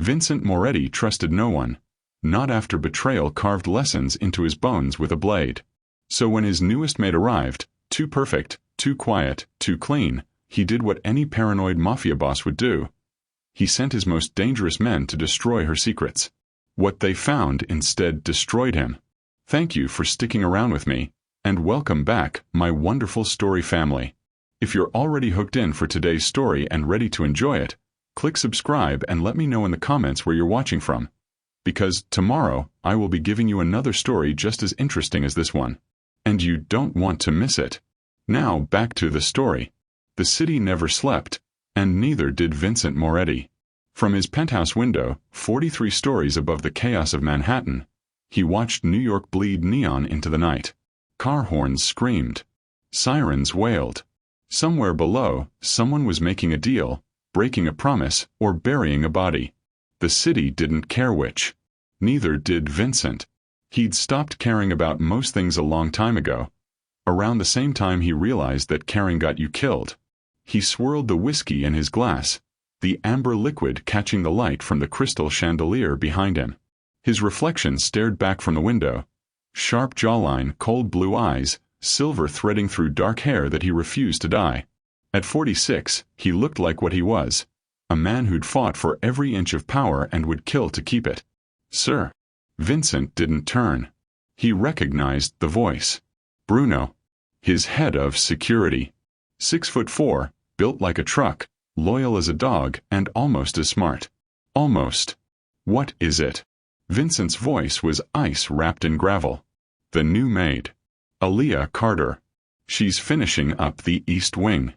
Vincent Moretti trusted no one, not after betrayal carved lessons into his bones with a blade. So when his newest mate arrived, too perfect, too quiet, too clean, he did what any paranoid mafia boss would do. He sent his most dangerous men to destroy her secrets. What they found instead destroyed him. Thank you for sticking around with me, and welcome back, my wonderful story family. If you're already hooked in for today's story and ready to enjoy it, click subscribe and let me know in the comments where you're watching from. Because tomorrow, I will be giving you another story just as interesting as this one. And you don't want to miss it. Now back to the story. The city never slept, and neither did Vincent Moretti. From his penthouse window, 43 stories above the chaos of Manhattan, he watched New York bleed neon into the night. Car horns screamed. Sirens wailed. Somewhere below, someone was making a deal, breaking a promise, or burying a body. The city didn't care which. Neither did Vincent. He'd stopped caring about most things a long time ago. Around the same time he realized that caring got you killed. He swirled the whiskey in his glass, the amber liquid catching the light from the crystal chandelier behind him. His reflection stared back from the window. Sharp jawline, cold blue eyes, silver threading through dark hair that he refused to dye. At 46, he looked like what he was. A man who'd fought for every inch of power and would kill to keep it. Sir. Vincent didn't turn. He recognized the voice. Bruno. His head of security. 6'4", built like a truck, loyal as a dog, and almost as smart. Almost. What is it? Vincent's voice was ice wrapped in gravel. The new maid. Aaliyah Carter. She's finishing up the East Wing.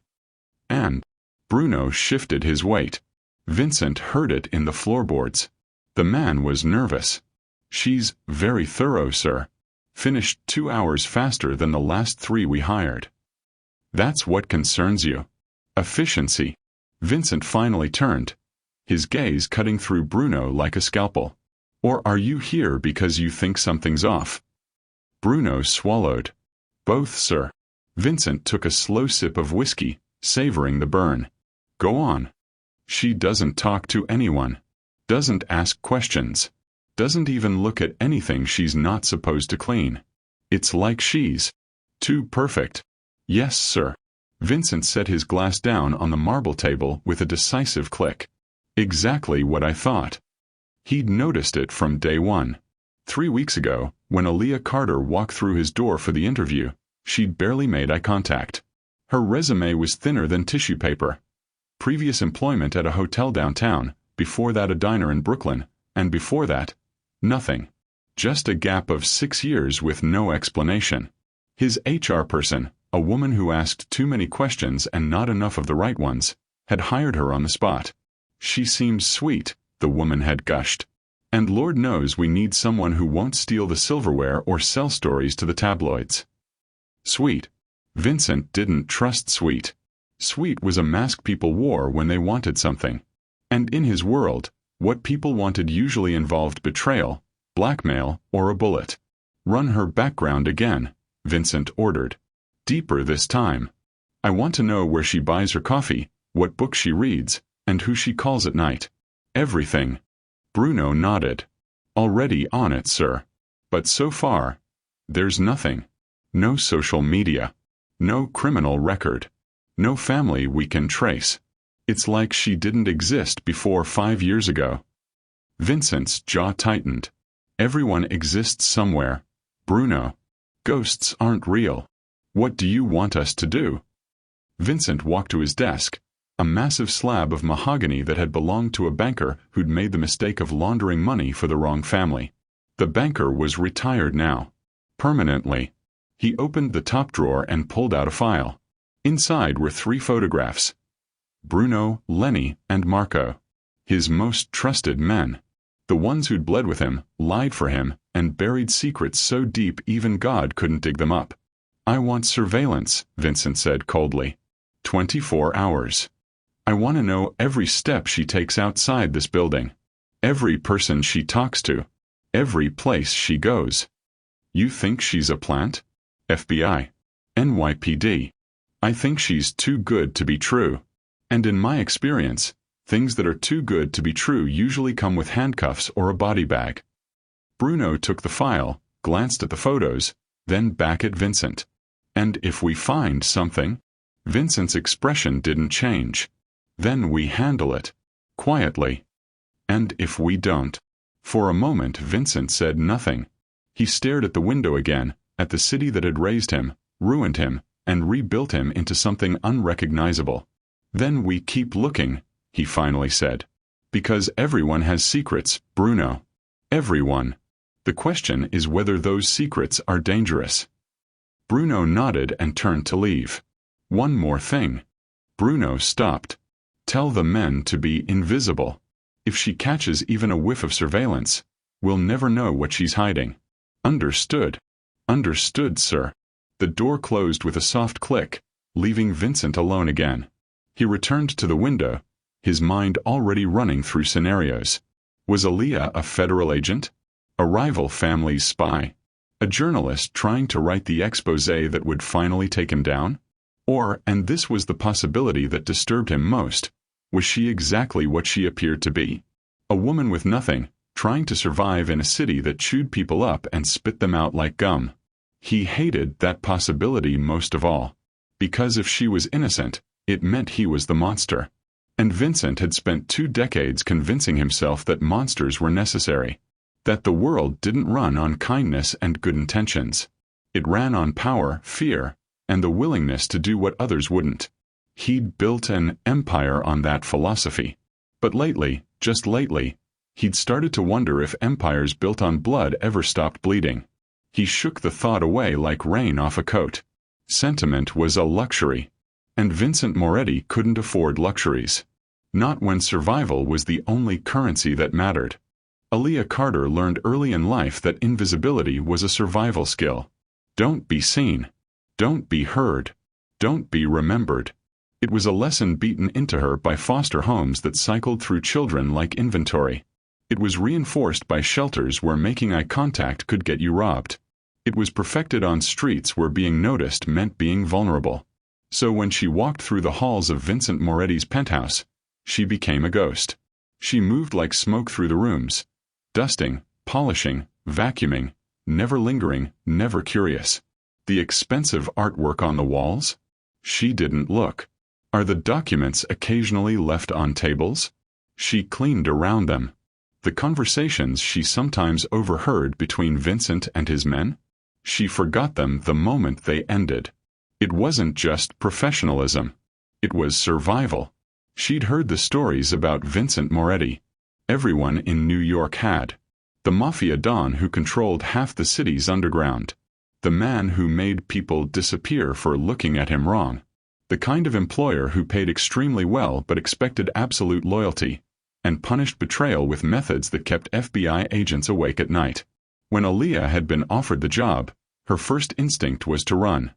And Bruno shifted his weight. Vincent heard it in the floorboards. The man was nervous. She's very thorough, sir. Finished 2 hours faster than the last 3 we hired. That's what concerns you. Efficiency. Vincent finally turned, his gaze cutting through Bruno like a scalpel. Or are you here because you think something's off? Bruno swallowed. Both, sir. Vincent took a slow sip of whiskey, savoring the burn. Go on. She doesn't talk to anyone. Doesn't ask questions. Doesn't even look at anything she's not supposed to clean. It's like she's too perfect. Yes, sir. Vincent set his glass down on the marble table with a decisive click. Exactly what I thought. He'd noticed it from day one. 3 weeks ago, when Aaliyah Carter walked through his door for the interview, she'd barely made eye contact. Her resume was thinner than tissue paper. Previous employment at a hotel downtown, before that a diner in Brooklyn, and before that, nothing. Just a gap of 6 years with no explanation. His HR person, a woman who asked too many questions and not enough of the right ones, had hired her on the spot. She seemed sweet, the woman had gushed. And Lord knows we need someone who won't steal the silverware or sell stories to the tabloids. Sweet. Vincent didn't trust sweet. Sweet was a mask people wore when they wanted something. And in his world, what people wanted usually involved betrayal, blackmail, or a bullet. Run her background again, Vincent ordered. Deeper this time. I want to know where she buys her coffee, what books she reads, and who she calls at night. Everything. Bruno nodded. Already on it, sir. But so far, there's nothing. No social media. No criminal record. No family we can trace. It's like she didn't exist before 5 years ago. Vincent's jaw tightened. Everyone exists somewhere. Bruno. Ghosts aren't real. What do you want us to do? Vincent walked to his desk, a massive slab of mahogany that had belonged to a banker who'd made the mistake of laundering money for the wrong family. The banker was retired now. Permanently. He opened the top drawer and pulled out a file. Inside were 3 photographs. Bruno, Lenny, and Marco. His most trusted men. The ones who'd bled with him, lied for him, and buried secrets so deep even God couldn't dig them up. I want surveillance, Vincent said coldly. 24 hours. I want to know every step she takes outside this building. Every person she talks to. Every place she goes. You think she's a plant? FBI. NYPD. I think she's too good to be true. And in my experience, Things that are too good to be true usually come with handcuffs or a body bag. Bruno took the file, glanced at the photos, then back at Vincent. And if we find something? Vincent's expression didn't change. Then we handle it. Quietly. And if we don't? For a moment Vincent said nothing. He stared at the window again, at the city that had raised him, ruined him, and rebuilt him into something unrecognizable. Then we keep looking, he finally said. Because everyone has secrets, Bruno. Everyone. The question is whether those secrets are dangerous. Bruno nodded and turned to leave. One more thing. Bruno stopped. Tell the men to be invisible. If she catches even a whiff of surveillance, we'll never know what she's hiding. Understood. Understood, sir. The door closed with a soft click, leaving Vincent alone again. He returned to the window, his mind already running through scenarios. Was Aaliyah a federal agent? A rival family's spy? A journalist trying to write the exposé that would finally take him down? Or, and this was the possibility that disturbed him most, was she exactly what she appeared to be? A woman with nothing, trying to survive in a city that chewed people up and spit them out like gum. He hated that possibility most of all. Because if she was innocent, it meant he was the monster. And Vincent had spent 2 decades convincing himself that monsters were necessary. That the world didn't run on kindness and good intentions. It ran on power, fear, and the willingness to do what others wouldn't. He'd built an empire on that philosophy. But lately, just lately, he'd started to wonder if empires built on blood ever stopped bleeding. He shook the thought away like rain off a coat. Sentiment was a luxury. And Vincent Moretti couldn't afford luxuries. Not when survival was the only currency that mattered. Aaliyah Carter learned early in life that invisibility was a survival skill. Don't be seen. Don't be heard. Don't be remembered. It was a lesson beaten into her by foster homes that cycled through children like inventory. It was reinforced by shelters where making eye contact could get you robbed. It was perfected on streets where being noticed meant being vulnerable. So when she walked through the halls of Vincent Moretti's penthouse, she became a ghost. She moved like smoke through the rooms, dusting, polishing, vacuuming, never lingering, never curious. The expensive artwork on the walls? She didn't look. Are the documents occasionally left on tables? She cleaned around them. The conversations she sometimes overheard between Vincent and his men? She forgot them the moment they ended. It wasn't just professionalism. It was survival. She'd heard the stories about Vincent Moretti. Everyone in New York had. The Mafia don who controlled half the city's underground. The man who made people disappear for looking at him wrong. The kind of employer who paid extremely well but expected absolute loyalty, and punished betrayal with methods that kept FBI agents awake at night. When Aaliyah had been offered the job, her first instinct was to run.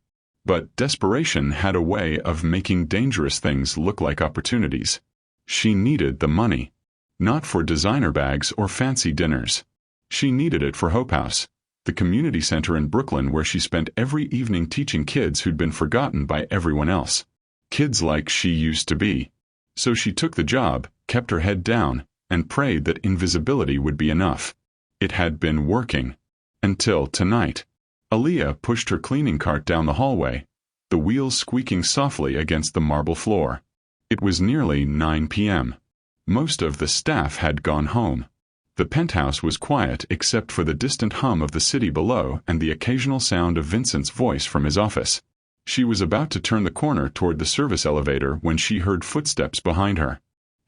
But desperation had a way of making dangerous things look like opportunities. She needed the money. Not for designer bags or fancy dinners. She needed it for Hope House, the community center in Brooklyn where she spent every evening teaching kids who'd been forgotten by everyone else. Kids like she used to be. So she took the job, kept her head down, and prayed that invisibility would be enough. It had been working. Until tonight. Aaliyah pushed her cleaning cart down the hallway, the wheels squeaking softly against the marble floor. It was nearly 9 p.m. Most of the staff had gone home. The penthouse was quiet except for the distant hum of the city below and the occasional sound of Vincent's voice from his office. She was about to turn the corner toward the service elevator when she heard footsteps behind her.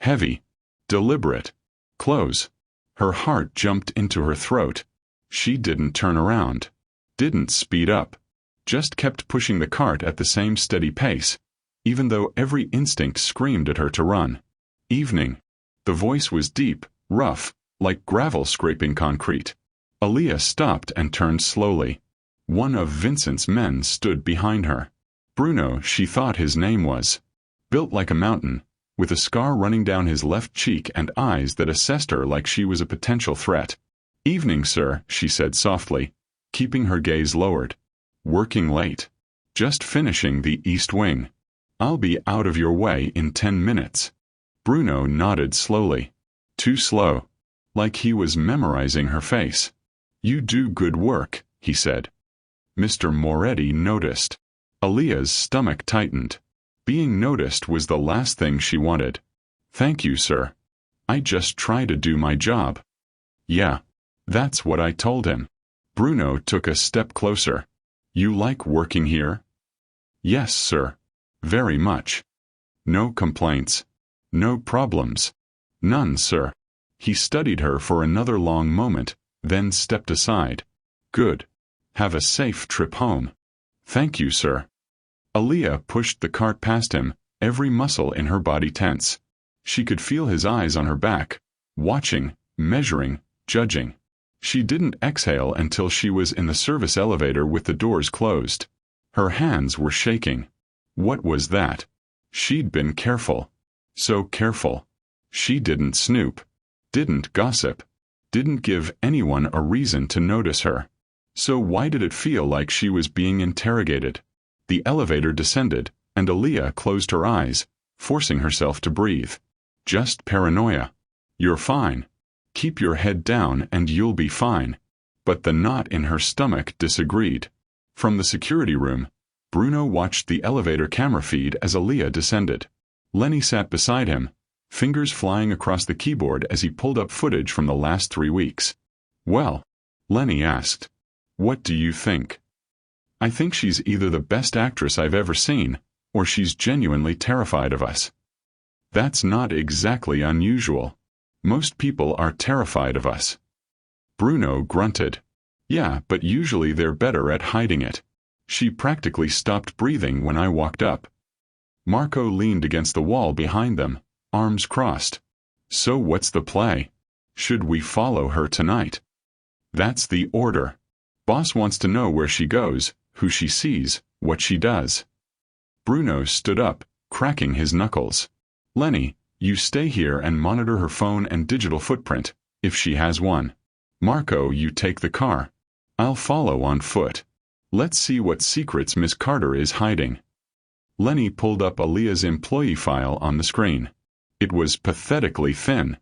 Heavy. Deliberate. Close. Her heart jumped into her throat. She didn't turn around. Didn't speed up. Just kept pushing the cart at the same steady pace, even though every instinct screamed at her to run. Evening. The voice was deep, rough, like gravel scraping concrete. Aaliyah stopped and turned slowly. One of Vincent's men stood behind her. Bruno, she thought his name was. Built like a mountain, with a scar running down his left cheek and eyes that assessed her like she was a potential threat. "Evening, sir," she said softly, keeping her gaze lowered. "Working late. Just finishing the East Wing. I'll be out of your way in 10 minutes. Bruno nodded slowly. Too slow. Like he was memorizing her face. You do good work, he said. Mr. Moretti noticed. Aaliyah's stomach tightened. Being noticed was the last thing she wanted. Thank you, sir. I just try to do my job. Yeah. That's what I told him. Bruno took a step closer. You like working here? Yes, sir. Very much. No complaints. No problems. None, sir. He studied her for another long moment, then stepped aside. Good. Have a safe trip home. Thank you, sir. Aaliyah pushed the cart past him, every muscle in her body tense. She could feel his eyes on her back, watching, measuring, judging. She didn't exhale until she was in the service elevator with the doors closed. Her hands were shaking. What was that? She'd been careful. So careful. She didn't snoop. Didn't gossip. Didn't give anyone a reason to notice her. So why did it feel like she was being interrogated? The elevator descended, and Aaliyah closed her eyes, forcing herself to breathe. Just paranoia. You're fine. Keep your head down and you'll be fine. But the knot in her stomach disagreed. From the security room, Bruno watched the elevator camera feed as Aaliyah descended. Lenny sat beside him, fingers flying across the keyboard as he pulled up footage from the last 3 weeks. Well, Lenny asked, what do you think? I think she's either the best actress I've ever seen, or she's genuinely terrified of us. That's not exactly unusual. Most people are terrified of us. Bruno grunted. Yeah, but usually they're better at hiding it. She practically stopped breathing when I walked up. Marco leaned against the wall behind them, arms crossed. So what's the play? Should we follow her tonight? That's the order. Boss wants to know where she goes, who she sees, what she does. Bruno stood up, cracking his knuckles. Lenny, you stay here and monitor her phone and digital footprint, if she has one. Marco, you take the car. I'll follow on foot. Let's see what secrets Miss Carter is hiding. Lenny pulled up Aaliyah's employee file on the screen. It was pathetically thin.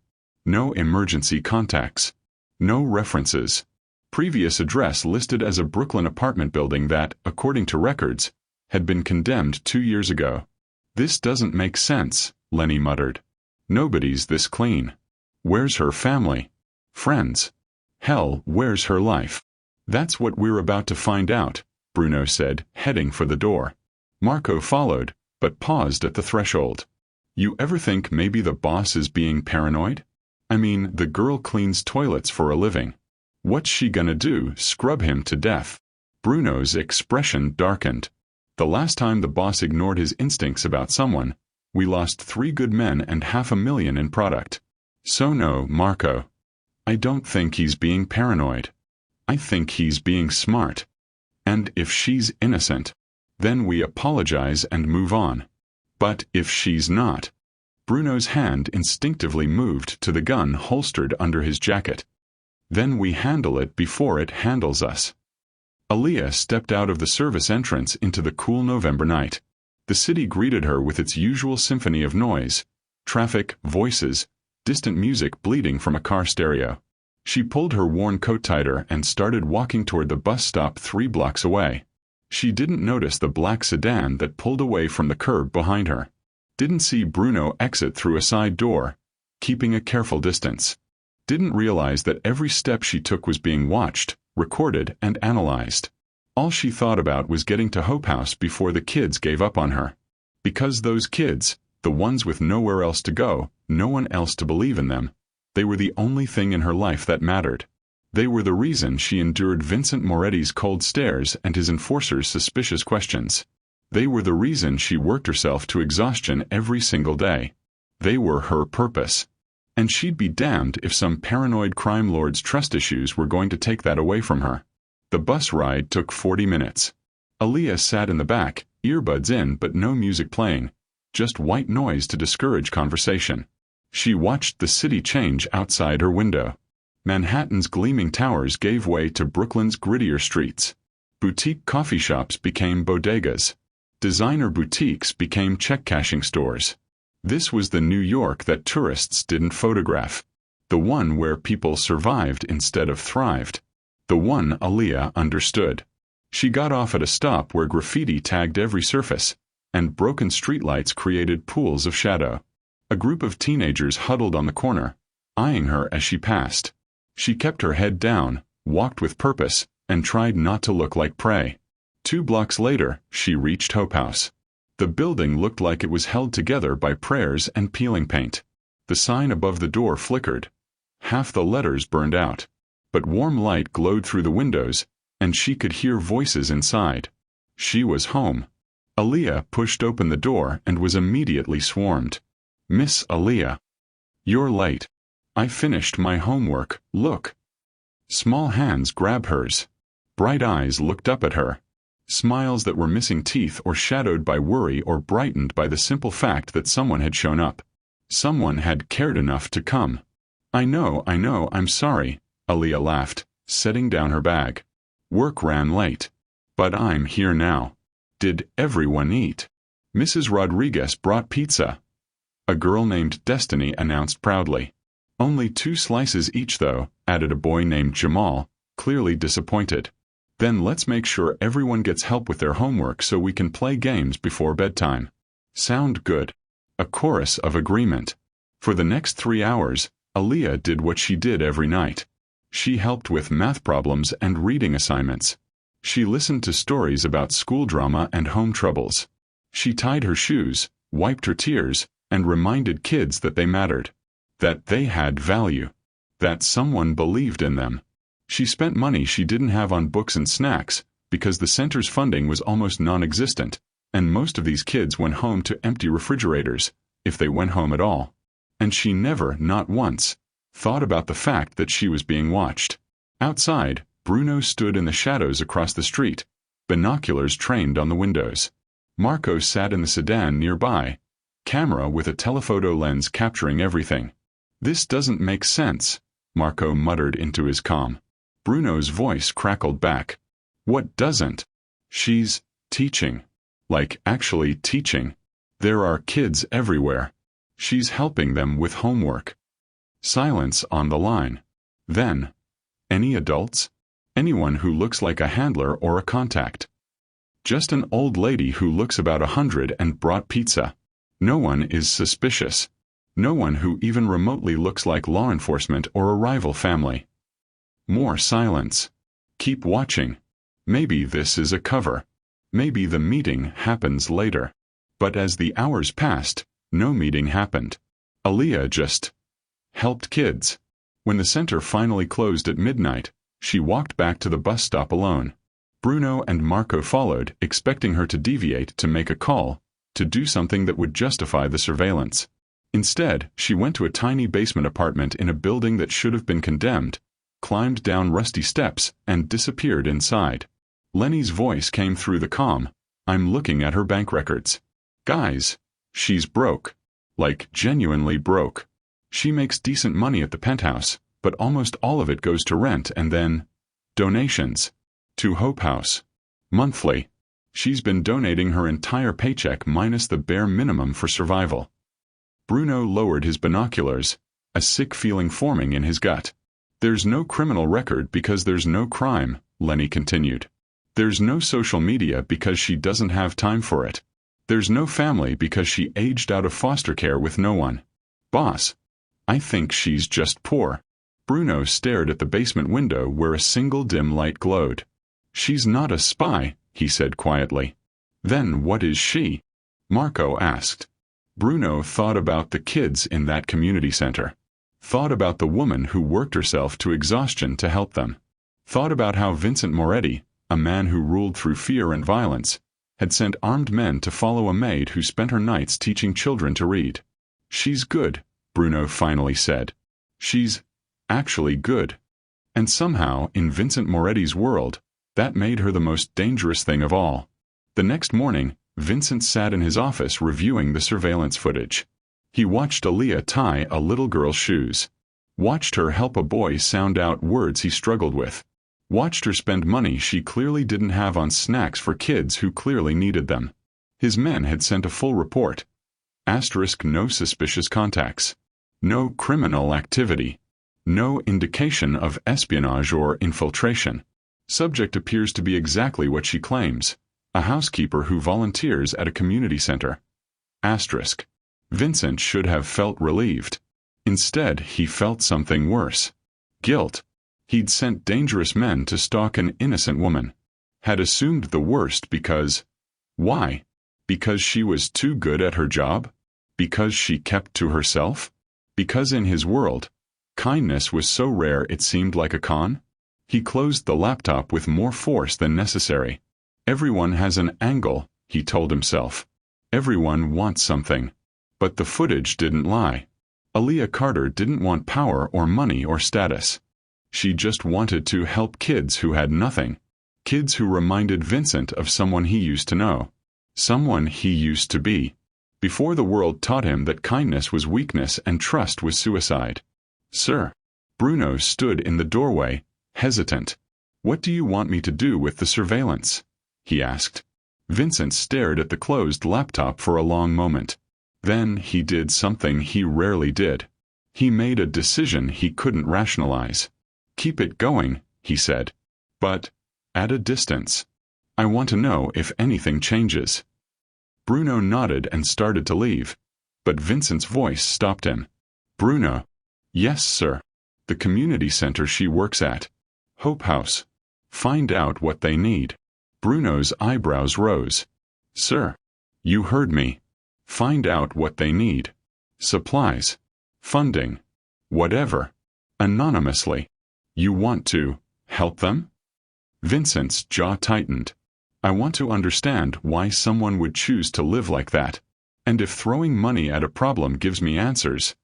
No emergency contacts. No references. Previous address listed as a Brooklyn apartment building that, according to records, had been condemned 2 years ago. This doesn't make sense, Lenny muttered. Nobody's this clean. Where's her family? Friends? Hell, where's her life? That's what we're about to find out, Bruno said, heading for the door. Marco followed, but paused at the threshold. You ever think maybe the boss is being paranoid? I mean, the girl cleans toilets for a living. What's she gonna do, scrub him to death? Bruno's expression darkened. The last time the boss ignored his instincts about someone, we lost 3 good men and $500,000 in product. So no, Marco. I don't think he's being paranoid. I think he's being smart. And if she's innocent, then we apologize and move on. But if she's not... Bruno's hand instinctively moved to the gun holstered under his jacket. Then we handle it before it handles us. Aaliyah stepped out of the service entrance into the cool November night. The city greeted her with its usual symphony of noise, traffic, voices, distant music bleeding from a car stereo. She pulled her worn coat tighter and started walking toward the bus stop 3 blocks away. She didn't notice the black sedan that pulled away from the curb behind her. Didn't see Bruno exit through a side door, keeping a careful distance. Didn't realize that every step she took was being watched, recorded, and analyzed. All she thought about was getting to Hope House before the kids gave up on her. Because those kids, the ones with nowhere else to go, no one else to believe in them, they were the only thing in her life that mattered. They were the reason she endured Vincent Moretti's cold stares and his enforcer's suspicious questions. They were the reason she worked herself to exhaustion every single day. They were her purpose. And she'd be damned if some paranoid crime lord's trust issues were going to take that away from her. The bus ride took 40 minutes. Aaliyah sat in the back, earbuds in but no music playing, just white noise to discourage conversation. She watched the city change outside her window. Manhattan's gleaming towers gave way to Brooklyn's grittier streets. Boutique coffee shops became bodegas. Designer boutiques became check-cashing stores. This was the New York that tourists didn't photograph. The one where people survived instead of thrived. The one Aaliyah understood. She got off at a stop where graffiti tagged every surface, and broken streetlights created pools of shadow. A group of teenagers huddled on the corner, eyeing her as she passed. She kept her head down, walked with purpose, and tried not to look like prey. 2 blocks later, she reached Hope House. The building looked like it was held together by prayers and peeling paint. The sign above the door flickered. Half the letters burned out. But warm light glowed through the windows, and she could hear voices inside. She was home. Aaliyah pushed open the door and was immediately swarmed. "Miss Aaliyah. You're late. I finished my homework, look." Small hands grabbed hers. Bright eyes looked up at her. Smiles that were missing teeth or shadowed by worry or brightened by the simple fact that someone had shown up. Someone had cared enough to come. I know, I'm sorry," Aaliyah laughed, setting down her bag. "Work ran late. But I'm here now. Did everyone eat?" "Mrs. Rodriguez brought pizza," a girl named Destiny announced proudly. "Only 2 slices each though," added a boy named Jamal, clearly disappointed. "Then let's make sure everyone gets help with their homework so we can play games before bedtime." "Sound good." A chorus of agreement. For the next 3 hours, Aaliyah did what she did every night. She helped with math problems and reading assignments. She listened to stories about school drama and home troubles. She tied her shoes, wiped her tears, and reminded kids that they mattered. That they had value. That someone believed in them. She spent money she didn't have on books and snacks, because the center's funding was almost non-existent, and most of these kids went home to empty refrigerators, if they went home at all. And she never, not once, thought about the fact that she was being watched. Outside, Bruno stood in the shadows across the street, binoculars trained on the windows. Marco sat in the sedan nearby, camera with a telephoto lens capturing everything. "This doesn't make sense," Marco muttered into his comm. Bruno's voice crackled back. "What doesn't?" "She's teaching. Like actually teaching. There are kids everywhere. She's helping them with homework." Silence on the line. Then, "Any adults? Anyone who looks like a handler or a contact?" "Just an old lady who looks about 100 and brought pizza. No one is suspicious. No one who even remotely looks like law enforcement or a rival family." More silence. "Keep watching. Maybe this is a cover. Maybe the meeting happens later." But as the hours passed, no meeting happened. Aaliyah just helped kids. When the center finally closed at midnight, she walked back to the bus stop alone. Bruno and Marco followed, expecting her to deviate to make a call, to do something that would justify the surveillance. Instead, she went to a tiny basement apartment in a building that should have been condemned, climbed down rusty steps, and disappeared inside. Lenny's voice came through the comm. "I'm looking at her bank records. Guys, she's broke. Like, genuinely broke. She makes decent money at the penthouse, but almost all of it goes to rent and then donations. To Hope House. Monthly. She's been donating her entire paycheck minus the bare minimum for survival." Bruno lowered his binoculars, a sick feeling forming in his gut. "There's no criminal record because there's no crime," Lenny continued. "There's no social media because she doesn't have time for it. There's no family because she aged out of foster care with no one. Boss, I think she's just poor." Bruno stared at the basement window where a single dim light glowed. "She's not a spy," he said quietly. "Then what is she?" Marco asked. Bruno thought about the kids in that community center. Thought about the woman who worked herself to exhaustion to help them. Thought about how Vincent Moretti, a man who ruled through fear and violence, had sent armed men to follow a maid who spent her nights teaching children to read. "She's good," Bruno finally said. "She's actually good." And somehow, in Vincent Moretti's world, that made her the most dangerous thing of all. The next morning, Vincent sat in his office reviewing the surveillance footage. He watched Aaliyah tie a little girl's shoes. Watched her help a boy sound out words he struggled with. Watched her spend money she clearly didn't have on snacks for kids who clearly needed them. His men had sent a full report. No suspicious contacts. No criminal activity. No indication of espionage or infiltration. Subject appears to be exactly what she claims. A housekeeper who volunteers at a community center. Vincent should have felt relieved. Instead, he felt something worse. Guilt. He'd sent dangerous men to stalk an innocent woman. Had assumed the worst because... Why? Because she was too good at her job? Because she kept to herself? Because in his world, kindness was so rare it seemed like a con? He closed the laptop with more force than necessary. Everyone has an angle, he told himself. Everyone wants something. But the footage didn't lie. Aaliyah Carter didn't want power or money or status. She just wanted to help kids who had nothing. Kids who reminded Vincent of someone he used to know. Someone he used to be. Before the world taught him that kindness was weakness and trust was suicide. Sir. Bruno stood in the doorway, hesitant. What do you want me to do with the surveillance? He asked. Vincent stared at the closed laptop for a long moment. Then he did something he rarely did. He made a decision he couldn't rationalize. Keep it going, he said. But, at a distance. I want to know if anything changes. Bruno nodded and started to leave. But Vincent's voice stopped him. Bruno. Yes, sir. The community center she works at. Hope House. Find out what they need. Bruno's eyebrows rose. Sir. You heard me. Find out what they need. Supplies. Funding. Whatever. Anonymously. You want to help them? Vincent's jaw tightened. I want to understand why someone would choose to live like that. And if throwing money at a problem gives me answers,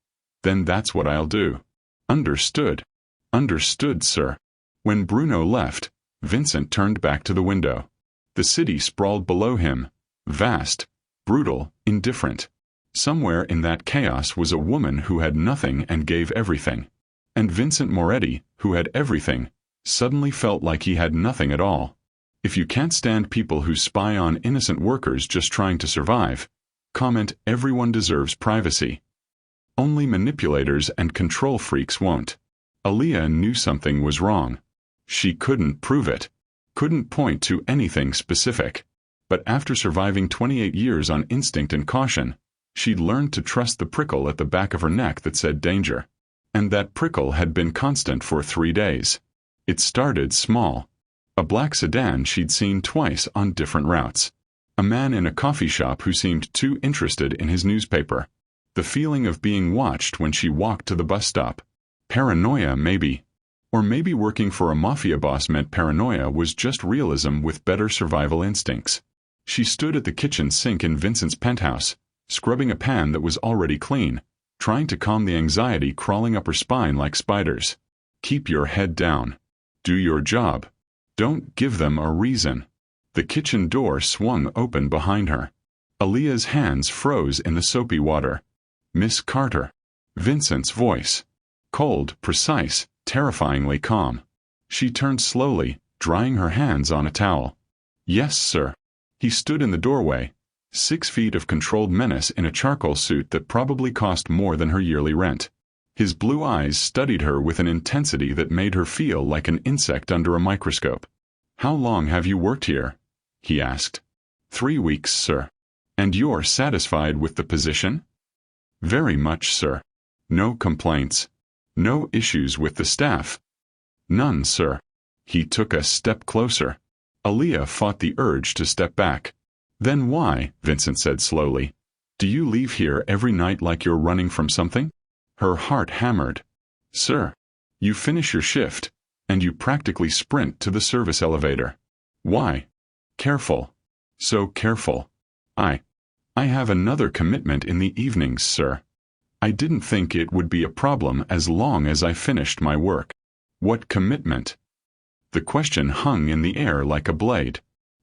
then that's what I'll do. Understood. Understood, sir. When Bruno left, Vincent turned back to the window. The city sprawled below him, vast, brutal, indifferent. Somewhere in that chaos was a woman who had nothing and gave everything. And Vincent Moretti, who had everything, suddenly felt like he had nothing at all. If you can't stand people who spy on innocent workers just trying to survive, comment everyone deserves privacy. Only manipulators and control freaks won't. Aaliyah knew something was wrong. She couldn't prove it. Couldn't point to anything specific. But after surviving 28 years on instinct and caution, she'd learned to trust the prickle at the back of her neck that said danger. And that prickle had been constant for 3 days. It started small. A black sedan she'd seen twice on different routes. A man in a coffee shop who seemed too interested in his newspaper. The feeling of being watched when she walked to the bus stop. Paranoia, maybe. Or maybe working for a mafia boss meant paranoia was just realism with better survival instincts. She stood at the kitchen sink in Vincent's penthouse, scrubbing a pan that was already clean, trying to calm the anxiety crawling up her spine like spiders. Keep your head down. Do your job. Don't give them a reason. The kitchen door swung open behind her. Aaliyah's hands froze in the soapy water. Miss Carter. Vincent's voice. Cold, precise, terrifyingly calm. She turned slowly, drying her hands on a towel. Yes, sir. He stood in the doorway, 6 feet of controlled menace in a charcoal suit that probably cost more than her yearly rent. His blue eyes studied her with an intensity that made her feel like an insect under a microscope. How long have you worked here? He asked. 3 weeks, sir. And you're satisfied with the position? Very much, sir. No complaints. No issues with the staff? None, sir. He took a step closer. Aaliyah fought the urge to step back. Then why, Vincent said slowly, do you leave here every night like you're running from something? Her heart hammered. Sir, you finish your shift, and you practically sprint to the service elevator. Why? Careful. So careful. I have another commitment in the evenings, sir. I didn't think it would be a problem as long as I finished my work. What commitment? The question hung in the air like a blade.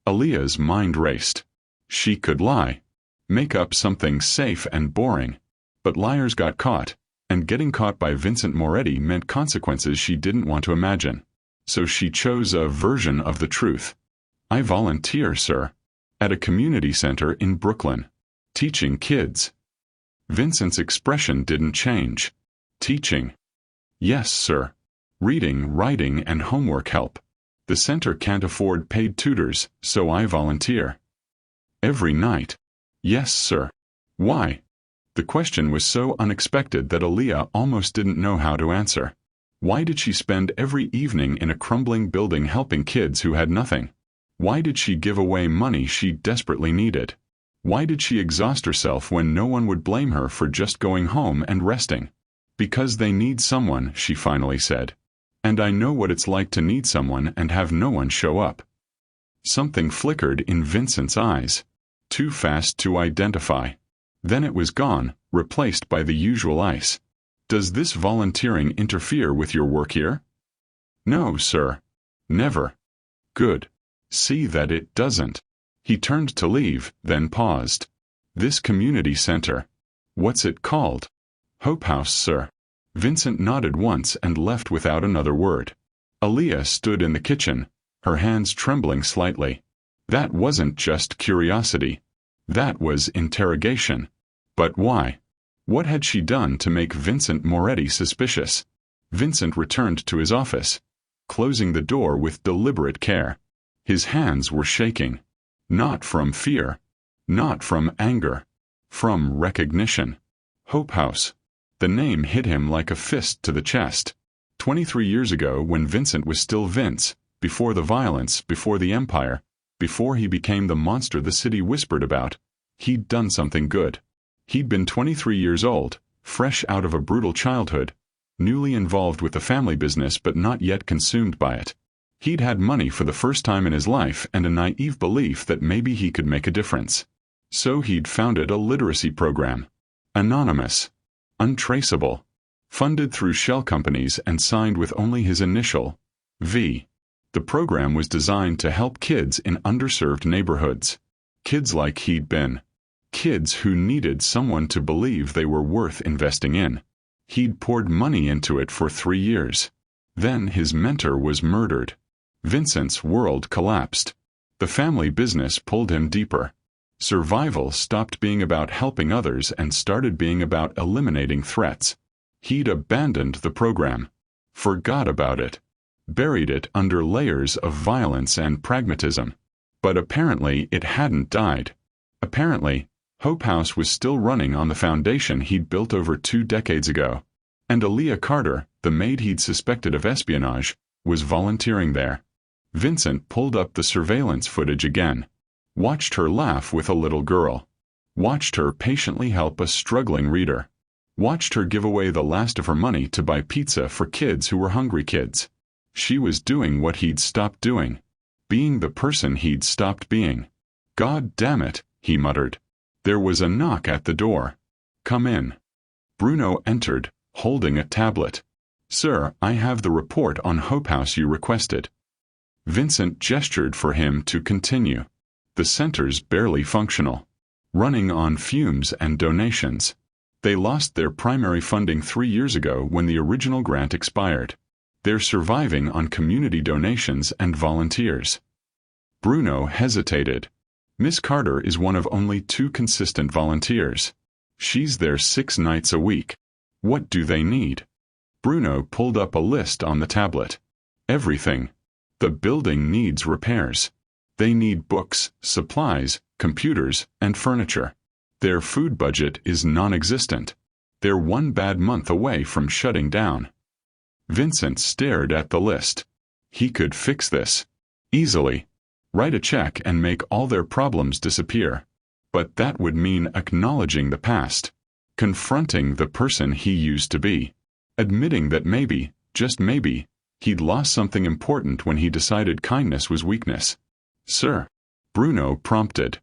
Aaliyah's mind raced. She could lie. Make up something safe and boring. But liars got caught, and getting caught by Vincent Moretti meant consequences she didn't want to imagine. So she chose a version of the truth. I volunteer, sir. At a community center in Brooklyn. Teaching kids. Vincent's expression didn't change. Teaching. Yes, sir. Reading, writing, and homework help. The center can't afford paid tutors, so I volunteer. Every night. Yes, sir. Why? The question was so unexpected that Aaliyah almost didn't know how to answer. Why did she spend every evening in a crumbling building helping kids who had nothing? Why did she give away money she desperately needed? Why did she exhaust herself when no one would blame her for just going home and resting? Because they need someone, she finally said. And I know what it's like to need someone and have no one show up. Something flickered in Vincent's eyes. Too fast to identify. Then it was gone, replaced by the usual ice. Does this volunteering interfere with your work here? No, sir. Never. Good. See that it doesn't. He turned to leave, then paused. This community center. What's it called? Hope House, sir. Vincent nodded once and left without another word. Aaliyah stood in the kitchen, her hands trembling slightly. That wasn't just curiosity. That was interrogation. But why? What had she done to make Vincent Moretti suspicious? Vincent returned to his office, closing the door with deliberate care. His hands were shaking. Not from fear. Not from anger. From recognition. Hope House. The name hit him like a fist to the chest. 23 years ago, when Vincent was still Vince, before the violence, before the empire, before he became the monster the city whispered about, he'd done something good. He'd been 23 years old, fresh out of a brutal childhood, newly involved with the family business but not yet consumed by it. He'd had money for the first time in his life and a naive belief that maybe he could make a difference. So he'd founded a literacy program. Anonymous. Untraceable. Funded through shell companies and signed with only his initial, V. The program was designed to help kids in underserved neighborhoods. Kids like he'd been. Kids who needed someone to believe they were worth investing in. He'd poured money into it for 3 years. Then his mentor was murdered. Vincent's world collapsed. The family business pulled him deeper. Survival stopped being about helping others and started being about eliminating threats. He'd abandoned the program. Forgot about it. Buried it under layers of violence and pragmatism. But apparently it hadn't died. Apparently, Hope House was still running on the foundation he'd built over 2 decades ago. And Aaliyah Carter, the maid he'd suspected of espionage, was volunteering there. Vincent pulled up the surveillance footage again. Watched her laugh with a little girl. Watched her patiently help a struggling reader. Watched her give away the last of her money to buy pizza for kids who were hungry kids. She was doing what he'd stopped doing. Being the person he'd stopped being. God damn it, he muttered. There was a knock at the door. Come in. Bruno entered, holding a tablet. Sir, I have the report on Hope House you requested. Vincent gestured for him to continue. The center's barely functional. Running on fumes and donations. They lost their primary funding 3 years ago when the original grant expired. They're surviving on community donations and volunteers. Bruno hesitated. Miss Carter is one of only 2 consistent volunteers. She's there 6 nights a week. What do they need? Bruno pulled up a list on the tablet. Everything. The building needs repairs. They need books, supplies, computers, and furniture. Their food budget is non-existent. They're 1 bad month away from shutting down. Vincent stared at the list. He could fix this. Easily. Write a check and make all their problems disappear. But that would mean acknowledging the past. Confronting the person he used to be. Admitting that maybe, just maybe, he'd lost something important when he decided kindness was weakness. Sir. Bruno prompted.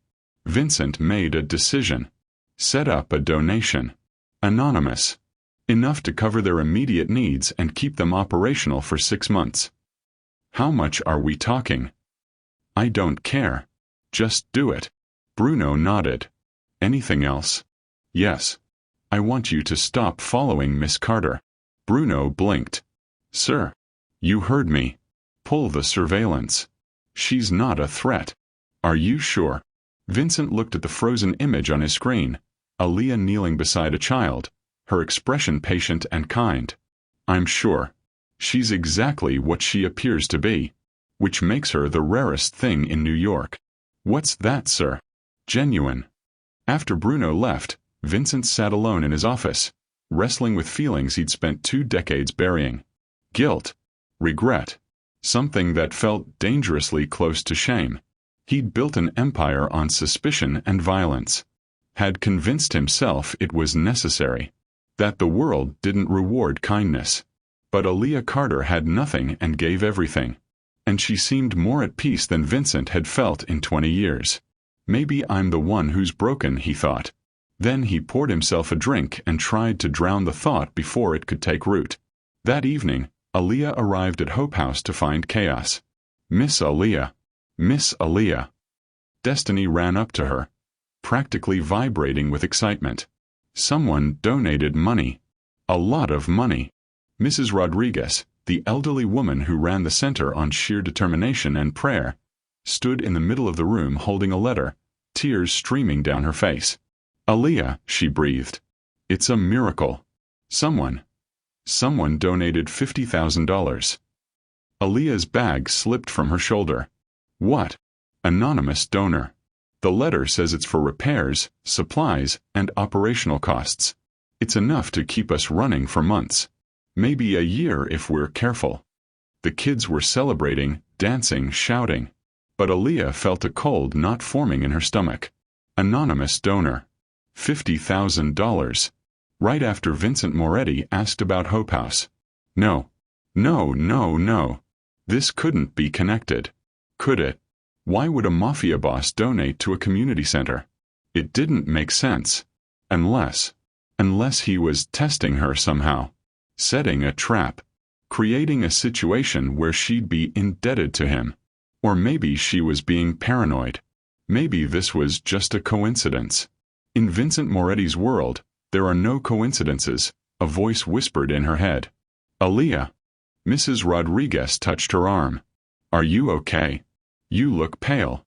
Vincent made a decision. Set up a donation. Anonymous. Enough to cover their immediate needs and keep them operational for 6 months. How much are we talking? I don't care. Just do it. Bruno nodded. Anything else? Yes. I want you to stop following Miss Carter. Bruno blinked. Sir. You heard me. Pull the surveillance. She's not a threat. Are you sure? Vincent looked at the frozen image on his screen, Aaliyah kneeling beside a child, her expression patient and kind. I'm sure. She's exactly what she appears to be, which makes her the rarest thing in New York. What's that, sir? Genuine. After Bruno left, Vincent sat alone in his office, wrestling with feelings he'd spent 2 decades burying. Guilt. Regret. Something that felt dangerously close to shame. He'd built an empire on suspicion and violence. Had convinced himself it was necessary. That the world didn't reward kindness. But Aaliyah Carter had nothing and gave everything. And she seemed more at peace than Vincent had felt in 20 years. Maybe I'm the one who's broken, he thought. Then he poured himself a drink and tried to drown the thought before it could take root. That evening, Aaliyah arrived at Hope House to find chaos. Miss Aaliyah. Miss Aaliyah. Destiny ran up to her, practically vibrating with excitement. Someone donated money. A lot of money. Mrs. Rodriguez, the elderly woman who ran the center on sheer determination and prayer, stood in the middle of the room holding a letter, tears streaming down her face. Aaliyah, she breathed. It's a miracle. Someone donated $50,000. Aaliyah's bag slipped from her shoulder. What? Anonymous donor. The letter says it's for repairs, supplies, and operational costs. It's enough to keep us running for months. Maybe a year if we're careful. The kids were celebrating, dancing, shouting. But Aaliyah felt a cold knot forming in her stomach. Anonymous donor. $50,000. Right after Vincent Moretti asked about Hope House. No. This couldn't be connected. Could it? Why would a mafia boss donate to a community center? It didn't make sense. Unless he was testing her somehow. Setting a trap. Creating a situation where she'd be indebted to him. Or maybe she was being paranoid. Maybe this was just a coincidence. In Vincent Moretti's world, there are no coincidences, a voice whispered in her head. Aaliyah. Mrs. Rodriguez touched her arm. Are you okay? You look pale.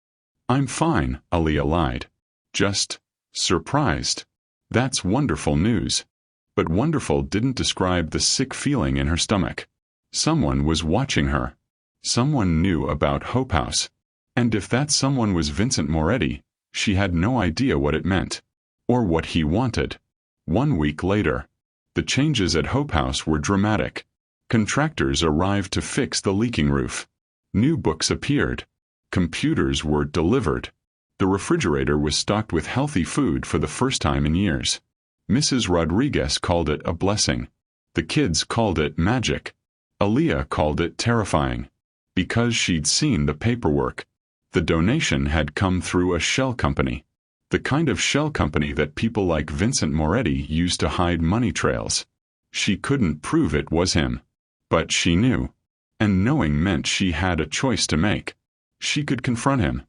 I'm fine, Aaliyah lied. Just surprised. That's wonderful news. But wonderful didn't describe the sick feeling in her stomach. Someone was watching her. Someone knew about Hope House. And if that someone was Vincent Moretti, she had no idea what it meant. Or what he wanted. 1 week later. The changes at Hope House were dramatic. Contractors arrived to fix the leaking roof. New books appeared. Computers were delivered. The refrigerator was stocked with healthy food for the first time in years. Mrs. Rodriguez called it a blessing. The kids called it magic. Aaliyah called it terrifying. Because she'd seen the paperwork. The donation had come through a shell company. The kind of shell company that people like Vincent Moretti used to hide money trails. She couldn't prove it was him. But she knew. And knowing meant she had a choice to make. She could confront him.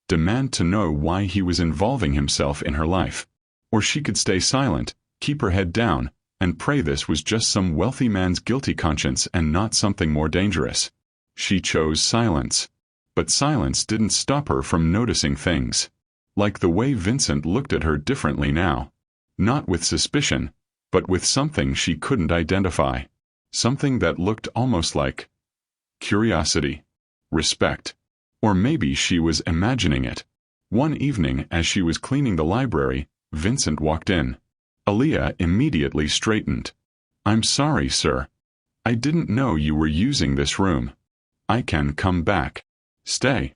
Demand to know why he was involving himself in her life. Or she could stay silent, keep her head down, and pray this was just some wealthy man's guilty conscience and not something more dangerous. She chose silence. But silence didn't stop her from noticing things. Like the way Vincent looked at her differently now. Not with suspicion, but with something she couldn't identify. Something that looked almost like curiosity, respect. Or maybe she was imagining it. One evening as she was cleaning the library, Vincent walked in. Aaliyah immediately straightened. I'm sorry, sir. I didn't know you were using this room. I can come back. Stay.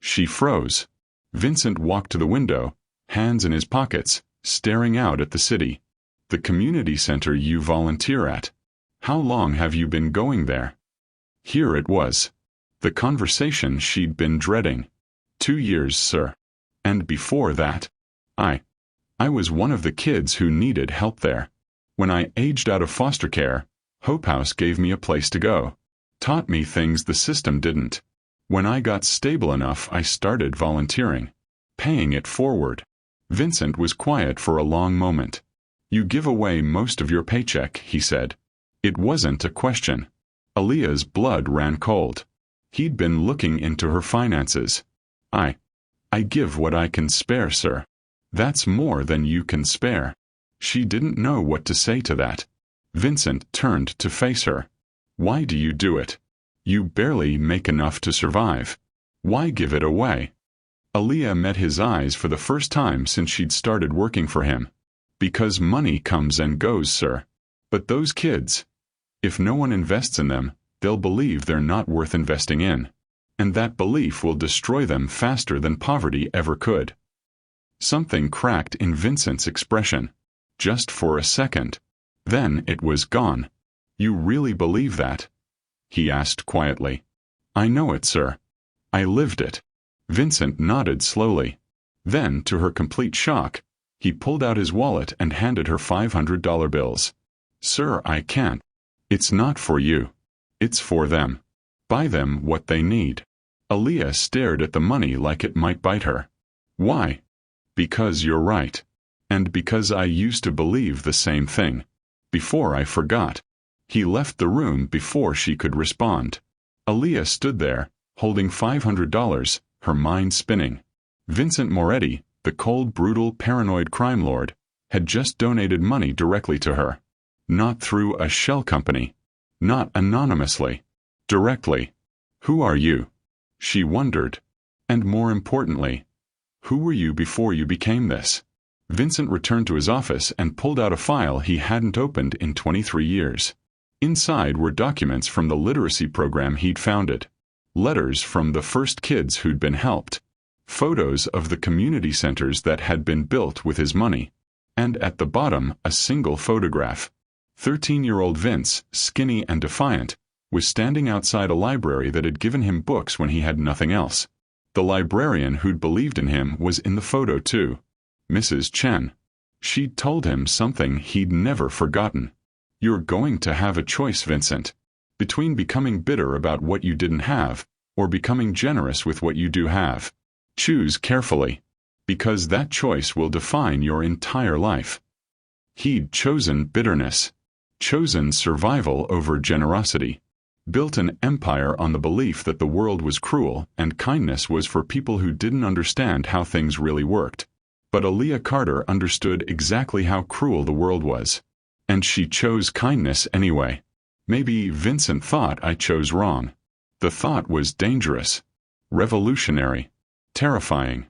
She froze. Vincent walked to the window, hands in his pockets, staring out at the city. The community center you volunteer at. How long have you been going there? Here it was. The conversation she'd been dreading. 2 years, sir. And before that, I was one of the kids who needed help there. When I aged out of foster care, Hope House gave me a place to go. Taught me things the system didn't. When I got stable enough, I started volunteering. Paying it forward. Vincent was quiet for a long moment. You give away most of your paycheck, he said. It wasn't a question. Aaliyah's blood ran cold. He'd been looking into her finances. I give what I can spare, sir. That's more than you can spare. She didn't know what to say to that. Vincent turned to face her. Why do you do it? You barely make enough to survive. Why give it away? Aaliyah met his eyes for the first time since she'd started working for him. Because money comes and goes, sir. But those kids, if no one invests in them, they'll believe they're not worth investing in. And that belief will destroy them faster than poverty ever could. Something cracked in Vincent's expression. Just for a second. Then it was gone. You really believe that? He asked quietly. I know it, sir. I lived it. Vincent nodded slowly. Then, to her complete shock, he pulled out his wallet and handed her $500 bills. Sir, I can't. It's not for you. It's for them. Buy them what they need. Aaliyah stared at the money like it might bite her. Why? Because you're right. And because I used to believe the same thing. Before I forgot. He left the room before she could respond. Aaliyah stood there, holding $500, her mind spinning. Vincent Moretti, the cold, brutal, paranoid crime lord, had just donated money directly to her. Not through a shell company. Not anonymously. Directly. Who are you? She wondered. And more importantly, who were you before you became this? Vincent returned to his office and pulled out a file he hadn't opened in 23 years. Inside were documents from the literacy program he'd founded. Letters from the first kids who'd been helped. Photos of the community centers that had been built with his money. And at the bottom, a single photograph. 13-year-old Vince, skinny and defiant, was standing outside a library that had given him books when he had nothing else. The librarian who'd believed in him was in the photo too. Mrs. Chen. She'd told him something he'd never forgotten. You're going to have a choice, Vincent. Between becoming bitter about what you didn't have, or becoming generous with what you do have. Choose carefully. Because that choice will define your entire life. He'd chosen bitterness. Chosen survival over generosity. Built an empire on the belief that the world was cruel and kindness was for people who didn't understand how things really worked. But Aaliyah Carter understood exactly how cruel the world was. And she chose kindness anyway. Maybe Vincent thought I chose wrong. The thought was dangerous. Revolutionary. Terrifying.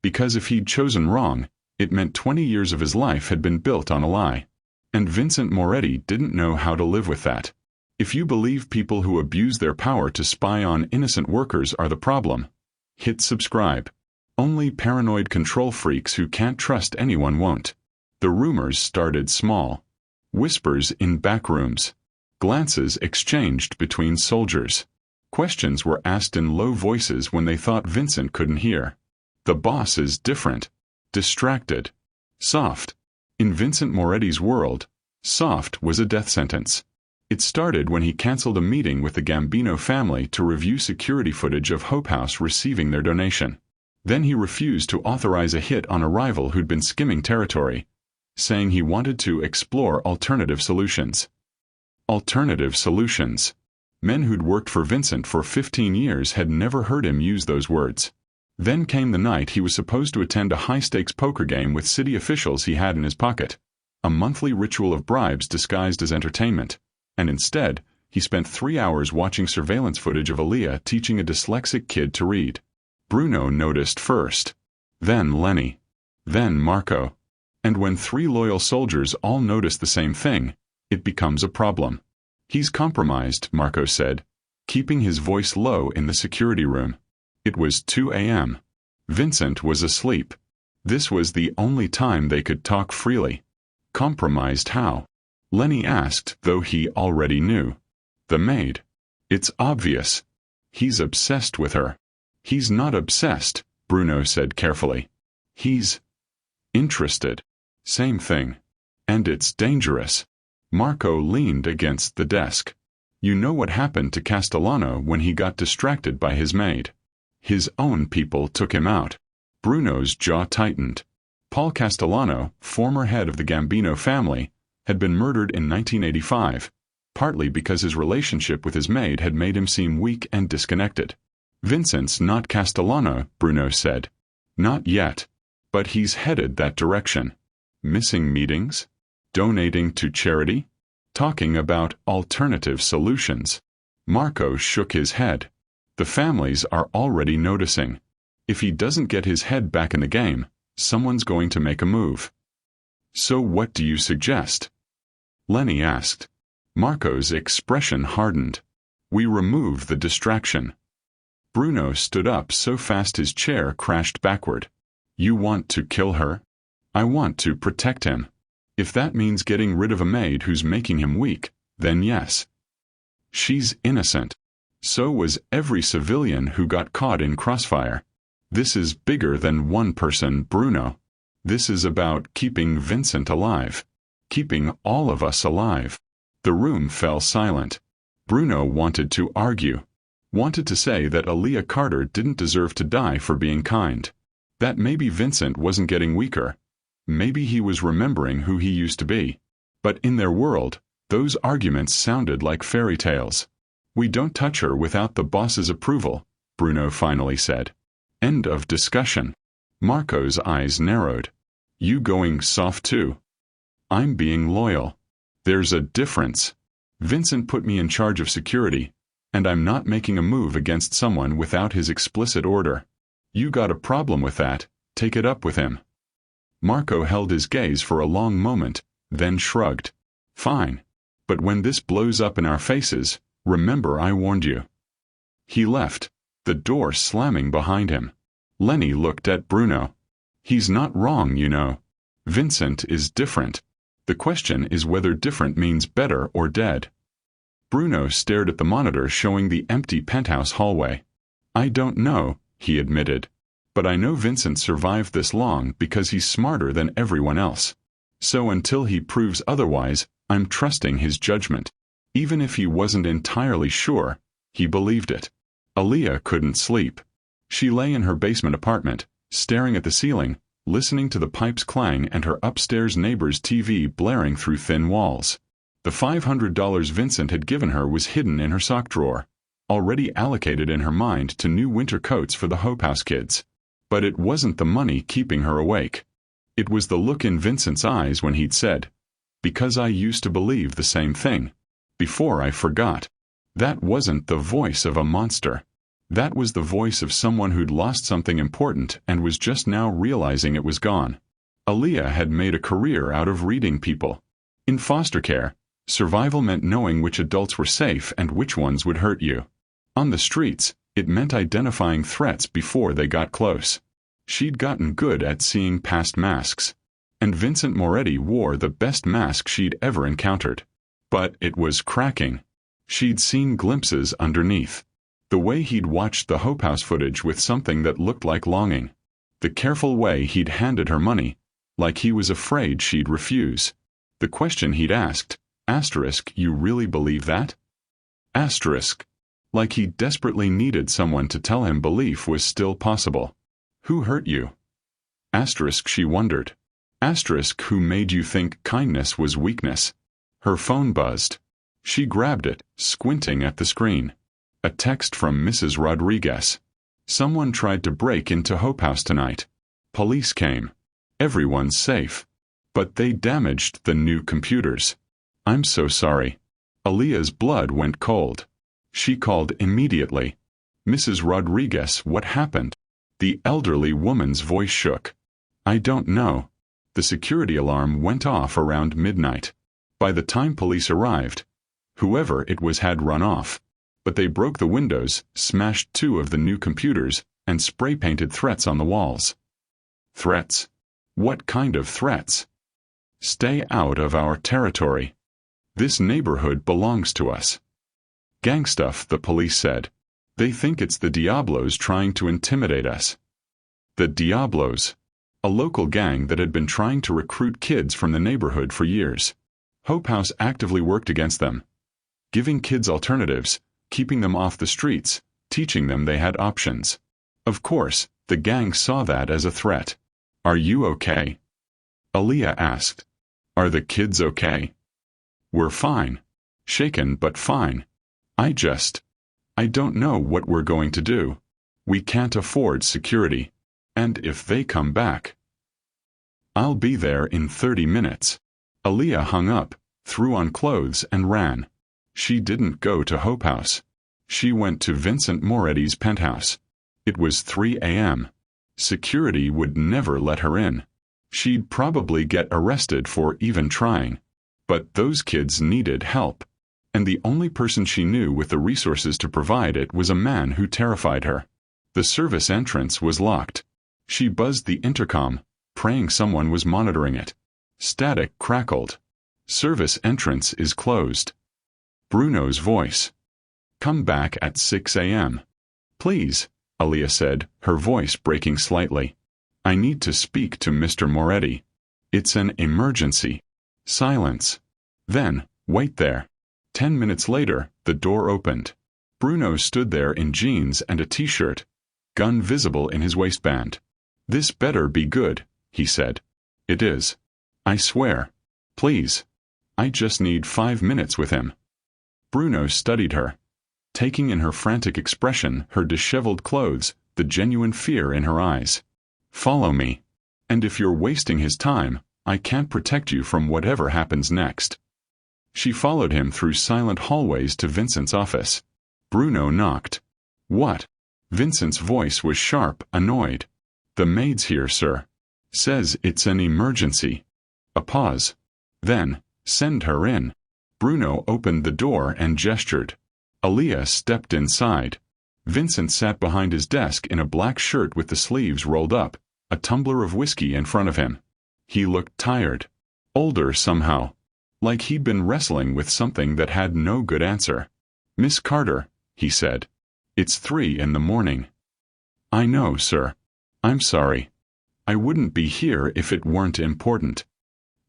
Because if he'd chosen wrong, it meant 20 years of his life had been built on a lie. And Vincent Moretti didn't know how to live with that. If you believe people who abuse their power to spy on innocent workers are the problem, hit subscribe. Only paranoid control freaks who can't trust anyone won't. The rumors started small. Whispers in back rooms. Glances exchanged between soldiers. Questions were asked in low voices when they thought Vincent couldn't hear. The boss is different. Distracted. Soft. In Vincent Moretti's world, soft was a death sentence. It started when he canceled a meeting with the Gambino family to review security footage of Hope House receiving their donation. Then he refused to authorize a hit on a rival who'd been skimming territory, saying he wanted to explore alternative solutions. Alternative solutions. Men who'd worked for Vincent for 15 years had never heard him use those words. Then came the night he was supposed to attend a high-stakes poker game with city officials he had in his pocket, a monthly ritual of bribes disguised as entertainment, and instead, he spent 3 hours watching surveillance footage of Aaliyah teaching a dyslexic kid to read. Bruno noticed first. Then Lenny. Then Marco. And when 3 loyal soldiers all notice the same thing, it becomes a problem. He's compromised, Marco said, keeping his voice low in the security room. It was 2 a.m. Vincent was asleep. This was the only time they could talk freely. Compromised how? Lenny asked, though he already knew. The maid. It's obvious. He's obsessed with her. He's not obsessed, Bruno said carefully. He's interested. Same thing. And it's dangerous. Marco leaned against the desk. You know what happened to Castellano when he got distracted by his maid. His own people took him out. Bruno's jaw tightened. Paul Castellano, former head of the Gambino family, had been murdered in 1985, partly because his relationship with his maid had made him seem weak and disconnected. Vincent's not Castellano, Bruno said. Not yet. but he's headed that direction. Missing meetings? Donating to charity? Talking about alternative solutions. Marco shook his head. The families are already noticing. If he doesn't get his head back in the game, someone's going to make a move. So what do you suggest? Lenny asked. Marco's expression hardened. We remove the distraction. Bruno stood up so fast his chair crashed backward. You want to kill her? I want to protect him. If that means getting rid of a maid who's making him weak, then yes. She's innocent. So was every civilian who got caught in crossfire. This is bigger than one person, Bruno. This is about keeping Vincent alive. Keeping all of us alive. The room fell silent. Bruno wanted to argue. Wanted to say that Aaliyah Carter didn't deserve to die for being kind. That maybe Vincent wasn't getting weaker. Maybe he was remembering who he used to be. But in their world, those arguments sounded like fairy tales. We don't touch her without the boss's approval, Bruno finally said. End of discussion. Marco's eyes narrowed. You going soft too? I'm being loyal. There's a difference. Vincent put me in charge of security, and I'm not making a move against someone without his explicit order. You got a problem with that, take it up with him. Marco held his gaze for a long moment, then shrugged. Fine. But when this blows up in our faces, remember I warned you. He left, the door slamming behind him. Lenny looked at Bruno. He's not wrong, you know. Vincent is different. The question is whether different means better or dead. Bruno stared at the monitor showing the empty penthouse hallway. I don't know, he admitted. But I know Vincent survived this long because he's smarter than everyone else. So until he proves otherwise, I'm trusting his judgment. Even if he wasn't entirely sure, he believed it. Aaliyah couldn't sleep. She lay in her basement apartment, staring at the ceiling, listening to the pipes clang and her upstairs neighbor's TV blaring through thin walls. The $500 Vincent had given her was hidden in her sock drawer, already allocated in her mind to new winter coats for the Hope House kids. But it wasn't the money keeping her awake. It was the look in Vincent's eyes when he'd said, because I used to believe the same thing. Before I forgot. That wasn't the voice of a monster. That was the voice of someone who'd lost something important and was just now realizing it was gone. Aaliyah had made a career out of reading people. In foster care, survival meant knowing which adults were safe and which ones would hurt you. On the streets, it meant identifying threats before they got close. She'd gotten good at seeing past masks. And Vincent Moretti wore the best mask she'd ever encountered. But it was cracking. She'd seen glimpses underneath. The way he'd watched the Hope House footage with something that looked like longing. The careful way he'd handed her money, like he was afraid she'd refuse. The question he'd asked, asterisk, you really believe that? Asterisk. Like he desperately needed someone to tell him belief was still possible. Who hurt you? Asterisk, she wondered. Asterisk, who made you think kindness was weakness? Her phone buzzed. She grabbed it, squinting at the screen. A text from Mrs. Rodriguez. Someone tried to break into Hope House tonight. Police came. Everyone's safe. But they damaged the new computers. I'm so sorry. Aaliyah's blood went cold. She called immediately. Mrs. Rodriguez, what happened? The elderly woman's voice shook. I don't know. The security alarm went off around midnight. By the time police arrived, whoever it was had run off. But they broke the windows, smashed 2 of the new computers, and spray-painted threats on the walls. Threats? What kind of threats? Stay out of our territory. This neighborhood belongs to us. Gang stuff, the police said. They think it's the Diablos trying to intimidate us. The Diablos. A local gang that had been trying to recruit kids from the neighborhood for years. Hope House actively worked against them. Giving kids alternatives, keeping them off the streets, teaching them they had options. Of course, the gang saw that as a threat. Are you okay? Aaliyah asked. Are the kids okay? We're fine. Shaken but fine. I don't know what we're going to do. We can't afford security. And if they come back, I'll be there in 30 minutes. Aaliyah hung up, threw on clothes and ran. She didn't go to Hope House. She went to Vincent Moretti's penthouse. It was 3 a.m. Security would never let her in. She'd probably get arrested for even trying. But those kids needed help. And the only person she knew with the resources to provide it was a man who terrified her. The service entrance was locked. She buzzed the intercom, praying someone was monitoring it. Static crackled. Service entrance is closed. Bruno's voice. Come back at 6 a.m. Please, Aaliyah said, her voice breaking slightly. I need to speak to Mr. Moretti. It's an emergency. Silence. Then, wait there. 10 minutes later, the door opened. Bruno stood there in jeans and a t-shirt, gun visible in his waistband. This better be good, he said. It is. I swear. Please. I just need 5 minutes with him. Bruno studied her, taking in her frantic expression, her disheveled clothes, the genuine fear in her eyes. Follow me. And if you're wasting his time, I can't protect you from whatever happens next. She followed him through silent hallways to Vincent's office. Bruno knocked. What? Vincent's voice was sharp, annoyed. The maid's here, sir. Says it's an emergency. A pause. Then, send her in. Bruno opened the door and gestured. Aaliyah stepped inside. Vincent sat behind his desk in a black shirt with the sleeves rolled up, a tumbler of whiskey in front of him. He looked tired. Older somehow. Like he'd been wrestling with something that had no good answer. Miss Carter, he said. It's 3 in the morning. I know, sir. I'm sorry. I wouldn't be here if it weren't important.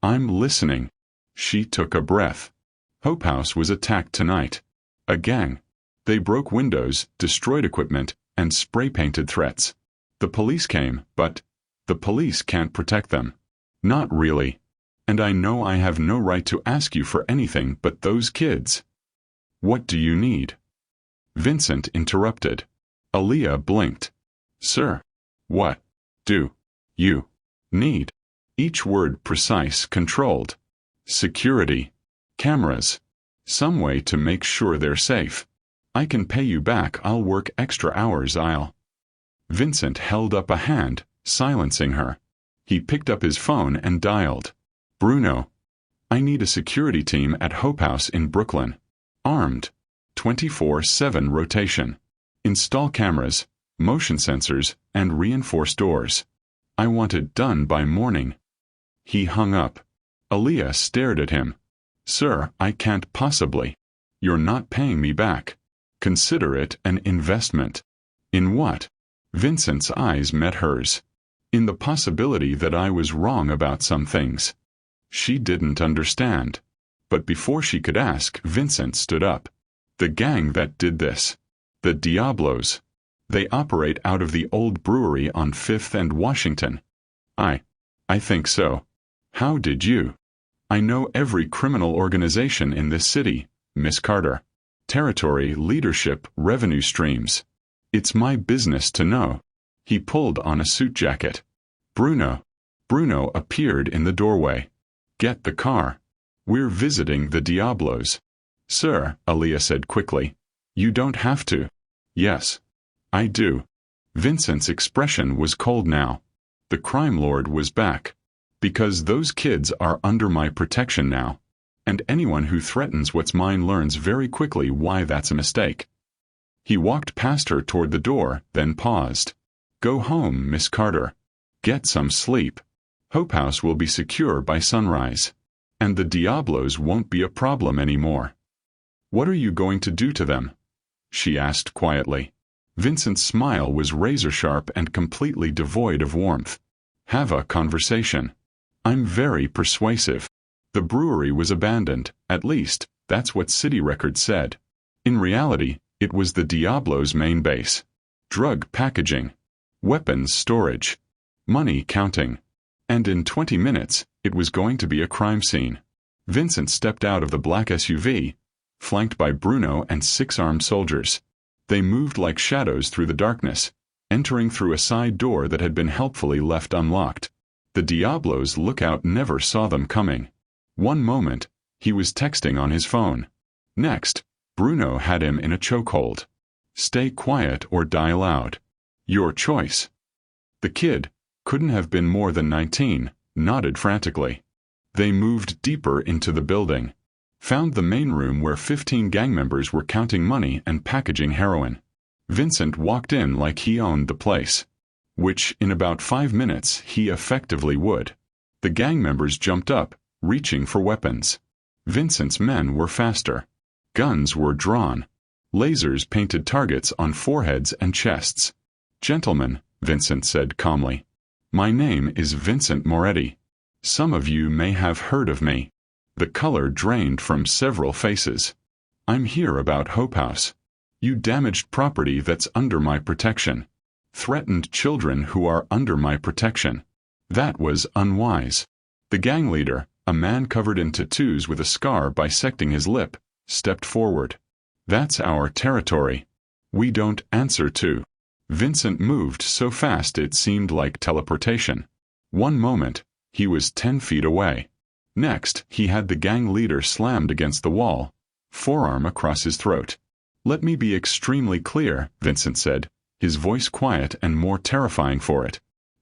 I'm listening. She took a breath. Hope House was attacked tonight. A gang. They broke windows, destroyed equipment, and spray-painted threats. The police came, but the police can't protect them. Not really. And I know I have no right to ask you for anything but those kids. What do you need? Vincent interrupted. Aaliyah blinked. Sir. What do you need? Each word precise, controlled. Security. Cameras. Some way to make sure they're safe. I can pay you back. I'll work extra hours. Vincent held up a hand, silencing her. He picked up his phone and dialed. Bruno. I need a security team at Hope House in Brooklyn. Armed. 24/7 rotation. Install cameras, motion sensors, and reinforced doors. I want it done by morning. He hung up. Aaliyah stared at him. Sir, I can't possibly. You're not paying me back. Consider it an investment. In what? Vincent's eyes met hers. In the possibility that I was wrong about some things. She didn't understand. But before she could ask, Vincent stood up. The gang that did this. The Diablos. They operate out of the old brewery on 5th and Washington. I think so. How did you? I know every criminal organization in this city, Miss Carter. Territory, leadership, revenue streams. It's my business to know. He pulled on a suit jacket. Bruno. Bruno appeared in the doorway. Get the car. We're visiting the Diablos. Sir, Aaliyah said quickly. You don't have to. Yes. I do. Vincent's expression was cold now. The crime lord was back. Because those kids are under my protection now. And anyone who threatens what's mine learns very quickly why that's a mistake. He walked past her toward the door, then paused. Go home, Miss Carter. Get some sleep. Hope House will be secure by sunrise. And the Diablos won't be a problem anymore. What are you going to do to them? She asked quietly. Vincent's smile was razor-sharp and completely devoid of warmth. Have a conversation. I'm very persuasive. The brewery was abandoned, at least, that's what city records said. In reality, it was the Diablos' main base. Drug packaging. Weapons storage. Money counting. And in 20 minutes, it was going to be a crime scene. Vincent stepped out of the black SUV, flanked by Bruno and 6 armed soldiers. They moved like shadows through the darkness, entering through a side door that had been helpfully left unlocked. The Diablo's lookout never saw them coming. One moment, he was texting on his phone. Next, Bruno had him in a chokehold. Stay quiet or die loud. Your choice. The kid, couldn't have been more than 19, nodded frantically. They moved deeper into the building. Found the main room where 15 gang members were counting money and packaging heroin. Vincent walked in like he owned the place. Which, in about 5 minutes, he effectively would. The gang members jumped up, reaching for weapons. Vincent's men were faster. Guns were drawn. Lasers painted targets on foreheads and chests. Gentlemen, Vincent said calmly. My name is Vincent Moretti. Some of you may have heard of me. The color drained from several faces. I'm here about Hope House. You damaged property that's under my protection. Threatened children who are under my protection. That was unwise. The gang leader, a man covered in tattoos with a scar bisecting his lip, stepped forward. That's our territory. We don't answer to. Vincent moved so fast it seemed like teleportation. One moment, he was 10 feet away. Next, he had the gang leader slammed against the wall, forearm across his throat. Let me be extremely clear, Vincent said, his voice quiet and more terrifying for it.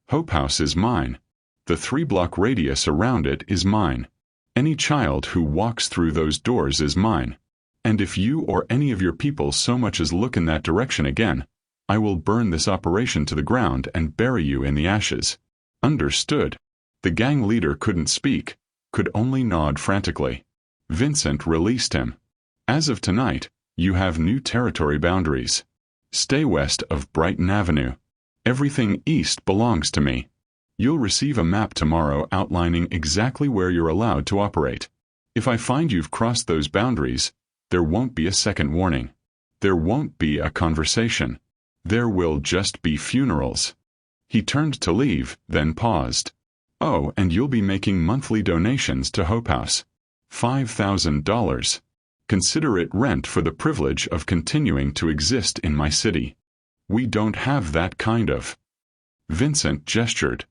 Hope House is mine. The 3-block radius around it is mine. Any child who walks through those doors is mine. And if you or any of your people so much as look in that direction again, I will burn this operation to the ground and bury you in the ashes. Understood. The gang leader couldn't speak, could only nod frantically. Vincent released him. As of tonight, you have new territory boundaries. Stay west of Brighton Avenue. Everything east belongs to me. You'll receive a map tomorrow outlining exactly where you're allowed to operate. If I find you've crossed those boundaries, there won't be a second warning. There won't be a conversation. There will just be funerals. He turned to leave, then paused. Oh, and you'll be making monthly donations to Hope House. $5,000. Consider it rent for the privilege of continuing to exist in my city. We don't have that kind of. Vincent gestured.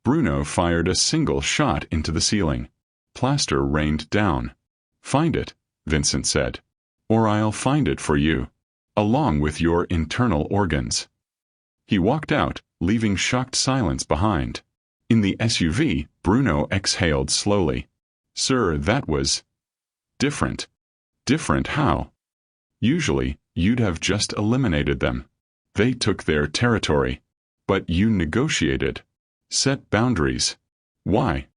Bruno fired a single shot into the ceiling. Plaster rained down. Find it, Vincent said. Or I'll find it for you. Along with your internal organs. He walked out, leaving shocked silence behind. In the SUV, Bruno exhaled slowly. Sir, that was different. Different how? Usually, you'd have just eliminated them. They took their territory. But you negotiated. Set boundaries. Why?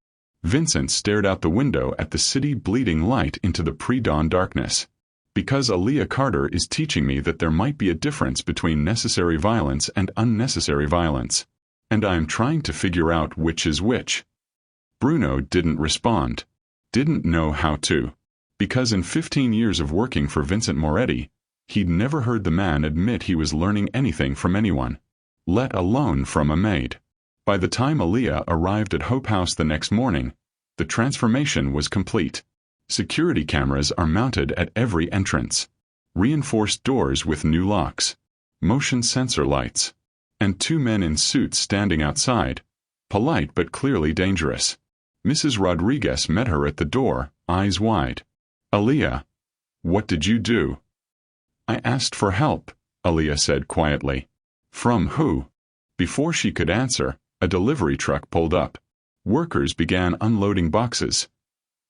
Vincent stared out the window at the city bleeding light into the pre-dawn darkness. Because Aaliyah Carter is teaching me that there might be a difference between necessary violence and unnecessary violence. And I'm trying to figure out which is which. Bruno didn't respond. Didn't know how to. Because in 15 years of working for Vincent Moretti, he'd never heard the man admit he was learning anything from anyone, let alone from a maid. By the time Aaliyah arrived at Hope House the next morning, the transformation was complete. Security cameras are mounted at every entrance. Reinforced doors with new locks. Motion sensor lights. And 2 men in suits standing outside, polite but clearly dangerous. Mrs. Rodriguez met her at the door, eyes wide. Aaliyah, what did you do? I asked for help, Aaliyah said quietly. From who? Before she could answer, a delivery truck pulled up. Workers began unloading boxes.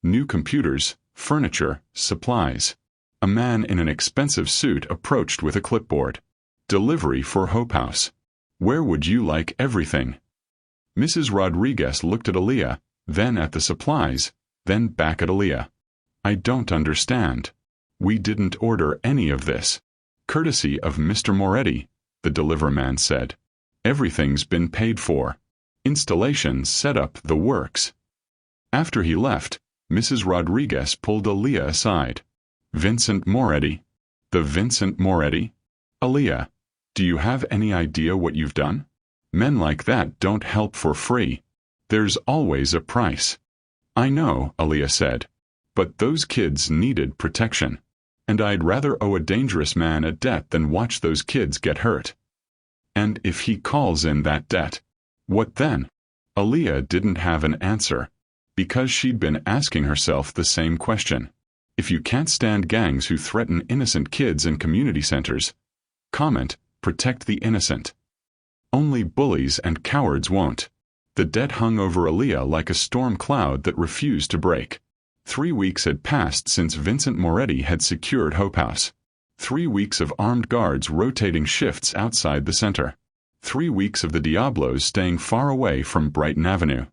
New computers, furniture, supplies. A man in an expensive suit approached with a clipboard. Delivery for Hope House. Where would you like everything? Mrs. Rodriguez looked at Aaliyah, then at the supplies, then back at Aaliyah. I don't understand. We didn't order any of this. Courtesy of Mr. Moretti, the deliverman said. Everything's been paid for. Installation, setup, the works. After he left, Mrs. Rodriguez pulled Aaliyah aside. Vincent Moretti? The Vincent Moretti? Aaliyah, do you have any idea what you've done? Men like that don't help for free. There's always a price. I know, Aaliyah said. But those kids needed protection. And I'd rather owe a dangerous man a debt than watch those kids get hurt. And if he calls in that debt, what then? Aaliyah didn't have an answer, because she'd been asking herself the same question. If you can't stand gangs who threaten innocent kids in community centers, comment, protect the innocent. Only bullies and cowards won't. The debt hung over Aaliyah like a storm cloud that refused to break. 3 weeks had passed since Vincent Moretti had secured Hope House. 3 weeks of armed guards rotating shifts outside the center. 3 weeks of the Diablos staying far away from Brighton Avenue.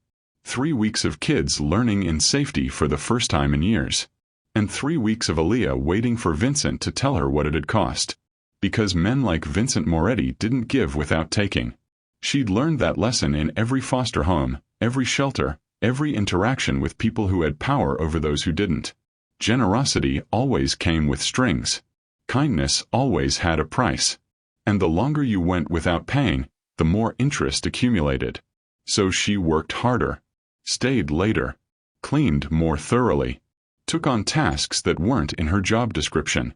3 weeks of kids learning in safety for the first time in years. And 3 weeks of Aaliyah waiting for Vincent to tell her what it had cost. Because men like Vincent Moretti didn't give without taking. She'd learned that lesson in every foster home, every shelter, every interaction with people who had power over those who didn't. Generosity always came with strings. Kindness always had a price. And the longer you went without paying, the more interest accumulated. So she worked harder, stayed later, cleaned more thoroughly, took on tasks that weren't in her job description,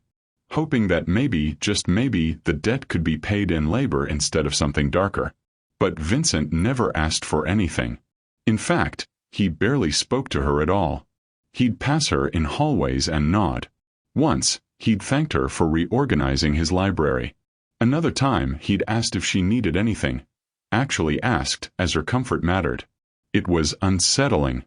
hoping that maybe, just maybe, the debt could be paid in labor instead of something darker. But Vincent never asked for anything. In fact, he barely spoke to her at all. He'd pass her in hallways and nod. Once, he'd thanked her for reorganizing his library. Another time, he'd asked if she needed anything. Actually asked, as her comfort mattered. It was unsettling.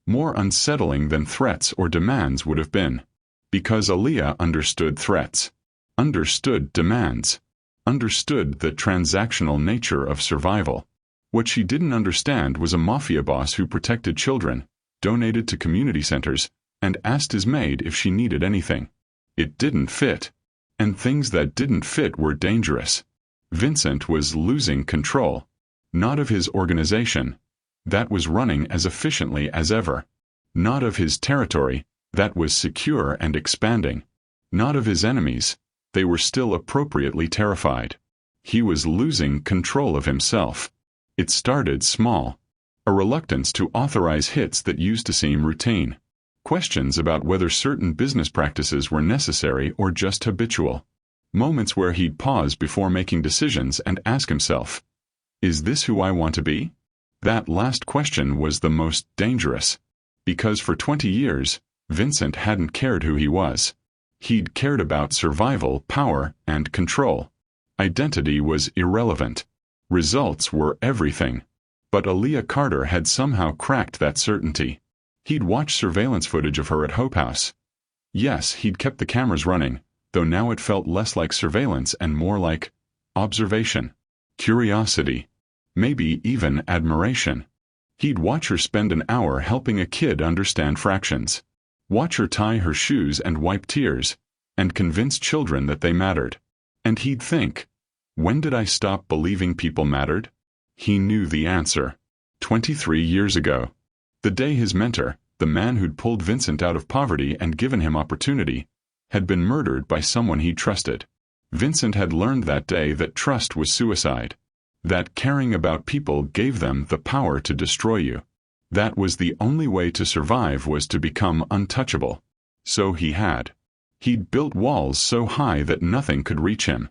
More unsettling than threats or demands would have been. Because Aaliyah understood threats. Understood demands. Understood the transactional nature of survival. What she didn't understand was a mafia boss who protected children, donated to community centers, and asked his maid if she needed anything. It didn't fit. And things that didn't fit were dangerous. Vincent was losing control. Not of his organization. That was running as efficiently as ever. Not of his territory. That was secure and expanding. Not of his enemies. They were still appropriately terrified. He was losing control of himself. It started small. A reluctance to authorize hits that used to seem routine. Questions about whether certain business practices were necessary or just habitual. Moments where he'd pause before making decisions and ask himself, is this who I want to be? That last question was the most dangerous. Because for 20 years, Vincent hadn't cared who he was. He'd cared about survival, power, and control. Identity was irrelevant. Results were everything. But Aaliyah Carter had somehow cracked that certainty. He'd watched surveillance footage of her at Hope House. Yes, he'd kept the cameras running, though now it felt less like surveillance and more like observation, curiosity, maybe even admiration. He'd watch her spend an hour helping a kid understand fractions. Watch her tie her shoes and wipe tears, and convince children that they mattered. And he'd think, when did I stop believing people mattered? He knew the answer. 23 years ago. The day his mentor, the man who'd pulled Vincent out of poverty and given him opportunity, had been murdered by someone he trusted. Vincent had learned that day that trust was suicide. That caring about people gave them the power to destroy you. That was the only way to survive was to become untouchable. So he'd built walls so high that nothing could reach him.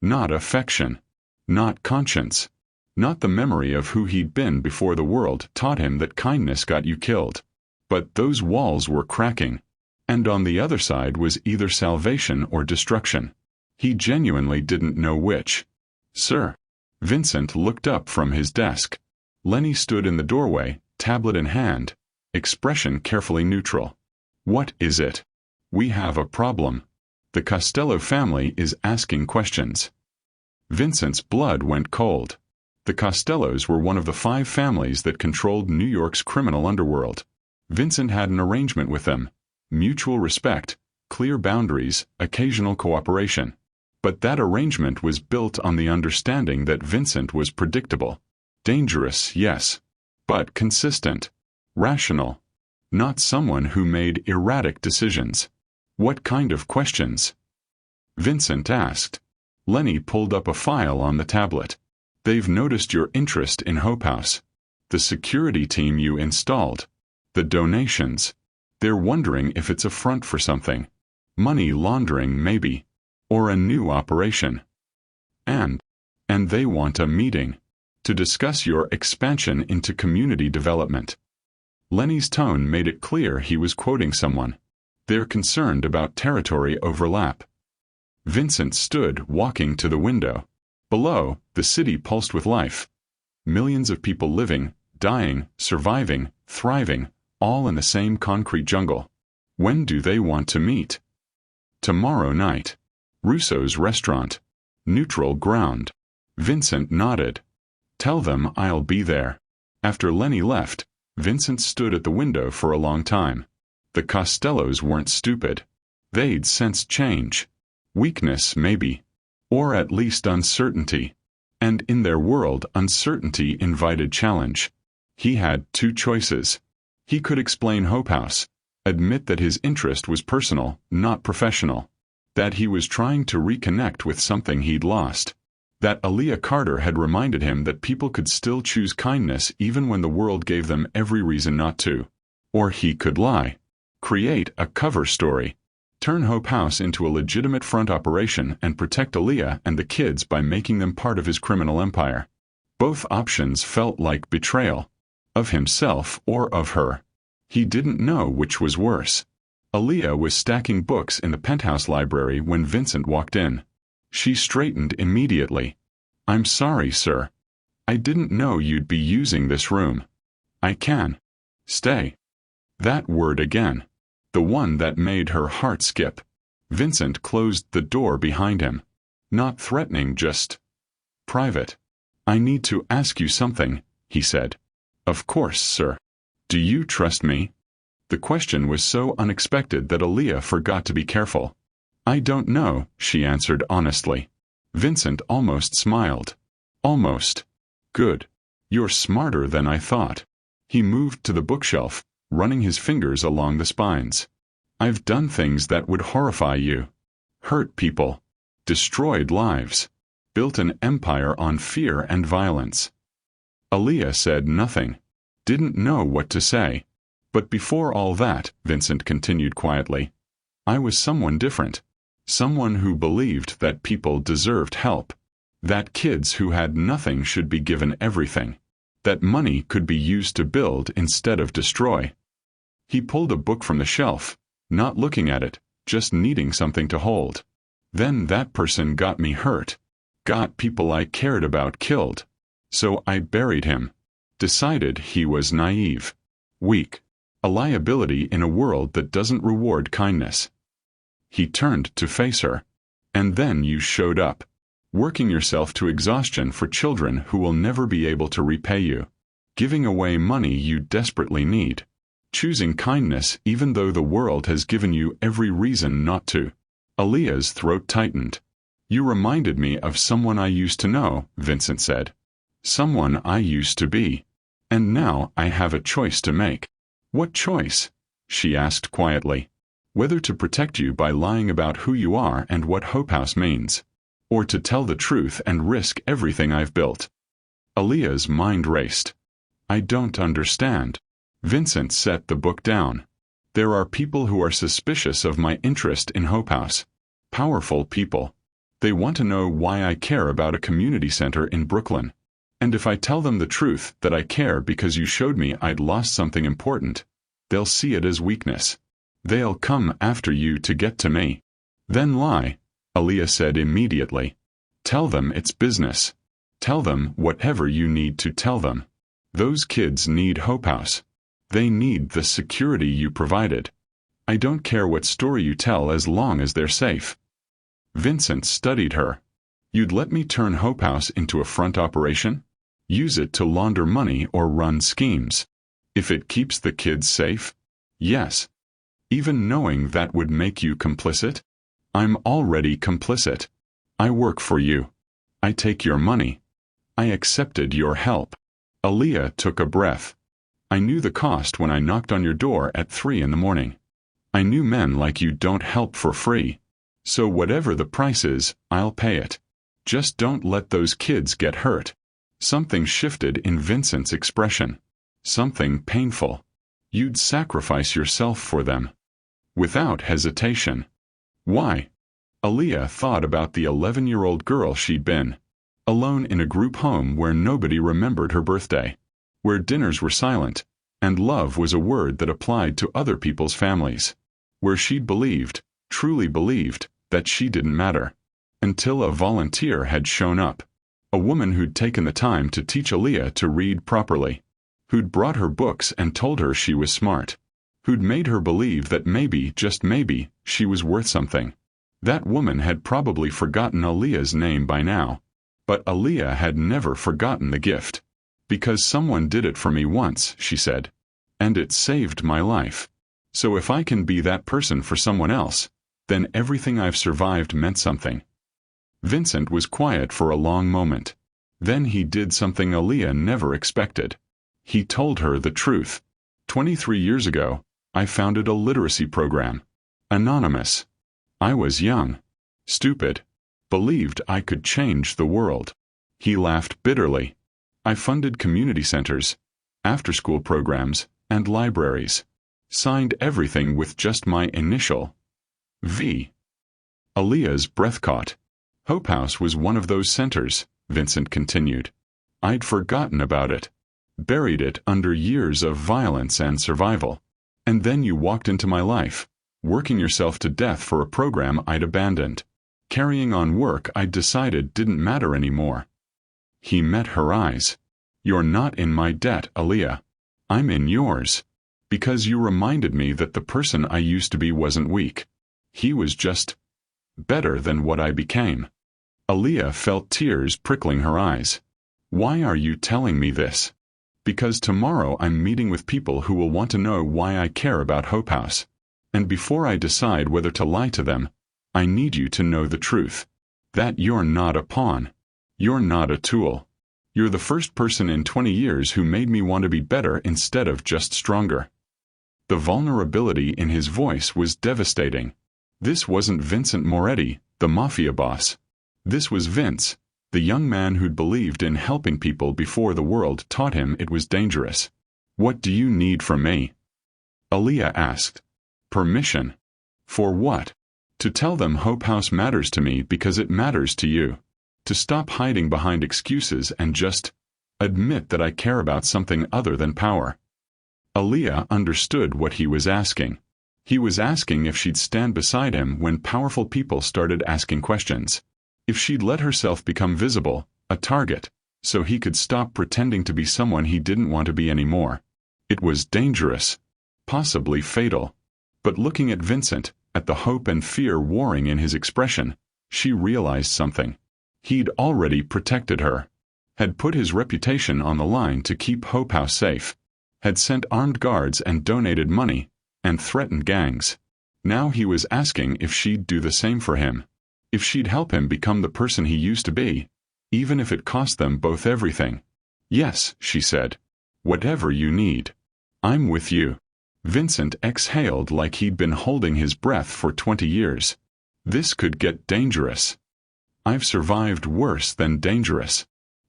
Not affection. Not conscience. Not the memory of who he'd been before the world taught him that kindness got you killed. But those walls were cracking. And on the other side was either salvation or destruction. He genuinely didn't know which. Sir. Vincent looked up from his desk. Lenny stood in the doorway, tablet in hand, expression carefully neutral. What is it? We have a problem. The Costello family is asking questions. Vincent's blood went cold. The Costellos were one of the 5 families that controlled New York's criminal underworld. Vincent had an arrangement with them. Mutual respect, clear boundaries, occasional cooperation. But that arrangement was built on the understanding that Vincent was predictable. Dangerous, yes. But consistent. Rational. Not someone who made erratic decisions. What kind of questions? Vincent asked. Lenny pulled up a file on the tablet. They've noticed your interest in Hope House. The security team you installed. The donations. They're wondering if it's a front for something. Money laundering, maybe. Or a new operation. And they want a meeting. to discuss your expansion into community development." Lenny's tone made it clear he was quoting someone. "They're concerned about territory overlap." Vincent stood, walking to the window. Below, the city pulsed with life. Millions of people living, dying, surviving, thriving, all in the same concrete jungle. When do they want to meet? Tomorrow night. Russo's restaurant. Neutral ground. Vincent nodded. "Tell them I'll be there." After Lenny left, Vincent stood at the window for a long time. The Costellos weren't stupid. They'd sensed change. Weakness, maybe. Or at least uncertainty. And in their world, uncertainty invited challenge. He had two choices. He could explain Hope House, admit that his interest was personal, not professional, that he was trying to reconnect with something he'd lost, that Aaliyah Carter had reminded him that people could still choose kindness even when the world gave them every reason not to. Or he could lie. Create a cover story. Turn Hope House into a legitimate front operation and protect Aaliyah and the kids by making them part of his criminal empire. Both options felt like betrayal. Of himself or of her. He didn't know which was worse. Aaliyah was stacking books in the penthouse library when Vincent walked in. She straightened immediately. "I'm sorry, sir. I didn't know you'd be using this room. I can stay." That word again. The one that made her heart skip. Vincent closed the door behind him. Not threatening, just private. "I need to ask you something," he said. "Of course, sir. Do you trust me?" The question was so unexpected that Aaliyah forgot to be careful. "I don't know," she answered honestly. Vincent almost smiled. "Almost. Good. You're smarter than I thought." He moved to the bookshelf, running his fingers along the spines. "I've done things that would horrify you. Hurt people. Destroyed lives. Built an empire on fear and violence." Aaliyah said nothing. Didn't know what to say. "But before all that," Vincent continued quietly, "I was someone different. Someone who believed that people deserved help. That kids who had nothing should be given everything. That money could be used to build instead of destroy." He pulled a book from the shelf, not looking at it, just needing something to hold. "Then that person got me hurt. Got people I cared about killed. So I buried him. Decided he was naive. Weak. A liability in a world that doesn't reward kindness." He turned to face her. "And then you showed up. Working yourself to exhaustion for children who will never be able to repay you. Giving away money you desperately need. Choosing kindness even though the world has given you every reason not to." Aaliyah's throat tightened. "You reminded me of someone I used to know," Vincent said. "Someone I used to be. And now I have a choice to make." "What choice?" she asked quietly. "Whether to protect you by lying about who you are and what Hope House means. Or to tell the truth and risk everything I've built." Aaliyah's mind raced. "I don't understand." Vincent set the book down. "There are people who are suspicious of my interest in Hope House. Powerful people. They want to know why I care about a community center in Brooklyn. And if I tell them the truth, that I care because you showed me I'd lost something important, they'll see it as weakness. They'll come after you to get to me." "Then lie," Aaliyah said immediately. "Tell them it's business. Tell them whatever you need to tell them. Those kids need Hope House. They need the security you provided. I don't care what story you tell as long as they're safe." Vincent studied her. "You'd let me turn Hope House into a front operation? Use it to launder money or run schemes? If it keeps the kids safe? Yes. Even knowing that would make you complicit? I'm already complicit. I work for you. I take your money. I accepted your help." Aaliyah took a breath. "I knew the cost when I knocked on your door at 3 in the morning. I knew men like you don't help for free. So whatever the price is, I'll pay it. Just don't let those kids get hurt." Something shifted in Vincent's expression. Something painful. "You'd sacrifice yourself for them." Without hesitation. "Why?" Aaliyah thought about the 11-year-old girl she'd been. Alone in a group home where nobody remembered her birthday. Where dinners were silent, and love was a word that applied to other people's families. Where she'd believed, truly believed, that she didn't matter. Until a volunteer had shown up. A woman who'd taken the time to teach Aaliyah to read properly. Who'd brought her books and told her she was smart. Who'd made her believe that maybe, just maybe, she was worth something. That woman had probably forgotten Aaliyah's name by now. But Aaliyah had never forgotten the gift. Because someone did it for me once, she said. And it saved my life. So if I can be that person for someone else, then everything I've survived meant something. Vincent was quiet for a long moment. Then he did something Aaliyah never expected. He told her the truth. 23 years ago, I founded a literacy program. Anonymous. I was young. Stupid. Believed I could change the world. He laughed bitterly. I funded community centers, after-school programs, and libraries. Signed everything with just my initial. V. Aaliyah's breath caught. Hope House was one of those centers, Vincent continued. I'd forgotten about it. Buried it under years of violence and survival. And then you walked into my life, working yourself to death for a program I'd abandoned. Carrying on work I'd decided didn't matter anymore. He met her eyes. You're not in my debt, Aaliyah. I'm in yours. Because you reminded me that the person I used to be wasn't weak. He was just better than what I became. Aaliyah felt tears prickling her eyes. Why are you telling me this? Because tomorrow I'm meeting with people who will want to know why I care about Hope House. And before I decide whether to lie to them, I need you to know the truth. That you're not a pawn. You're not a tool. You're the first person in 20 years who made me want to be better instead of just stronger. The vulnerability in his voice was devastating. This wasn't Vincent Moretti, the Mafia boss. This was Vince, the young man who'd believed in helping people before the world taught him it was dangerous. What do you need from me? Aaliyah asked. Permission. For what? To tell them Hope House matters to me because it matters to you. To stop hiding behind excuses and just admit that I care about something other than power. Aaliyah understood what he was asking. He was asking if she'd stand beside him when powerful people started asking questions. If she'd let herself become visible, a target, so he could stop pretending to be someone he didn't want to be anymore. It was dangerous. Possibly fatal. But looking at Vincent, at the hope and fear warring in his expression, she realized something. He'd already protected her. Had put his reputation on the line to keep Hope House safe. Had sent armed guards and donated money, and threatened gangs. Now he was asking if she'd do the same for him. If she'd help him become the person he used to be, even if it cost them both everything. Yes, she said. Whatever you need. I'm with you. Vincent exhaled like he'd been holding his breath for 20 years. This could get dangerous. I've survived worse than dangerous.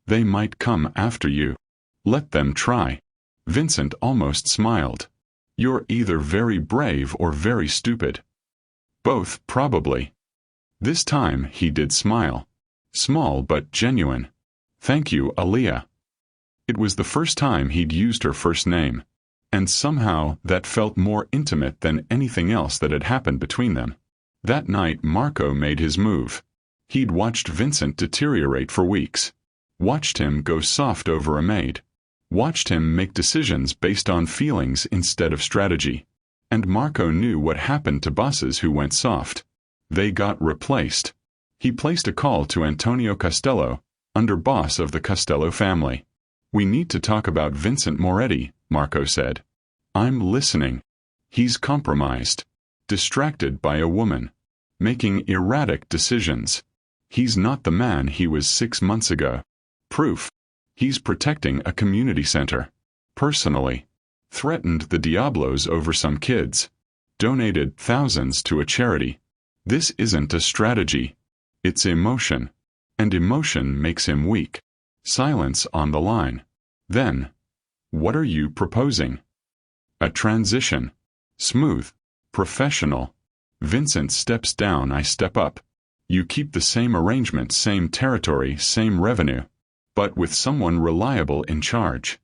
They might come after you. Let them try. Vincent almost smiled. You're either very brave or very stupid. Both, probably. This time he did smile. Small but genuine. Thank you, Aaliyah. It was the first time he'd used her first name. And somehow that felt more intimate than anything else that had happened between them. That night Marco made his move. He'd watched Vincent deteriorate for weeks. Watched him go soft over a maid. Watched him make decisions based on feelings instead of strategy. And Marco knew what happened to bosses who went soft. They got replaced. He placed a call to Antonio Costello, underboss of the Costello family. We need to talk about Vincent Moretti, Marco said. I'm listening. He's compromised. Distracted by a woman. Making erratic decisions. He's not the man he was 6 months ago. Proof. He's protecting a community center. Personally. Threatened the Diablos over some kids. Donated thousands to a charity. This isn't a strategy. It's emotion. And emotion makes him weak. Silence on the line. Then. What are you proposing? A transition. Smooth. Professional. Vincent steps down, I step up. You keep the same arrangement, same territory, same revenue, but with someone reliable in charge.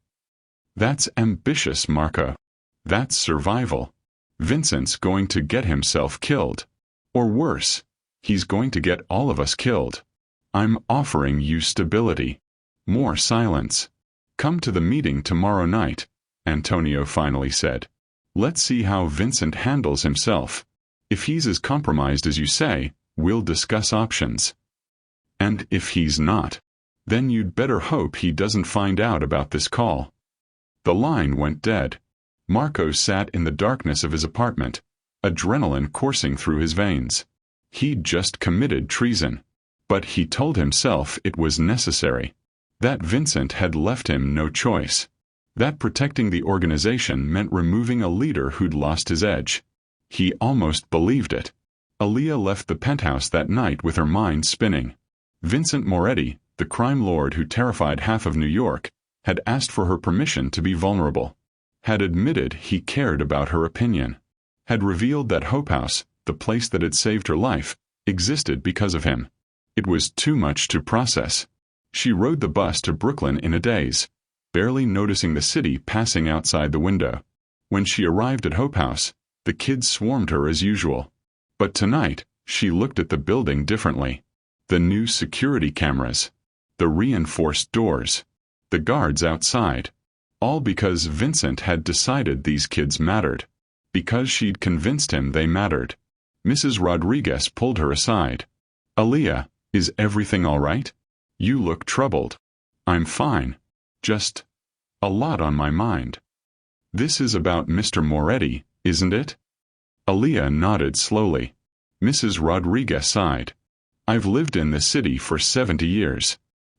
That's ambitious, Marco. That's survival. Vincent's going to get himself killed. Or worse, he's going to get all of us killed. I'm offering you stability. More silence. Come to the meeting tomorrow night, Antonio finally said. Let's see how Vincent handles himself. If he's as compromised as you say, we'll discuss options. And if he's not, then you'd better hope he doesn't find out about this call. The line went dead. Marco sat in the darkness of his apartment, adrenaline coursing through his veins. He'd just committed treason. But he told himself it was necessary. That Vincent had left him no choice. That protecting the organization meant removing a leader who'd lost his edge. He almost believed it. Aaliyah left the penthouse that night with her mind spinning. Vincent Moretti, the crime lord who terrified half of New York, had asked for her permission to be vulnerable. Had admitted he cared about her opinion. Had revealed that Hope House, the place that had saved her life, existed because of him. It was too much to process. She rode the bus to Brooklyn in a daze, barely noticing the city passing outside the window. When she arrived at Hope House, the kids swarmed her as usual. But tonight, she looked at the building differently. The new security cameras. The reinforced doors. The guards outside. All because Vincent had decided these kids mattered. Because she'd convinced him they mattered. Mrs. Rodriguez pulled her aside. Aaliyah, is everything all right? You look troubled. I'm fine. Just a lot on my mind. This is about Mr. Moretti, isn't it? Aaliyah nodded slowly. Mrs. Rodriguez sighed. I've lived in the city for 70 years.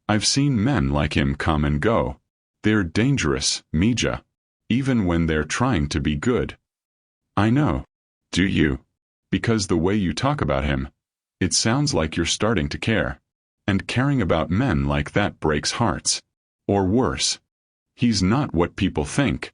I've seen men like him come and go. They're dangerous, Mija. Even when they're trying to be good. I know. Do you? Because the way you talk about him, it sounds like you're starting to care. And caring about men like that breaks hearts. Or worse. He's not what people think.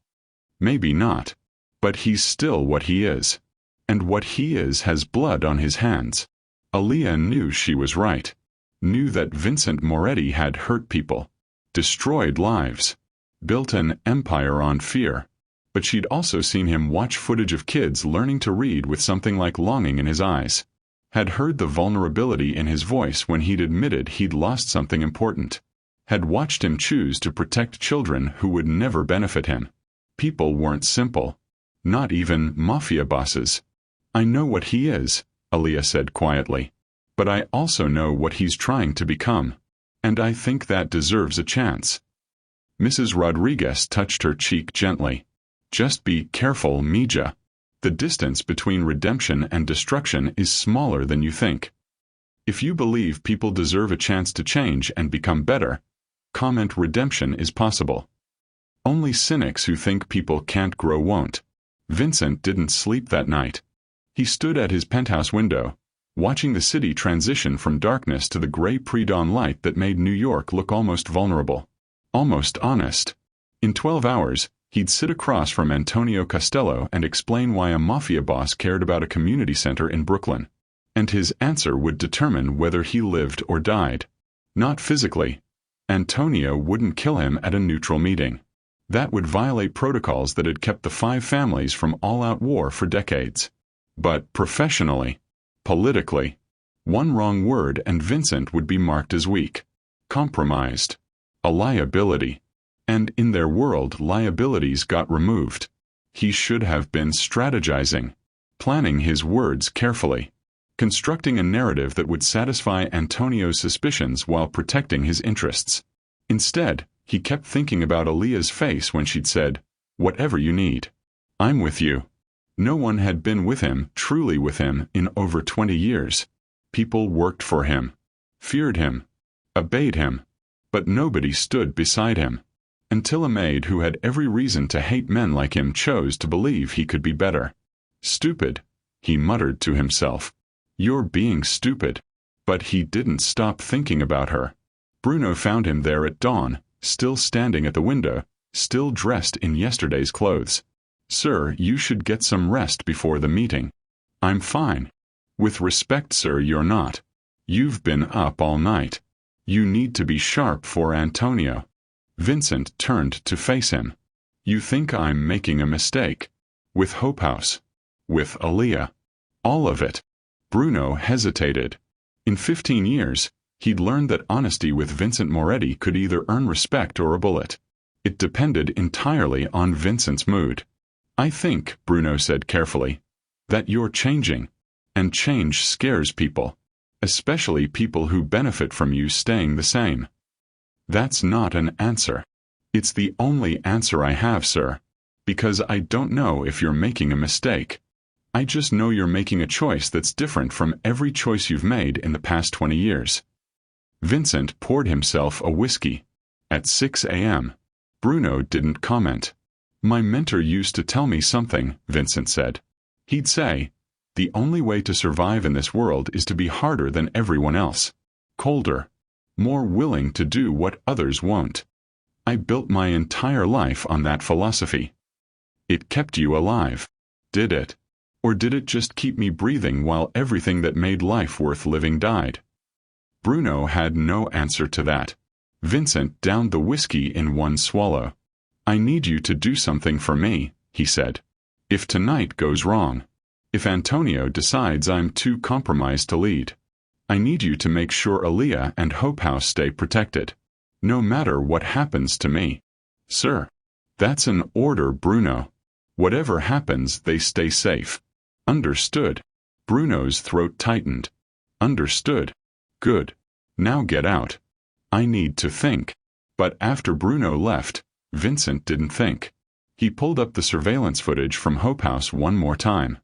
Maybe not. But he's still what he is. And what he is has blood on his hands. Aaliyah knew she was right. Knew that Vincent Moretti had hurt people. Destroyed lives. Built an empire on fear. But she'd also seen him watch footage of kids learning to read with something like longing in his eyes. Had heard the vulnerability in his voice when he'd admitted he'd lost something important. Had watched him choose to protect children who would never benefit him. People weren't simple. Not even Mafia bosses. I know what he is, Aaliyah said quietly. But I also know what he's trying to become. And I think that deserves a chance. Mrs. Rodriguez touched her cheek gently. Just be careful, Mija. The distance between redemption and destruction is smaller than you think. If you believe people deserve a chance to change and become better, comment redemption is possible. Only cynics who think people can't grow won't. Vincent didn't sleep that night. He stood at his penthouse window, watching the city transition from darkness to the gray pre-dawn light that made New York look almost vulnerable. Almost honest. In 12 hours, he'd sit across from Antonio Costello and explain why a Mafia boss cared about a community center in Brooklyn. And his answer would determine whether he lived or died. Not physically. Antonio wouldn't kill him at a neutral meeting. That would violate protocols that had kept the 5 families from all-out war for decades. But professionally, politically, one wrong word and Vincent would be marked as weak. Compromised. A liability. And in their world, liabilities got removed. He should have been strategizing. Planning his words carefully. Constructing a narrative that would satisfy Antonio's suspicions while protecting his interests. Instead, he kept thinking about Aaliyah's face when she'd said, "Whatever you need. I'm with you." No one had been with him, truly with him, in over 20 years. People worked for him. Feared him. Obeyed him. But nobody stood beside him. Until a maid who had every reason to hate men like him chose to believe he could be better. Stupid, he muttered to himself. You're being stupid. But he didn't stop thinking about her. Bruno found him there at dawn, still standing at the window, still dressed in yesterday's clothes. Sir, you should get some rest before the meeting. I'm fine. With respect, sir, you're not. You've been up all night. You need to be sharp for Antonio. Vincent turned to face him. You think I'm making a mistake? With Hope House? With Aaliyah? All of it? Bruno hesitated. In 15 years, he'd learned that honesty with Vincent Moretti could either earn respect or a bullet. It depended entirely on Vincent's mood. I think, Bruno said carefully, that you're changing. And change scares people. Especially people who benefit from you staying the same. That's not an answer. It's the only answer I have, sir. Because I don't know if you're making a mistake. I just know you're making a choice that's different from every choice you've made in the past 20 years. Vincent poured himself a whiskey. At 6 a.m. Bruno didn't comment. My mentor used to tell me something, Vincent said. He'd say, the only way to survive in this world is to be harder than everyone else. Colder. More willing to do what others won't. I built my entire life on that philosophy. It kept you alive. Did it? Or did it just keep me breathing while everything that made life worth living died? Bruno had no answer to that. Vincent downed the whiskey in one swallow. I need you to do something for me, he said. If tonight goes wrong. If Antonio decides I'm too compromised to lead. I need you to make sure Aaliyah and Hope House stay protected. No matter what happens to me. Sir. That's an order, Bruno. Whatever happens, they stay safe. Understood. Bruno's throat tightened. Understood. Good. Now get out. I need to think. But after Bruno left, Vincent didn't think. He pulled up the surveillance footage from Hope House one more time.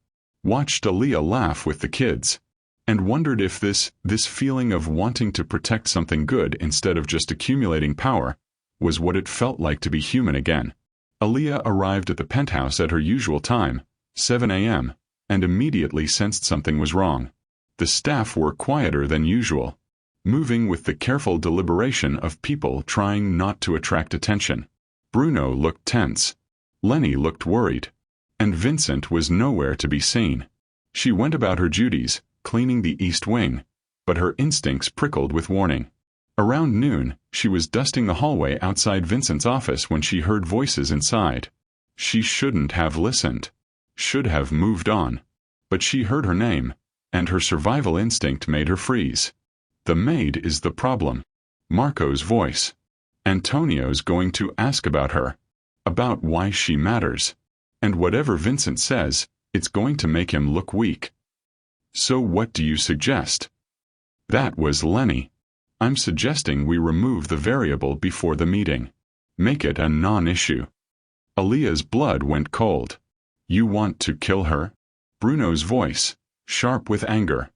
Watched Aaliyah laugh with the kids. And wondered if this feeling of wanting to protect something good instead of just accumulating power, was what it felt like to be human again. Aaliyah arrived at the penthouse at her usual time, 7 a.m., and immediately sensed something was wrong. The staff were quieter than usual, moving with the careful deliberation of people trying not to attract attention. Bruno looked tense. Lenny looked worried. And Vincent was nowhere to be seen. She went about her duties, cleaning the east wing, but her instincts prickled with warning. Around noon, she was dusting the hallway outside Vincent's office when she heard voices inside. She shouldn't have listened. Should have moved on. But she heard her name, and her survival instinct made her freeze. The maid is the problem. Marco's voice. Antonio's going to ask about her. About why she matters. And whatever Vincent says, it's going to make him look weak. So what do you suggest? That was Lenny. I'm suggesting we remove the variable before the meeting. Make it a non-issue. Aaliyah's blood went cold. You want to kill her? Bruno's voice, sharp with anger.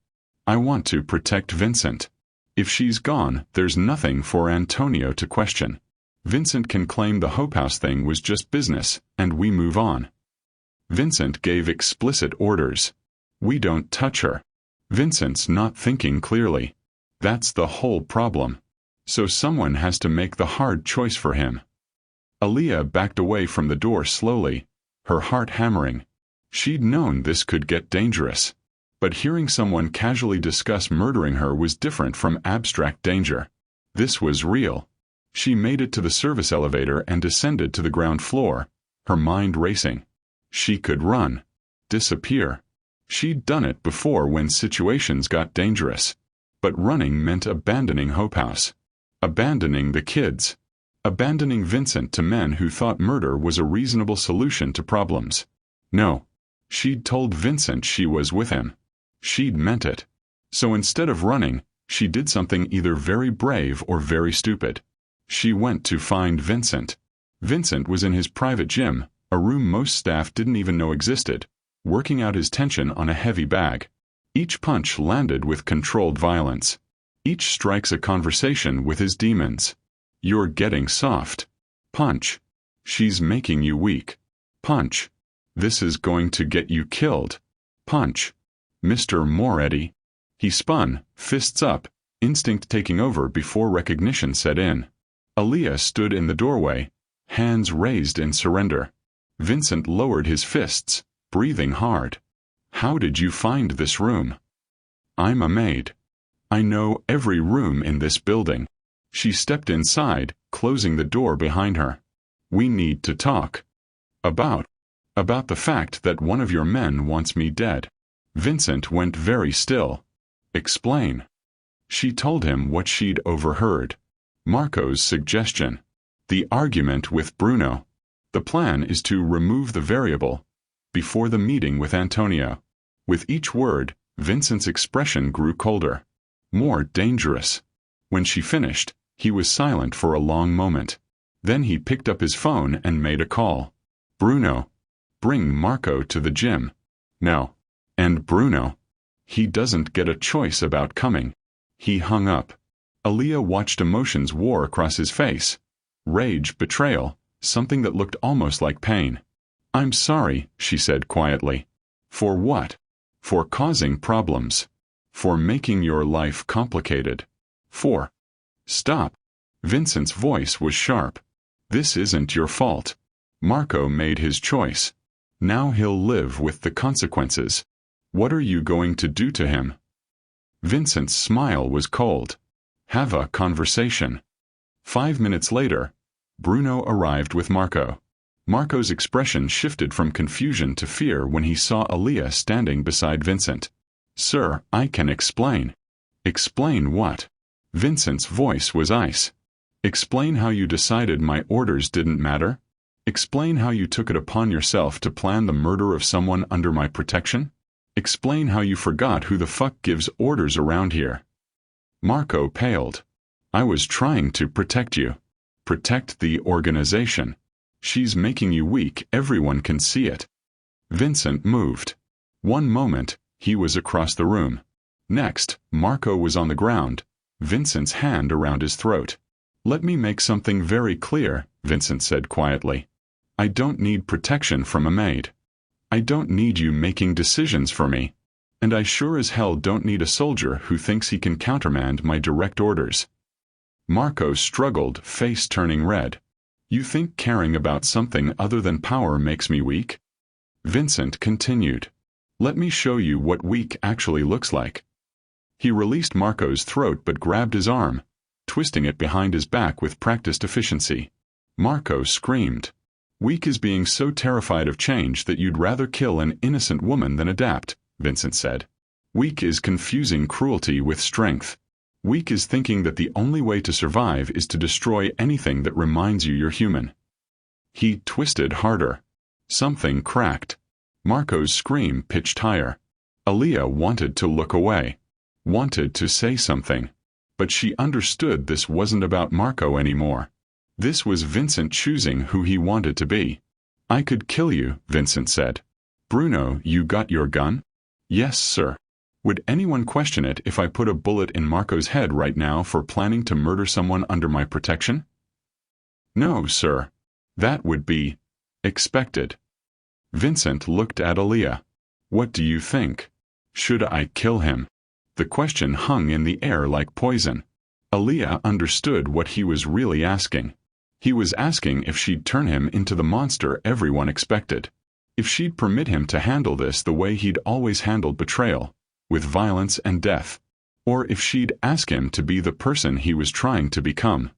I want to protect Vincent. If she's gone, there's nothing for Antonio to question. Vincent can claim the Hope House thing was just business, and we move on. Vincent gave explicit orders. We don't touch her. Vincent's not thinking clearly. That's the whole problem. So someone has to make the hard choice for him. Aaliyah backed away from the door slowly, her heart hammering. She'd known this could get dangerous. But hearing someone casually discuss murdering her was different from abstract danger. This was real. She made it to the service elevator and descended to the ground floor, her mind racing. She could run. Disappear. She'd done it before when situations got dangerous. But running meant abandoning Hope House. Abandoning the kids. Abandoning Vincent to men who thought murder was a reasonable solution to problems. No. She'd told Vincent she was with him. She'd meant it. So instead of running, she did something either very brave or very stupid. She went to find Vincent. Vincent was in his private gym, a room most staff didn't even know existed, working out his tension on a heavy bag. Each punch landed with controlled violence. Each strikes a conversation with his demons. You're getting soft. Punch. She's making you weak. Punch. This is going to get you killed. Punch. Mr. Moretti. He spun, fists up, instinct taking over before recognition set in. Aaliyah stood in the doorway, hands raised in surrender. Vincent lowered his fists, breathing hard. How did you find this room? I'm a maid. I know every room in this building. She stepped inside, closing the door behind her. We need to talk. About the fact that one of your men wants me dead. Vincent went very still. Explain. She told him what she'd overheard. Marco's suggestion. The argument with Bruno. The plan is to remove the variable. Before the meeting with Antonio. With each word, Vincent's expression grew colder. More dangerous. When she finished, he was silent for a long moment. Then he picked up his phone and made a call. Bruno. Bring Marco to the gym. No. And Bruno. He doesn't get a choice about coming. He hung up. Aaliyah watched emotions war across his face. Rage, betrayal, something that looked almost like pain. I'm sorry, she said quietly. For what? For causing problems. For making your life complicated. For. Stop. Vincent's voice was sharp. This isn't your fault. Marco made his choice. Now he'll live with the consequences. What are you going to do to him? Vincent's smile was cold. Have a conversation. 5 minutes later, Bruno arrived with Marco. Marco's expression shifted from confusion to fear when he saw Aaliyah standing beside Vincent. Sir, I can explain. Explain what? Vincent's voice was ice. Explain how you decided my orders didn't matter? Explain how you took it upon yourself to plan the murder of someone under my protection? Explain how you forgot who the fuck gives orders around here. Marco paled. I was trying to protect you. Protect the organization. She's making you weak, everyone can see it. Vincent moved. One moment, he was across the room. Next, Marco was on the ground, Vincent's hand around his throat. Let me make something very clear, Vincent said quietly. I don't need protection from a maid. I don't need you making decisions for me. And I sure as hell don't need a soldier who thinks he can countermand my direct orders. Marco struggled, face turning red. You think caring about something other than power makes me weak? Vincent continued. Let me show you what weak actually looks like. He released Marco's throat but grabbed his arm, twisting it behind his back with practiced efficiency. Marco screamed. Weak is being so terrified of change that you'd rather kill an innocent woman than adapt, Vincent said. Weak is confusing cruelty with strength. Weak is thinking that the only way to survive is to destroy anything that reminds you you're human. He twisted harder. Something cracked. Marco's scream pitched higher. Aaliyah wanted to look away. Wanted to say something. But she understood this wasn't about Marco anymore. This was Vincent choosing who he wanted to be. I could kill you, Vincent said. Bruno, you got your gun? Yes, sir. Would anyone question it if I put a bullet in Marco's head right now for planning to murder someone under my protection? No, sir. That would be expected. Vincent looked at Aaliyah. What do you think? Should I kill him? The question hung in the air like poison. Aaliyah understood what he was really asking. He was asking if she'd turn him into the monster everyone expected. If she'd permit him to handle this the way he'd always handled betrayal, with violence and death. Or if she'd ask him to be the person he was trying to become.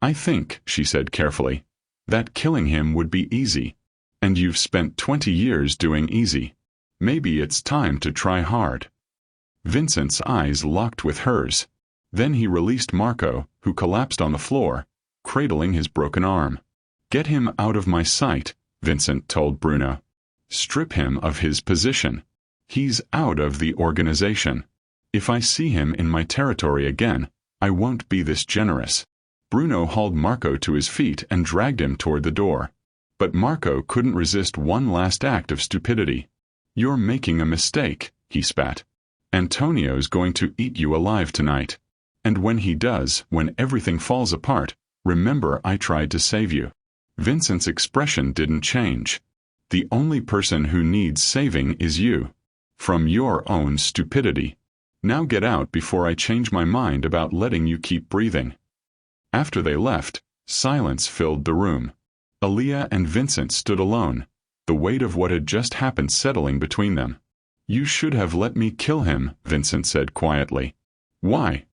I think, she said carefully, that killing him would be easy. And you've spent 20 years doing easy. Maybe it's time to try hard. Vincent's eyes locked with hers. Then he released Marco, who collapsed on the floor, cradling his broken arm. Get him out of my sight, Vincent told Bruno. Strip him of his position. He's out of the organization. If I see him in my territory again, I won't be this generous. Bruno hauled Marco to his feet and dragged him toward the door. But Marco couldn't resist one last act of stupidity. You're making a mistake, he spat. Antonio's going to eat you alive tonight. And when he does, when everything falls apart, remember I tried to save you. Vincent's expression didn't change. The only person who needs saving is you. From your own stupidity. Now get out before I change my mind about letting you keep breathing. After they left, silence filled the room. Aaliyah and Vincent stood alone, the weight of what had just happened settling between them. You should have let me kill him, Vincent said quietly. Why?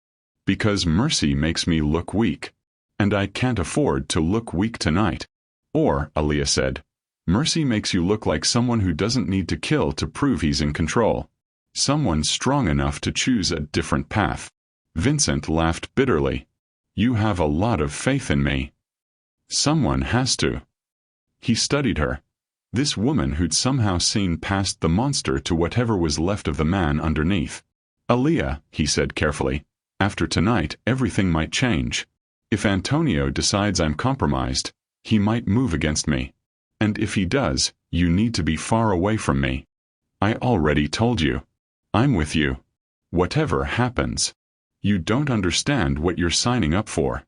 Because mercy makes me look weak. And I can't afford to look weak tonight. Or, Aaliyah said, mercy makes you look like someone who doesn't need to kill to prove he's in control. Someone strong enough to choose a different path. Vincent laughed bitterly. You have a lot of faith in me. Someone has to. He studied her. This woman who'd somehow seen past the monster to whatever was left of the man underneath. Aaliyah, he said carefully, after tonight everything might change. If Antonio decides I'm compromised, he might move against me. And if he does, you need to be far away from me. I already told you. I'm with you. Whatever happens. You don't understand what you're signing up for.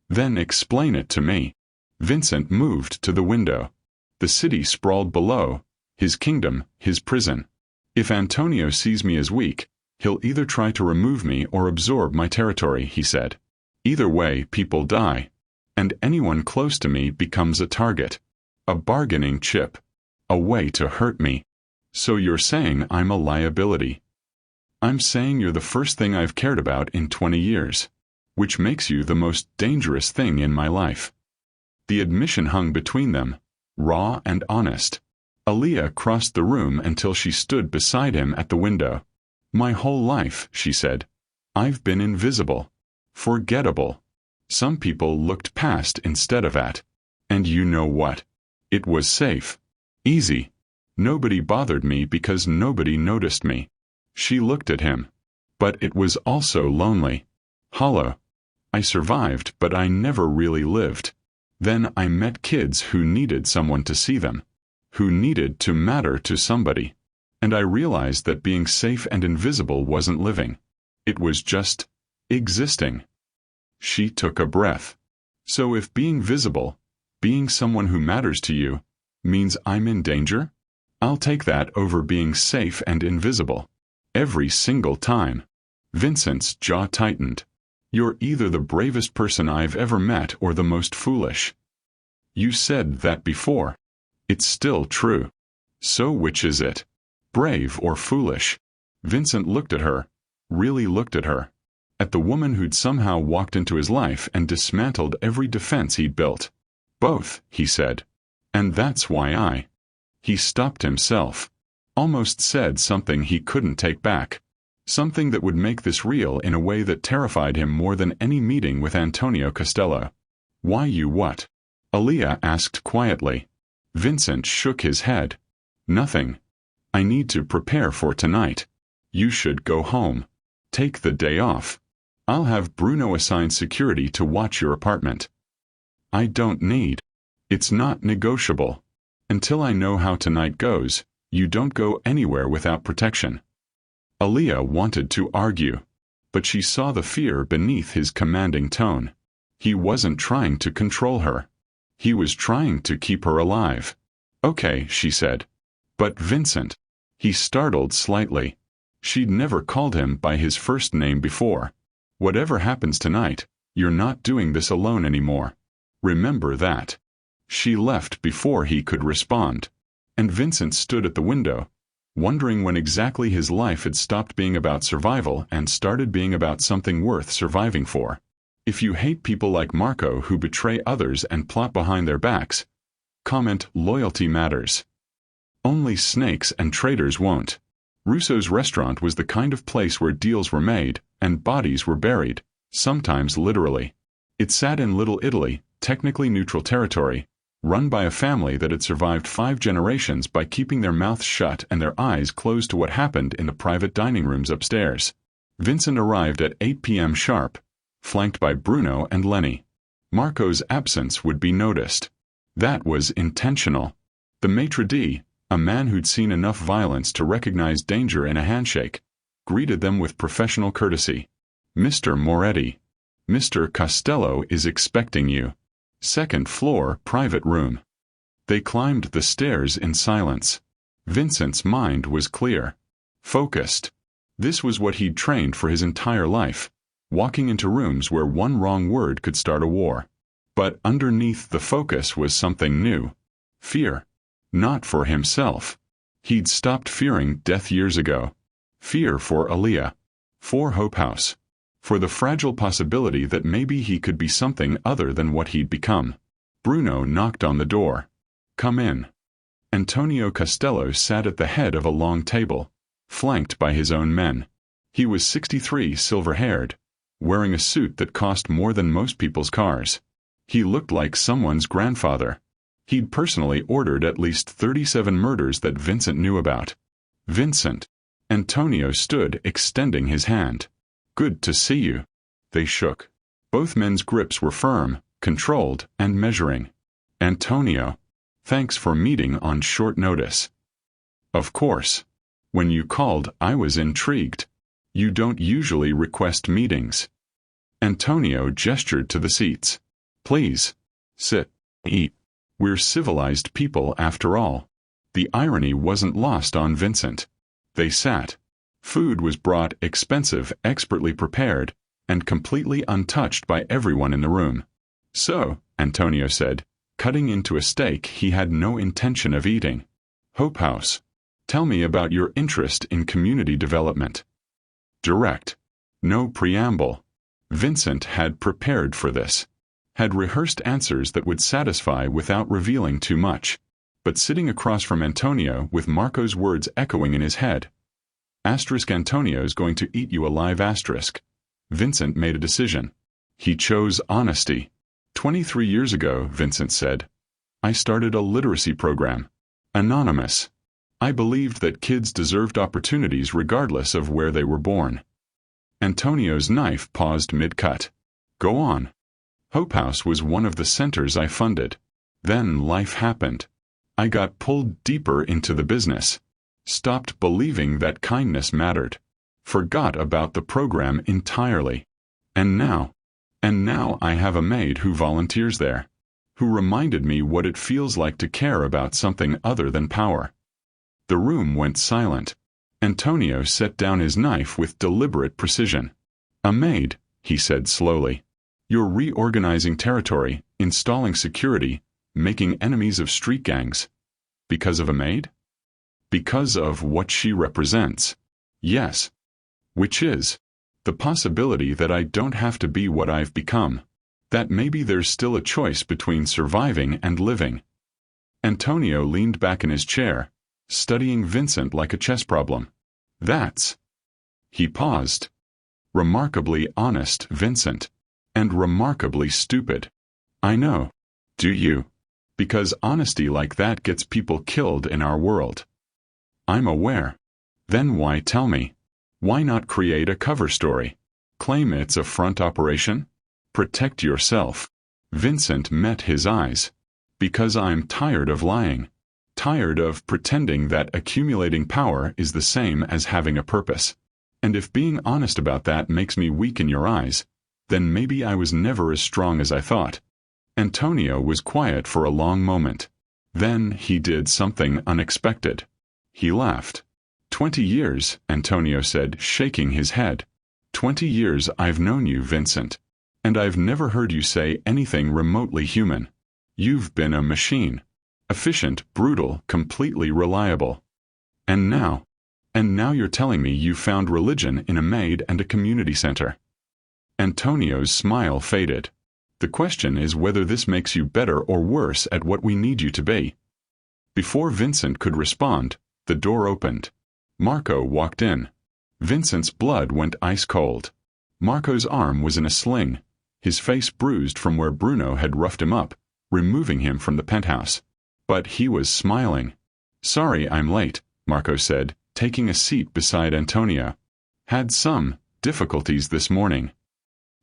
Then explain it to me. Vincent moved to the window. The city sprawled below, his kingdom, his prison. If Antonio sees me as weak, he'll either try to remove me or absorb my territory, he said. Either way, people die. And anyone close to me becomes a target. A bargaining chip. A way to hurt me. So you're saying I'm a liability. I'm saying you're the first thing I've cared about in 20 years. Which makes you the most dangerous thing in my life. The admission hung between them, raw and honest. Aaliyah crossed the room until she stood beside him at the window. My whole life, she said. I've been invisible. Forgettable. Some people looked past instead of at. And you know what? It was safe. Easy. Nobody bothered me because nobody noticed me. She looked at him. But it was also lonely. Hollow. I survived, but I never really lived. Then I met kids who needed someone to see them. Who needed to matter to somebody. And I realized that being safe and invisible wasn't living. It was just existing. She took a breath. So if being visible, being someone who matters to you, means I'm in danger, I'll take that over being safe and invisible. Every single time. Vincent's jaw tightened. You're either the bravest person I've ever met or the most foolish. You said that before. It's still true. So which is it? Brave or foolish? Vincent looked at her. Really looked at her. At the woman who'd somehow walked into his life and dismantled every defense he'd built. Both, he said. And that's why I. He stopped himself. Almost said something he couldn't take back. Something that would make this real in a way that terrified him more than any meeting with Antonio Costello. Why you what? Aaliyah asked quietly. Vincent shook his head. Nothing. I need to prepare for tonight. You should go home. Take the day off. I'll have Bruno assign security to watch your apartment. I don't need. It's not negotiable. Until I know how tonight goes, you don't go anywhere without protection. Aaliyah wanted to argue, but she saw the fear beneath his commanding tone. He wasn't trying to control her. He was trying to keep her alive. Okay, she said. But Vincent. He startled slightly. She'd never called him by his first name before. Whatever happens tonight, you're not doing this alone anymore. Remember that. She left before he could respond. And Vincent stood at the window, wondering when exactly his life had stopped being about survival and started being about something worth surviving for. If you hate people like Marco who betray others and plot behind their backs, comment loyalty matters. Only snakes and traitors won't. Russo's restaurant was the kind of place where deals were made and bodies were buried, sometimes literally. It sat in Little Italy, technically neutral territory, run by a family that had survived 5 generations by keeping their mouths shut and their eyes closed to what happened in the private dining rooms upstairs. Vincent arrived at 8 p.m. sharp, flanked by Bruno and Lenny. Marco's absence would be noticed. That was intentional. The maitre d', a man who'd seen enough violence to recognize danger in a handshake, greeted them with professional courtesy. Mr. Moretti. Mr. Costello is expecting you. 2nd floor, private room. They climbed the stairs in silence. Vincent's mind was clear. Focused. This was what he'd trained for his entire life, walking into rooms where one wrong word could start a war. But underneath the focus was something new. Fear. Not for himself. He'd stopped fearing death years ago. Fear for Aaliyah. For Hope House. for the fragile possibility that maybe he could be something other than what he'd become. Bruno knocked on the door. "Come in." Antonio Costello sat at the head of a long table, flanked by his own men. He was 63, silver-haired, wearing a suit that cost more than most people's cars. He looked like someone's grandfather. He'd personally ordered at least 37 murders that Vincent knew about. "Vincent." Antonio stood, extending his hand. "Good to see you." They shook. Both men's grips were firm, controlled, and measuring. "Antonio, thanks for meeting on short notice." "Of course. When you called, I was intrigued. You don't usually request meetings." Antonio gestured to the seats. "Please. Sit. Eat. We're civilized people after all." The irony wasn't lost on Vincent. They sat. Food was brought, expensive, expertly prepared, and completely untouched by everyone in the room. "So," Antonio said, cutting into a steak he had no intention of eating. "Hope House. Tell me about your interest in community development." Direct. No preamble. Vincent had prepared for this. Had rehearsed answers that would satisfy without revealing too much. But sitting across from Antonio with Marco's words echoing in his head, "Antonio's going to eat you alive." Vincent made a decision. He chose honesty. 23 years ago, Vincent said, I started a literacy program. Anonymous. I believed that kids deserved opportunities regardless of where they were born. Antonio's knife paused mid-cut. "Go on." "Hope House was one of the centers I funded. Then life happened. I got pulled deeper into the business. Stopped believing that kindness mattered. Forgot about the program entirely. And now I have a maid who volunteers there, who reminded me what it feels like to care about something other than power." The room went silent. Antonio set down his knife with deliberate precision. "A maid," he said slowly. "You're reorganizing territory, installing security, making enemies of street gangs. Because of a maid?" "Because of what she represents." "Yes." "Which is the possibility that I don't have to be what I've become. That maybe there's still a choice between surviving and living." Antonio leaned back in his chair, studying Vincent like a chess problem. "That's..." He paused. "Remarkably honest, Vincent. And remarkably stupid." "I know. Do you? Because honesty like that gets people killed in our world." "I'm aware." "Then why tell me? Why not create a cover story? Claim it's a front operation? Protect yourself." Vincent met his eyes. "Because I'm tired of lying. Tired of pretending that accumulating power is the same as having a purpose. And if being honest about that makes me weak in your eyes, then maybe I was never as strong as I thought." Antonio was quiet for a long moment. Then he did something unexpected. He laughed. 20 years, Antonio said, shaking his head. 20 years I've known you, Vincent. And I've never heard you say anything remotely human. You've been a machine. Efficient, brutal, completely reliable. And now you're telling me you found religion in a maid and a community center." Antonio's smile faded. "The question is whether this makes you better or worse at what we need you to be." Before Vincent could respond, the door opened. Marco walked in. Vincent's blood went ice cold. Marco's arm was in a sling, his face bruised from where Bruno had roughed him up, removing him from the penthouse. But he was smiling. "Sorry I'm late," Marco said, taking a seat beside Antonio. "Had some difficulties this morning."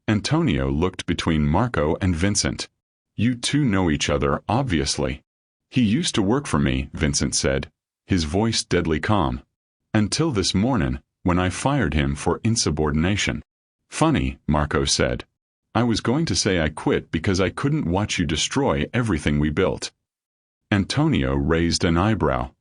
Antonio looked between Marco and Vincent. "You two know each other, obviously." "He used to work for me," Vincent said, his voice deadly calm. "Until this morning, when I fired him for insubordination." "Funny," Marco said. "I was going to say I quit because I couldn't watch you destroy everything we built." Antonio raised an eyebrow.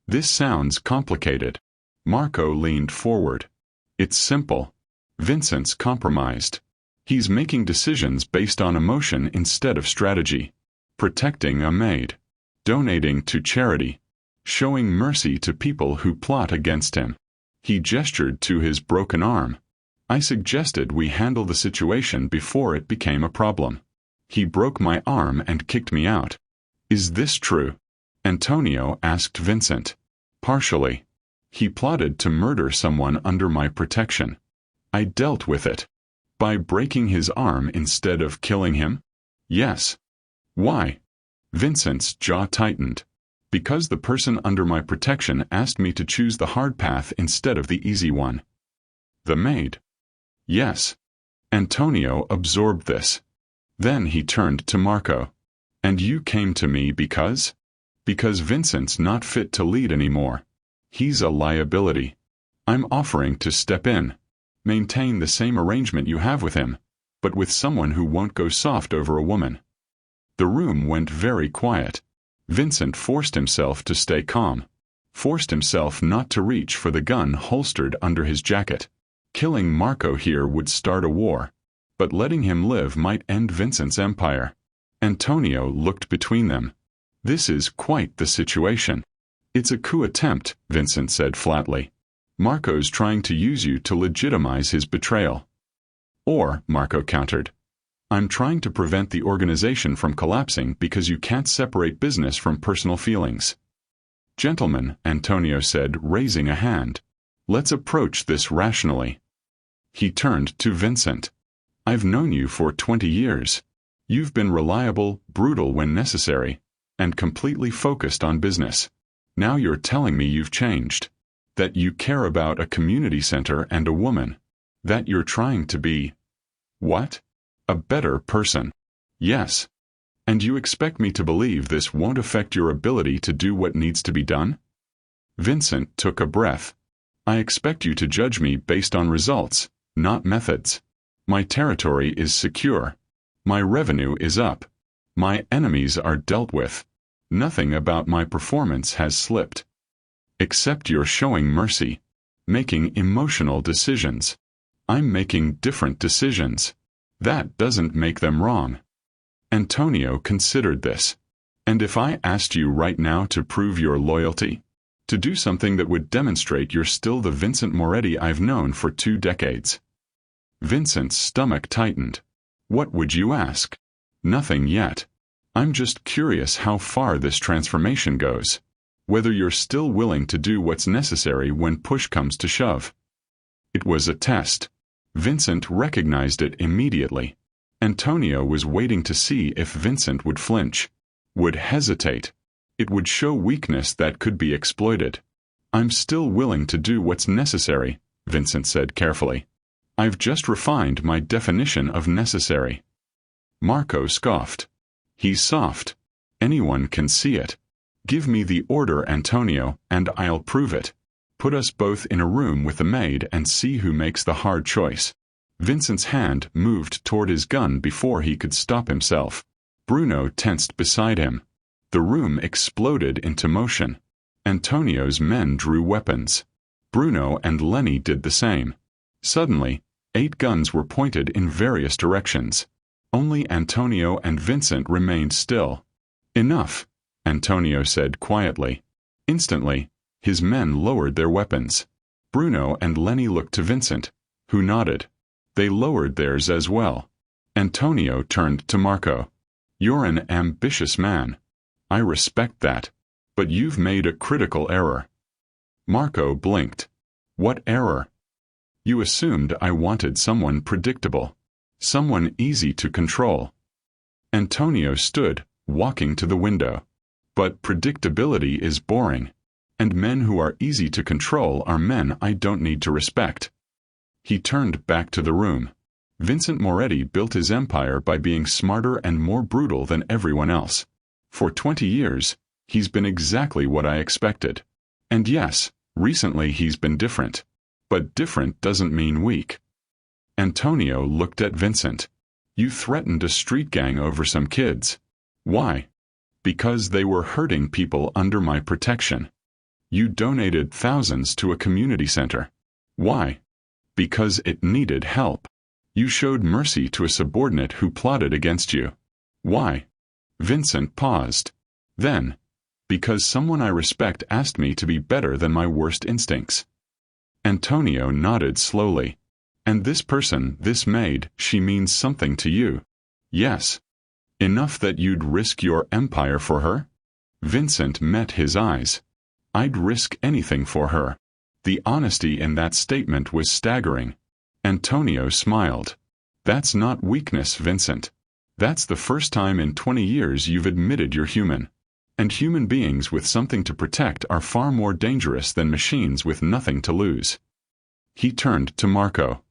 "This sounds complicated." Marco leaned forward. "It's simple. Vincent's compromised. He's making decisions based on emotion instead of strategy. Protecting a maid. Donating to charity. Showing mercy to people who plot against him." He gestured to his broken arm. I suggested we handle the situation before it became a problem. He broke my arm and kicked me out. Is this true? Antonio asked Vincent. Partially. He plotted to murder someone under my protection. I dealt with it. By breaking his arm instead of killing him? Yes. Why? Vincent's jaw tightened. Because the person under my protection asked me to choose the hard path instead of the easy one. The maid. Yes. Antonio absorbed this. Then he turned to Marco. And you came to me because? Because Vincent's not fit to lead anymore. He's a liability. I'm offering to step in. Maintain the same arrangement you have with him, but with someone who won't go soft over a woman. The room went very quiet. Vincent forced himself to stay calm. Forced himself not to reach for the gun holstered under his jacket. Killing Marco here would start a war, but letting him live might end Vincent's empire. Antonio looked between them. This is quite the situation. It's a coup attempt, Vincent said flatly. Marco's trying to use you to legitimize his betrayal. Or, Marco countered, I'm trying to prevent the organization from collapsing because you can't separate business from personal feelings. Gentlemen, Antonio said, raising a hand. Let's approach this rationally. He turned to Vincent. I've known you for 20 years. You've been reliable, brutal when necessary, and completely focused on business. Now you're telling me you've changed. That you care about a community center and a woman. That you're trying to be... What? A better person. Yes. And you expect me to believe this won't affect your ability to do what needs to be done? Vincent took a breath. I expect you to judge me based on results, not methods. My territory is secure. My revenue is up. My enemies are dealt with. Nothing about my performance has slipped. Except you're showing mercy. Making emotional decisions. I'm making different decisions. That doesn't make them wrong. Antonio considered this. And if I asked you right now to prove your loyalty? To do something that would demonstrate you're still the Vincent Moretti I've known for 2 decades? Vincent's stomach tightened. What would you ask? Nothing yet. I'm just curious how far this transformation goes. Whether you're still willing to do what's necessary when push comes to shove. It was a test. Vincent recognized it immediately. Antonio was waiting to see if Vincent would flinch, would hesitate. It would show weakness that could be exploited. I'm still willing to do what's necessary, Vincent said carefully. I've just refined my definition of necessary. Marco scoffed. He's soft. Anyone can see it. Give me the order, Antonio, and I'll prove it. Put us both in a room with the maid and see who makes the hard choice. Vincent's hand moved toward his gun before he could stop himself. Bruno tensed beside him. The room exploded into motion. Antonio's men drew weapons. Bruno and Lenny did the same. Suddenly, 8 guns were pointed in various directions. Only Antonio and Vincent remained still. Enough, Antonio said quietly. Instantly, his men lowered their weapons. Bruno and Lenny looked to Vincent, who nodded. They lowered theirs as well. Antonio turned to Marco. You're an ambitious man. I respect that. But you've made a critical error. Marco blinked. What error? You assumed I wanted someone predictable. Someone easy to control. Antonio stood, walking to the window. But predictability is boring. And men who are easy to control are men I don't need to respect. He turned back to the room. Vincent Moretti built his empire by being smarter and more brutal than everyone else. For 20 years, he's been exactly what I expected. And yes, recently he's been different. But different doesn't mean weak. Antonio looked at Vincent. You threatened a street gang over some kids. Why? Because they were hurting people under my protection. You donated thousands to a community center. Why? Because it needed help. You showed mercy to a subordinate who plotted against you. Why? Vincent paused. Then, because someone I respect asked me to be better than my worst instincts. Antonio nodded slowly. And this person, this maid, she means something to you. Yes. Enough that you'd risk your empire for her? Vincent met his eyes. I'd risk anything for her. The honesty in that statement was staggering. Antonio smiled. That's not weakness, Vincent. That's the first time in 20 years you've admitted you're human. And human beings with something to protect are far more dangerous than machines with nothing to lose. He turned to Marco.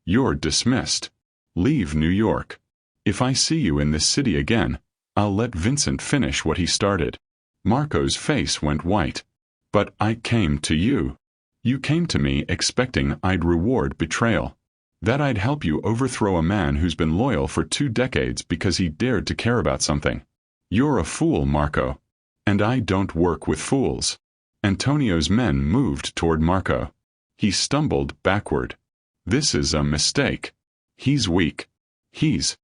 You're dismissed. Leave New York. If I see you in this city again, I'll let Vincent finish what he started. Marco's face went white. But I came to you. You came to me expecting I'd reward betrayal. That I'd help you overthrow a man who's been loyal for 2 decades because he dared to care about something. You're a fool, Marco. And I don't work with fools. Antonio's men moved toward Marco. He stumbled backward. This is a mistake. He's weak. He's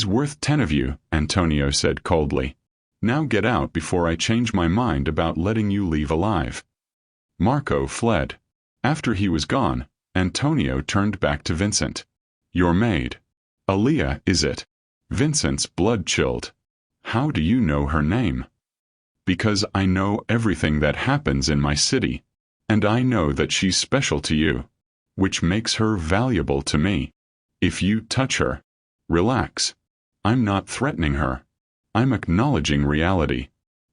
worth 10 of you, Antonio said coldly. Now get out before I change my mind about letting you leave alive. Marco fled. After he was gone, Antonio turned back to Vincent. Your maid. Aaliyah, is it? Vincent's blood chilled. How do you know her name? Because I know everything that happens in my city, and I know that she's special to you, which makes her valuable to me. If you touch her, relax. I'm not threatening her. I'm acknowledging reality.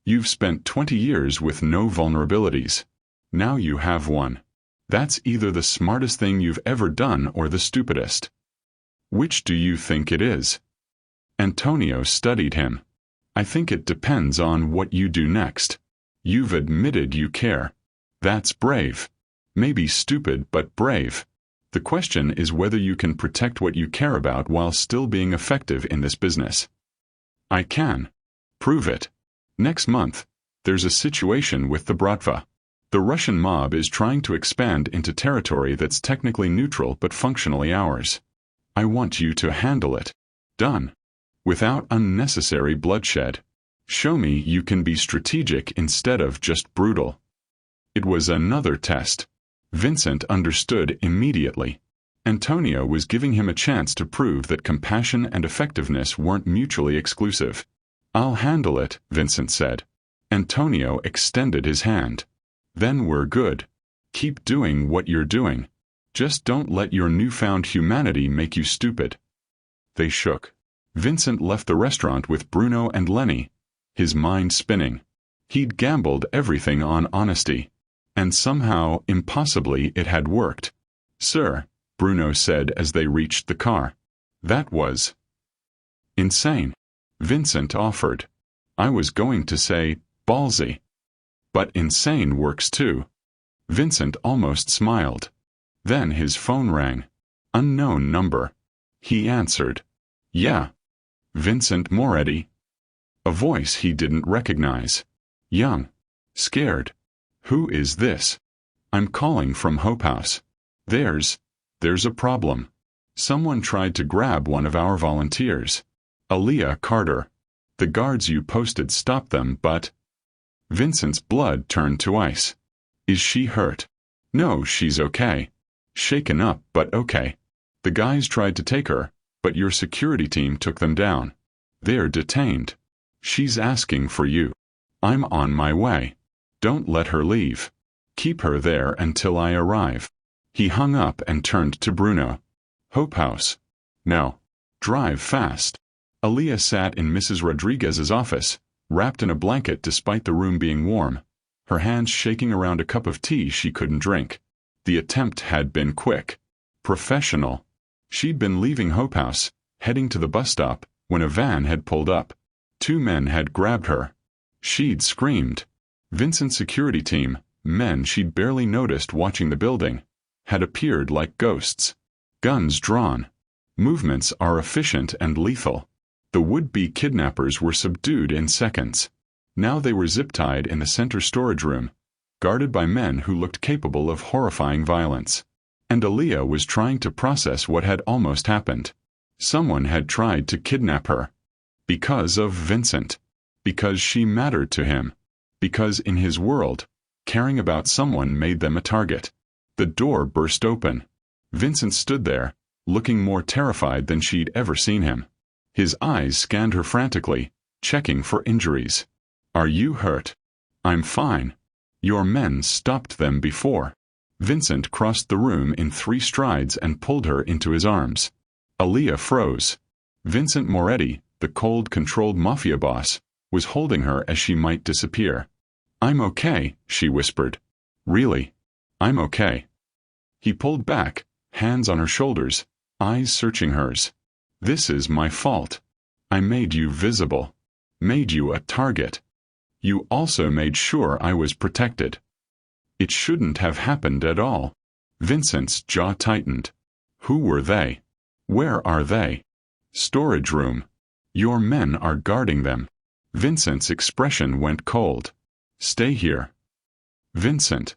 You've spent 20 years with no vulnerabilities. Now you have one. That's either the smartest thing you've ever done or the stupidest. Which do you think it is? Antonio studied him. I think it depends on what you do next. You've admitted you care. That's brave. Maybe stupid, but brave. The question is whether you can protect what you care about while still being effective in this business. I can. Prove it. Next month, there's a situation with the Bratva. The Russian mob is trying to expand into territory that's technically neutral but functionally ours. I want you to handle it. Done. Without unnecessary bloodshed. Show me you can be strategic instead of just brutal. It was another test. Vincent understood immediately. Antonio was giving him a chance to prove that compassion and effectiveness weren't mutually exclusive. I'll handle it, Vincent said. Antonio extended his hand. Then we're good. Keep doing what you're doing. Just don't let your newfound humanity make you stupid. They shook. Vincent left the restaurant with Bruno and Lenny, his mind spinning. He'd gambled everything on honesty. And somehow, impossibly, it had worked. Sir, Bruno said as they reached the car. That was insane. Vincent offered. I was going to say, ballsy. But insane works too. Vincent almost smiled. Then his phone rang. Unknown number. He answered. Yeah. Vincent Moretti. A voice he didn't recognize. Young. Scared. Who is this? I'm calling from Hope House. There's a problem. Someone tried to grab one of our volunteers. Aaliyah Carter. The guards you posted stopped them, but... Vincent's blood turned to ice. Is she hurt? No, she's okay. Shaken up, but okay. The guys tried to take her, but your security team took them down. They're detained. She's asking for you. I'm on my way. Don't let her leave. Keep her there until I arrive. He hung up and turned to Bruno. Hope House. No. Drive fast. Aaliyah sat in Mrs. Rodriguez's office, wrapped in a blanket despite the room being warm, her hands shaking around a cup of tea she couldn't drink. The attempt had been quick. Professional. She'd been leaving Hope House, heading to the bus stop, when a van had pulled up. 2 men had grabbed her. She'd screamed. Vincent's security team, men she'd barely noticed watching the building, had appeared like ghosts. Guns drawn. Movements are efficient and lethal. The would-be kidnappers were subdued in seconds. Now they were zip-tied in the center storage room, guarded by men who looked capable of horrifying violence. And Aaliyah was trying to process what had almost happened. Someone had tried to kidnap her. Because of Vincent. Because she mattered to him. Because in his world, caring about someone made them a target. The door burst open. Vincent stood there, looking more terrified than she'd ever seen him. His eyes scanned her frantically, checking for injuries. Are you hurt? I'm fine. Your men stopped them before. Vincent crossed the room in 3 strides and pulled her into his arms. Aaliyah froze. Vincent Moretti, the cold, controlled Mafia boss, was holding her as she might disappear. I'm okay, she whispered. Really? I'm okay. He pulled back, hands on her shoulders, eyes searching hers. This is my fault. I made you visible. Made you a target. You also made sure I was protected. It shouldn't have happened at all. Vincent's jaw tightened. Who were they? Where are they? Storage room. Your men are guarding them. Vincent's expression went cold. Stay here. Vincent.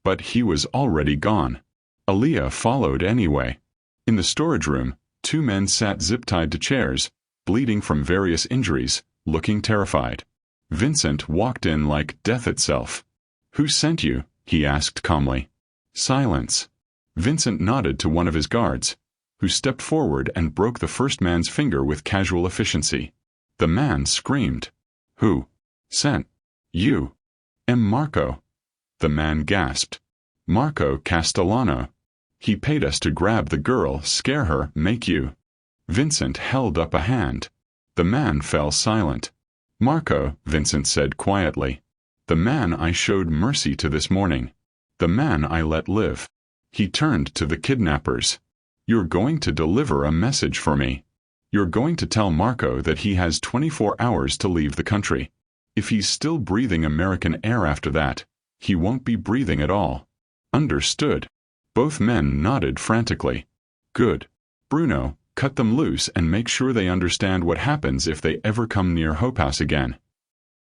But he was already gone. Aaliyah followed anyway. In the storage room, 2 men sat zip-tied to chairs, bleeding from various injuries, looking terrified. Vincent walked in like death itself. Who sent you? He asked calmly. Silence. Vincent nodded to one of his guards, who stepped forward and broke the first man's finger with casual efficiency. The man screamed. Who sent you? Marco. The man gasped. Marco Castellano. He paid us to grab the girl, scare her, make you. Vincent held up a hand. The man fell silent. Marco, Vincent said quietly. The man I showed mercy to this morning. The man I let live. He turned to the kidnappers. You're going to deliver a message for me. You're going to tell Marco that he has 24 hours to leave the country. If he's still breathing American air after that, he won't be breathing at all. Understood. Both men nodded frantically. Good. Bruno, cut them loose and make sure they understand what happens if they ever come near Hope House again.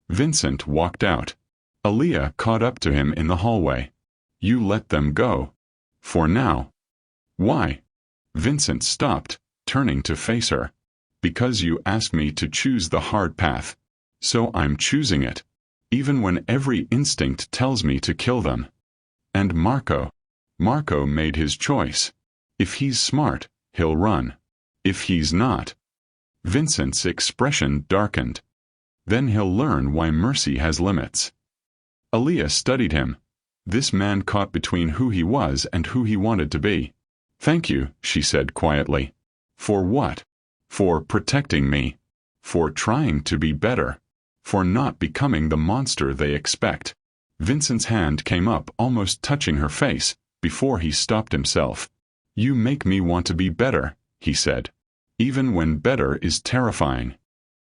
Vincent walked out. Aaliyah caught up to him in the hallway. You let them go. For now. Why? Vincent stopped, turning to face her. Because you asked me to choose the hard path. So I'm choosing it. Even when every instinct tells me to kill them. And Marco. Marco made his choice. If he's smart, he'll run. If he's not. Vincent's expression darkened. Then he'll learn why mercy has limits. Aaliyah studied him. This man caught between who he was and who he wanted to be. Thank you, she said quietly. For what? For protecting me. For trying to be better. For not becoming the monster they expect. Vincent's hand came up, almost touching her face, before he stopped himself. You make me want to be better, he said. Even when better is terrifying.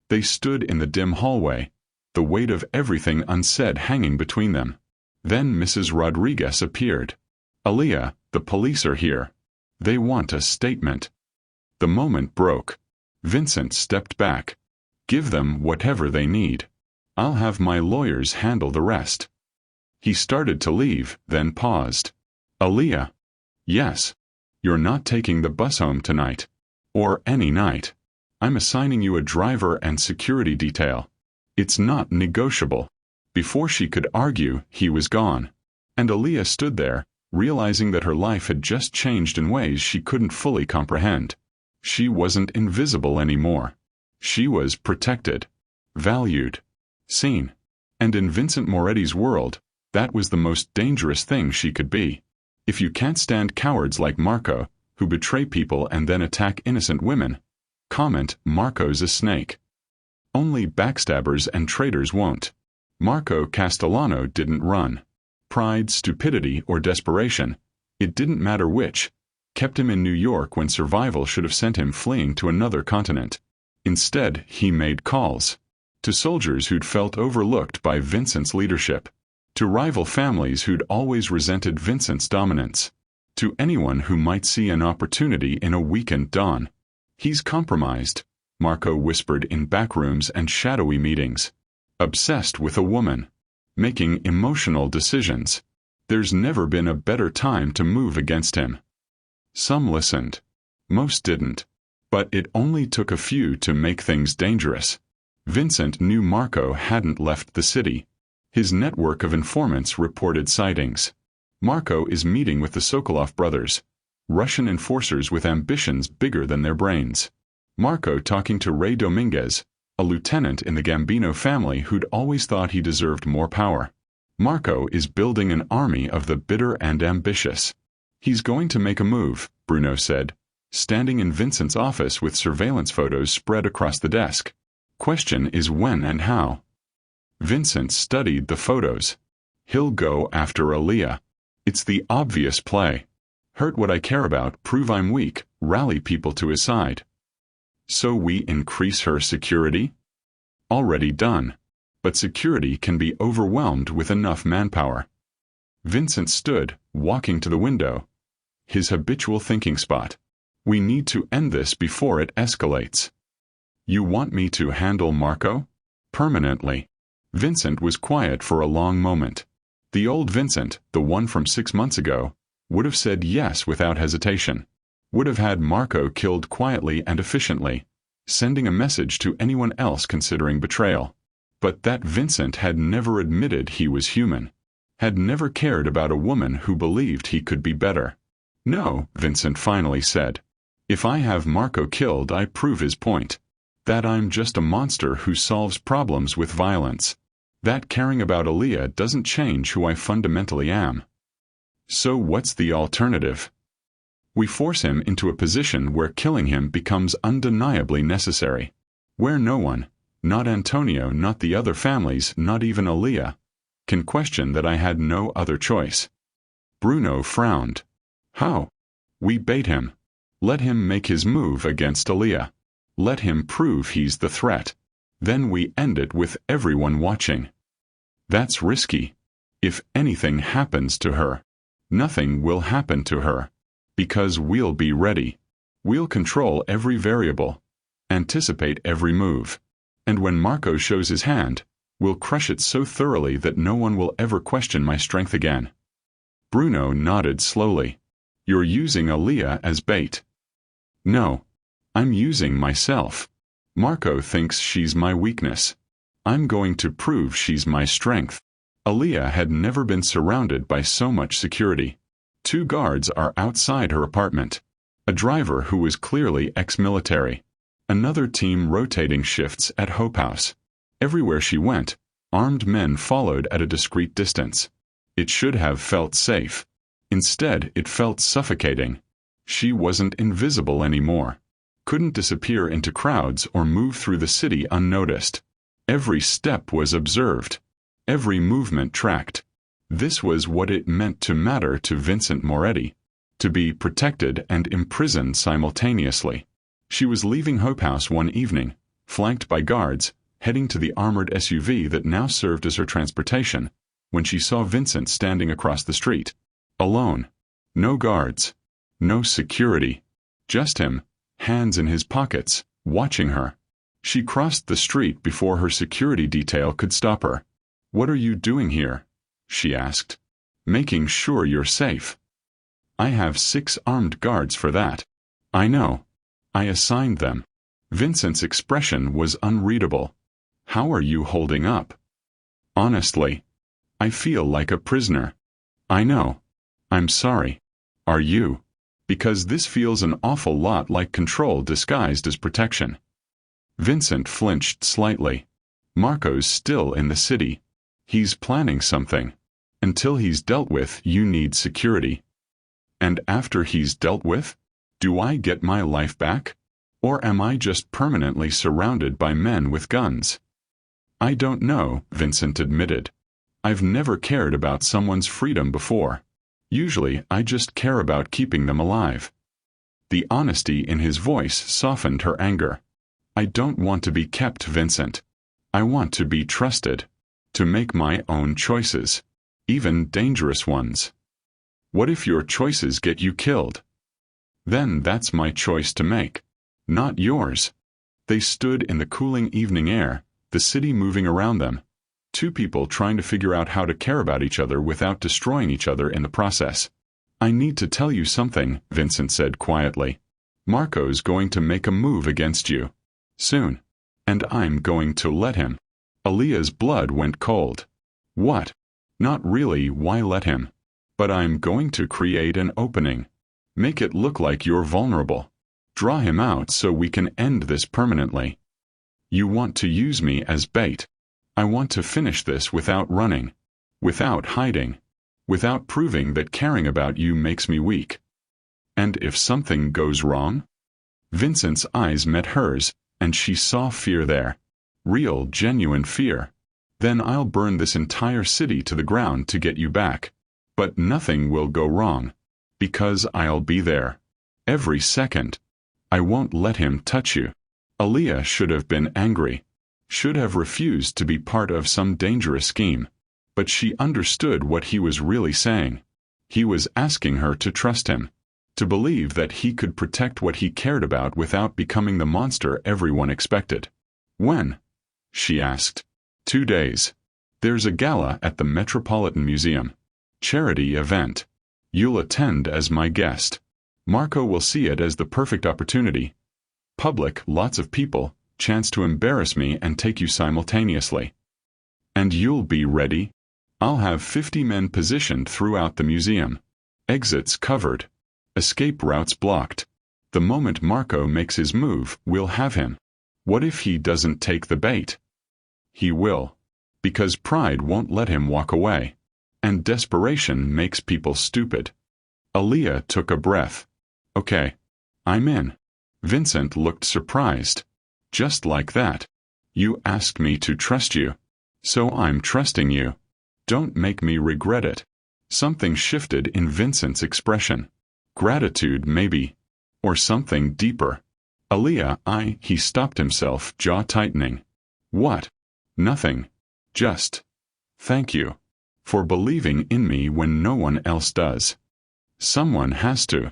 They stood in the dim hallway, the weight of everything unsaid hanging between them. Then Mrs. Rodriguez appeared. Aaliyah, the police are here. They want a statement. The moment broke. Vincent stepped back. Give them whatever they need. I'll have my lawyers handle the rest. He started to leave, then paused. Aaliyah. Yes. You're not taking the bus home tonight. Or any night. I'm assigning you a driver and security detail. It's not negotiable. Before she could argue, he was gone. And Aaliyah stood there, realizing that her life had just changed in ways she couldn't fully comprehend. She wasn't invisible anymore. She was protected, valued, seen. And in Vincent Moretti's world, that was the most dangerous thing she could be. If you can't stand cowards like Marco, who betray people and then attack innocent women, comment, Marco's a snake. Only backstabbers and traitors won't. Marco Castellano didn't run. Pride, stupidity, or desperation, it didn't matter which, kept him in New York when survival should have sent him fleeing to another continent. Instead, he made calls. To soldiers who'd felt overlooked by Vincent's leadership. To rival families who'd always resented Vincent's dominance. To anyone who might see an opportunity in a weakened Don. He's compromised, Marco whispered in back rooms and shadowy meetings. Obsessed with a woman. Making emotional decisions. There's never been a better time to move against him. Some listened. Most didn't. But it only took a few to make things dangerous. Vincent knew Marco hadn't left the city. His network of informants reported sightings. Marco is meeting with the Sokolov brothers. Russian enforcers with ambitions bigger than their brains. Marco talking to Ray Dominguez, a lieutenant in the Gambino family who'd always thought he deserved more power. Marco is building an army of the bitter and ambitious. He's going to make a move, Bruno said, standing in Vincent's office with surveillance photos spread across the desk. Question is when and how. Vincent studied the photos. He'll go after Aaliyah. It's the obvious play. Hurt what I care about, prove I'm weak, rally people to his side. So we increase her security? Already done. But security can be overwhelmed with enough manpower. Vincent stood, walking to the window. His habitual thinking spot. We need to end this before it escalates. You want me to handle Marco? Permanently. Vincent was quiet for a long moment. The old Vincent, the one from 6 months ago, would have said yes without hesitation. Would have had Marco killed quietly and efficiently, sending a message to anyone else considering betrayal. But that Vincent had never admitted he was human. Had never cared about a woman who believed he could be better. No, Vincent finally said. If I have Marco killed, I prove his point. That I'm just a monster who solves problems with violence. That caring about Aaliyah doesn't change who I fundamentally am. So what's the alternative? We force him into a position where killing him becomes undeniably necessary. Where no one, not Antonio, not the other families, not even Aaliyah, can question that I had no other choice. Bruno frowned. How? We bait him. Let him make his move against Aaliyah. Let him prove he's the threat. Then we end it with everyone watching. That's risky. If anything happens to her, nothing will happen to her. Because we'll be ready. We'll control every variable. Anticipate every move. And when Marco shows his hand, we'll crush it so thoroughly that no one will ever question my strength again. Bruno nodded slowly. You're using Aaliyah as bait. No. I'm using myself. Marco thinks she's my weakness. I'm going to prove she's my strength. Aaliyah had never been surrounded by so much security. 2 guards are outside her apartment. A driver who was clearly ex-military. Another team rotating shifts at Hope House. Everywhere she went, armed men followed at a discreet distance. It should have felt safe. Instead, it felt suffocating. She wasn't invisible anymore. Couldn't disappear into crowds or move through the city unnoticed. Every step was observed. Every movement tracked. This was what it meant to matter to Vincent Moretti. To be protected and imprisoned simultaneously. She was leaving Hope House one evening, flanked by guards, heading to the armored SUV that now served as her transportation, when she saw Vincent standing across the street. Alone. No guards. No security. Just him, hands in his pockets, watching her. She crossed the street before her security detail could stop her. What are you doing here? She asked. Making sure you're safe. I have 6 armed guards for that. I know. I assigned them. Vincent's expression was unreadable. How are you holding up? Honestly. I feel like a prisoner. I know. I'm sorry. Are you? Because this feels an awful lot like control disguised as protection. Vincent flinched slightly. Marco's still in the city. He's planning something. Until he's dealt with, you need security. And after he's dealt with? Do I get my life back? Or am I just permanently surrounded by men with guns? I don't know, Vincent admitted. I've never cared about someone's freedom before. Usually, I just care about keeping them alive. The honesty in his voice softened her anger. I don't want to be kept, Vincent. I want to be trusted. To make my own choices. Even dangerous ones. What if your choices get you killed? Then that's my choice to make. Not yours. They stood in the cooling evening air, the city moving around them. 2 people trying to figure out how to care about each other without destroying each other in the process. I need to tell you something, Vincent said quietly. Marco's going to make a move against you. Soon. And I'm going to let him. Aaliyah's blood went cold. What? Not really, why let him? But I'm going to create an opening. Make it look like you're vulnerable. Draw him out so we can end this permanently. You want to use me as bait. I want to finish this without running, without hiding, without proving that caring about you makes me weak. And if something goes wrong? Vincent's eyes met hers, and she saw fear there. Real, genuine fear. Then I'll burn this entire city to the ground to get you back. But nothing will go wrong. Because I'll be there. Every second. I won't let him touch you. Aaliyah should have been angry. Should have refused to be part of some dangerous scheme. But she understood what he was really saying. He was asking her to trust him. To believe that he could protect what he cared about without becoming the monster everyone expected. When? She asked. 2 days. There's a gala at the Metropolitan Museum. Charity event. You'll attend as my guest. Marco will see it as the perfect opportunity. Public, lots of people, chance to embarrass me and take you simultaneously. And you'll be ready? I'll have 50 men positioned throughout the museum. Exits covered. Escape routes blocked. The moment Marco makes his move, we'll have him. What if he doesn't take the bait? He will. Because pride won't let him walk away. And desperation makes people stupid. Aaliyah took a breath. Okay. I'm in. Vincent looked surprised. Just like that. You asked me to trust you. So I'm trusting you. Don't make me regret it. Something shifted in Vincent's expression. Gratitude, maybe. Or something deeper. Aaliyah, he stopped himself, jaw tightening. What? Nothing. Just. Thank you. For believing in me when no one else does. Someone has to.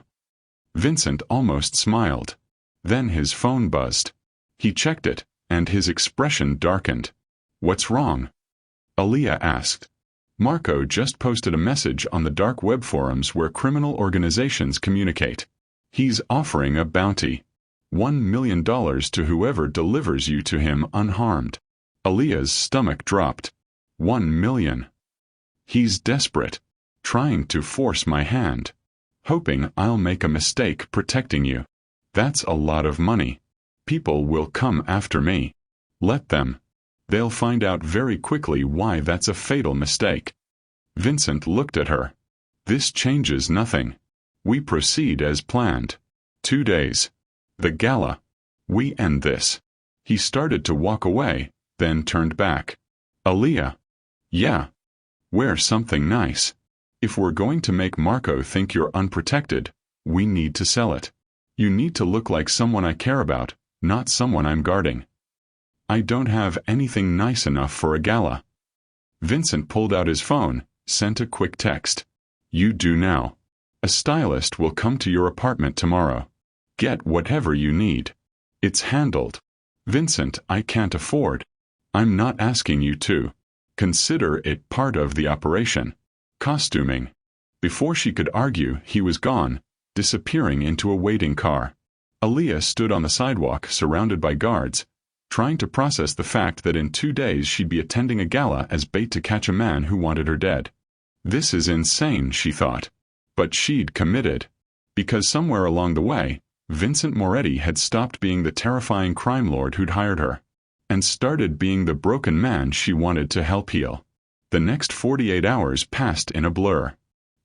Vincent almost smiled. Then his phone buzzed. He checked it, and his expression darkened. What's wrong? Aaliyah asked. Marco just posted a message on the dark web forums where criminal organizations communicate. He's offering a bounty. $1 million to whoever delivers you to him unharmed. Aaliyah's stomach dropped. 1 million. He's desperate. Trying to force my hand. Hoping I'll make a mistake protecting you. That's a lot of money. People will come after me. Let them. They'll find out very quickly why that's a fatal mistake. Vincent looked at her. This changes nothing. We proceed as planned. 2 days. The gala. We end this. He started to walk away, then turned back. Aaliyah. Yeah. Wear something nice. If we're going to make Marco think you're unprotected, we need to sell it. You need to look like someone I care about, not someone I'm guarding. I don't have anything nice enough for a gala. Vincent pulled out his phone, sent a quick text. You do now. A stylist will come to your apartment tomorrow. Get whatever you need. It's handled. Vincent, I can't afford. I'm not asking you to. Consider it part of the operation. Costuming. Before she could argue, he was gone, disappearing into a waiting car. Aaliyah stood on the sidewalk, surrounded by guards, trying to process the fact that in 2 days she'd be attending a gala as bait to catch a man who wanted her dead. This is insane, she thought. But she'd committed. Because somewhere along the way, Vincent Moretti had stopped being the terrifying crime lord who'd hired her, and started being the broken man she wanted to help heal. The next 48 hours passed in a blur.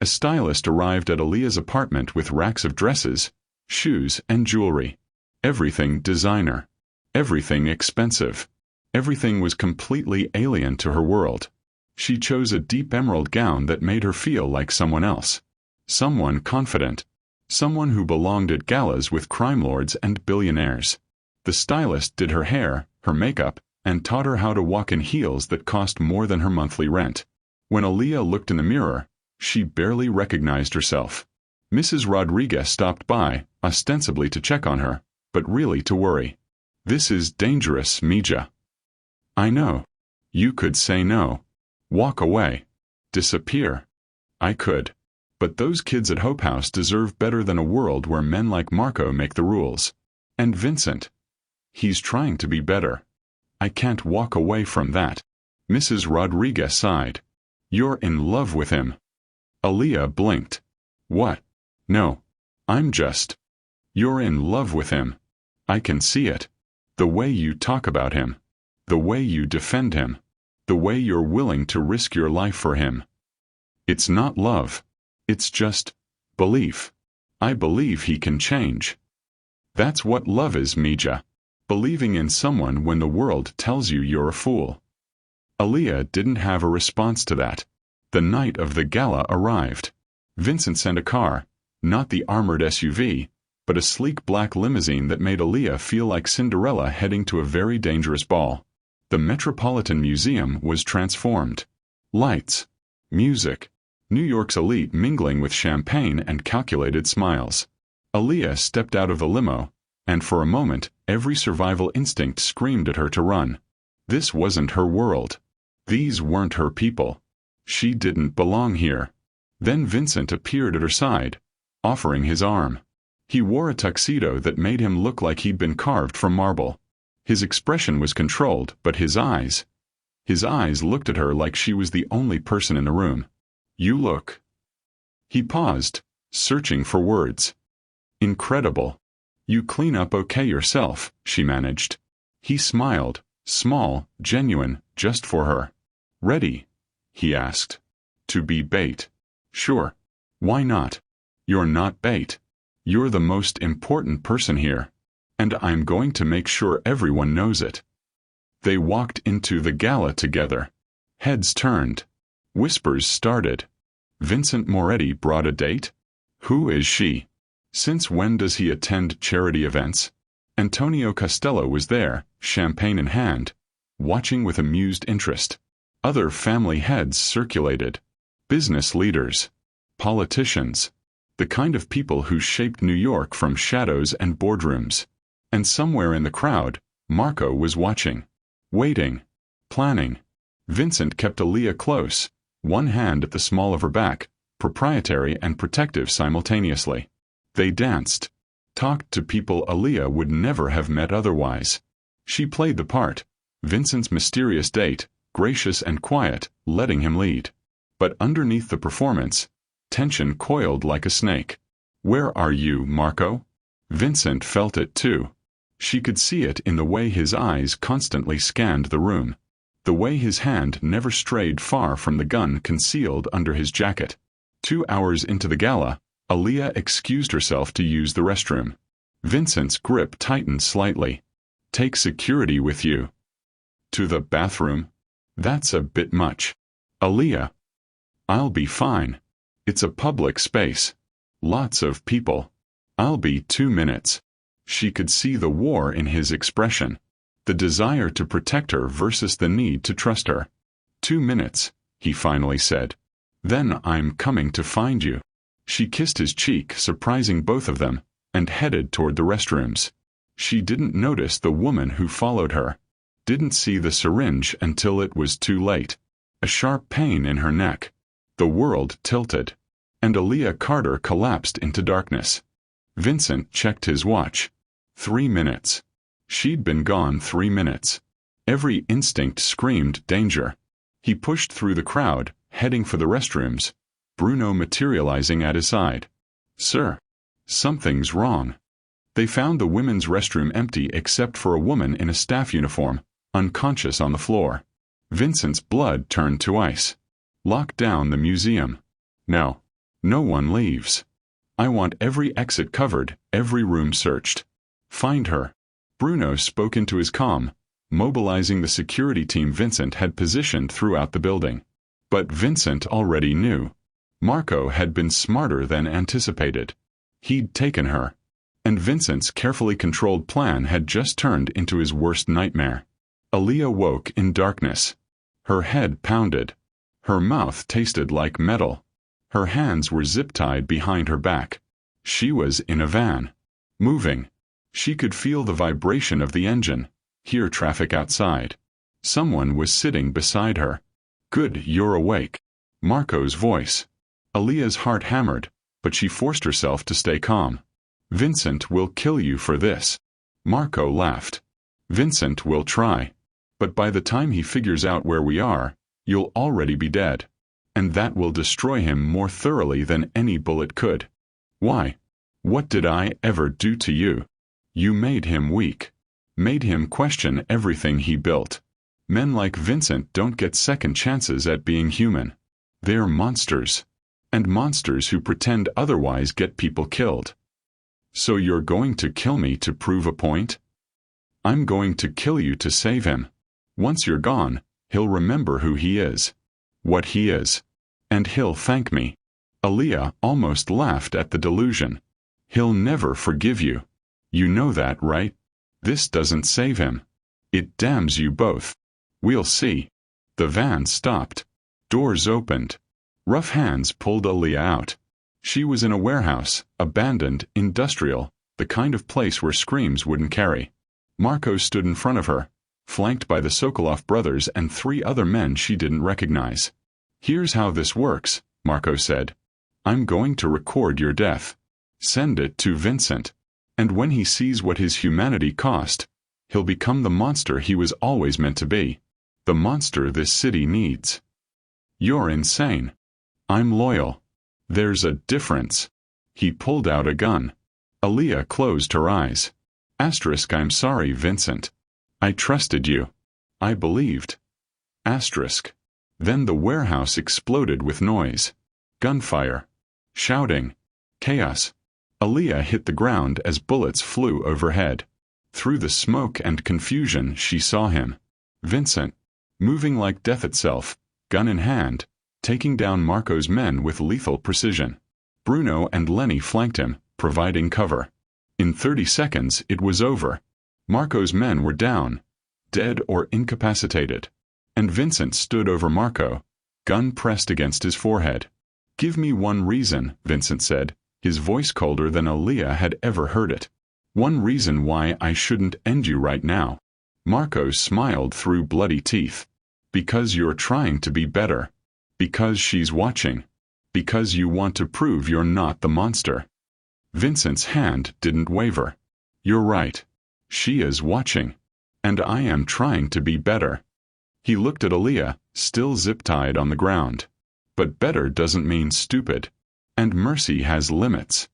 A stylist arrived at Aaliyah's apartment with racks of dresses, shoes, and jewelry. Everything designer. Everything expensive. Everything was completely alien to her world. She chose a deep emerald gown that made her feel like someone else. Someone confident. Someone who belonged at galas with crime lords and billionaires. The stylist did her hair, her makeup, and taught her how to walk in heels that cost more than her monthly rent. When Aaliyah looked in the mirror, she barely recognized herself. Mrs. Rodriguez stopped by, ostensibly to check on her, but really to worry. This is dangerous, Mija. I know. You could say no. Walk away. Disappear. I could. But those kids at Hope House deserve better than a world where men like Marco make the rules. And Vincent. He's trying to be better. I can't walk away from that. Mrs. Rodriguez sighed. You're in love with him. Aaliyah blinked. What? No. I'm just. You're in love with him. I can see it. The way you talk about him. The way you defend him. The way you're willing to risk your life for him. It's not love. It's just belief. I believe he can change. That's what love is, Mija. Believing in someone when the world tells you you're a fool. Aaliyah didn't have a response to that. The night of the gala arrived. Vincent sent a car, not the armored SUV, but a sleek black limousine that made Aaliyah feel like Cinderella heading to a very dangerous ball. The Metropolitan Museum was transformed. Lights. Music. New York's elite mingling with champagne and calculated smiles. Aaliyah stepped out of the limo, and for a moment, every survival instinct screamed at her to run. This wasn't her world. These weren't her people. She didn't belong here. Then Vincent appeared at her side, offering his arm. He wore a tuxedo that made him look like he'd been carved from marble. His expression was controlled, but his eyes looked at her like she was the only person in the room. You look. He paused, searching for words. Incredible. You clean up okay yourself, she managed. He smiled, small, genuine, just for her. Ready? He asked. To be bait. Sure. Why not? You're not bait. You're the most important person here. And I'm going to make sure everyone knows it. They walked into the gala together. Heads turned. Whispers started. Vincent Moretti brought a date? Who is she? Since when does he attend charity events? Antonio Costello was there, champagne in hand, watching with amused interest. Other family heads circulated. Business leaders. Politicians. The kind of people who shaped New York from shadows and boardrooms. And somewhere in the crowd, Marco was watching. Waiting. Planning. Vincent kept Aaliyah close, one hand at the small of her back, proprietary and protective simultaneously. They danced. Talked to people Aaliyah would never have met otherwise. She played the part. Vincent's mysterious date, gracious and quiet, letting him lead. But underneath the performance, tension coiled like a snake. Where are you, Marco? Vincent felt it too. She could see it in the way his eyes constantly scanned the room. The way his hand never strayed far from the gun concealed under his jacket. 2 hours into the gala, Aaliyah excused herself to use the restroom. Vincent's grip tightened slightly. Take security with you. To the bathroom? That's a bit much. Aaliyah. I'll be fine. It's a public space. Lots of people. I'll be 2 minutes. She could see the war in his expression. The desire to protect her versus the need to trust her. 2 minutes, he finally said. Then I'm coming to find you. She kissed his cheek, surprising both of them, and headed toward the restrooms. She didn't notice the woman who followed her. Didn't see the syringe until it was too late. A sharp pain in her neck. The world tilted. And Aaliyah Carter collapsed into darkness. Vincent checked his watch. 3 minutes. She'd been gone 3 minutes. Every instinct screamed danger. He pushed through the crowd, heading for the restrooms, Bruno materializing at his side. Sir. Something's wrong. They found the women's restroom empty except for a woman in a staff uniform, unconscious on the floor. Vincent's blood turned to ice. Lock down the museum. No. No one leaves. I want every exit covered, every room searched. Find her. Bruno spoke into his comm, mobilizing the security team Vincent had positioned throughout the building. But Vincent already knew. Marco had been smarter than anticipated. He'd taken her. And Vincent's carefully controlled plan had just turned into his worst nightmare. Aaliyah woke in darkness. Her head pounded. Her mouth tasted like metal. Her hands were zip-tied behind her back. She was in a van. Moving. She could feel the vibration of the engine, hear traffic outside. Someone was sitting beside her. Good, you're awake. Marco's voice. Aaliyah's heart hammered, but she forced herself to stay calm. Vincent will kill you for this. Marco laughed. Vincent will try. But by the time he figures out where we are, you'll already be dead. And that will destroy him more thoroughly than any bullet could. Why? What did I ever do to you? You made him weak. Made him question everything he built. Men like Vincent don't get second chances at being human. They're monsters. And monsters who pretend otherwise get people killed. So you're going to kill me to prove a point? I'm going to kill you to save him. Once you're gone, he'll remember who he is. What he is. And he'll thank me. Aaliyah almost laughed at the delusion. He'll never forgive you. You know that, right? This doesn't save him. It damns you both. We'll see. The van stopped. Doors opened. Rough hands pulled Aaliyah out. She was in a warehouse, abandoned, industrial, the kind of place where screams wouldn't carry. Marco stood in front of her, flanked by the Sokolov brothers and 3 other men she didn't recognize. Here's how this works, Marco said. I'm going to record your death. Send it to Vincent. And when he sees what his humanity cost, he'll become the monster he was always meant to be. The monster this city needs. You're insane. I'm loyal. There's a difference. He pulled out a gun. Aaliyah closed her eyes. I'm sorry, Vincent. I trusted you. I believed. Then the warehouse exploded with noise. Gunfire. Shouting. Chaos. Aaliyah hit the ground as bullets flew overhead. Through the smoke and confusion she saw him. Vincent. Moving like death itself, gun in hand, taking down Marco's men with lethal precision. Bruno and Lenny flanked him, providing cover. In 30 seconds it was over. Marco's men were down, dead or incapacitated. And Vincent stood over Marco, gun pressed against his forehead. Give me one reason, Vincent said, his voice colder than Aaliyah had ever heard it. One reason why I shouldn't end you right now. Marco smiled through bloody teeth. Because you're trying to be better. Because she's watching. Because you want to prove you're not the monster. Vincent's hand didn't waver. You're right. She is watching. And I am trying to be better. He looked at Aaliyah, still zip-tied on the ground. But better doesn't mean stupid. And mercy has limits.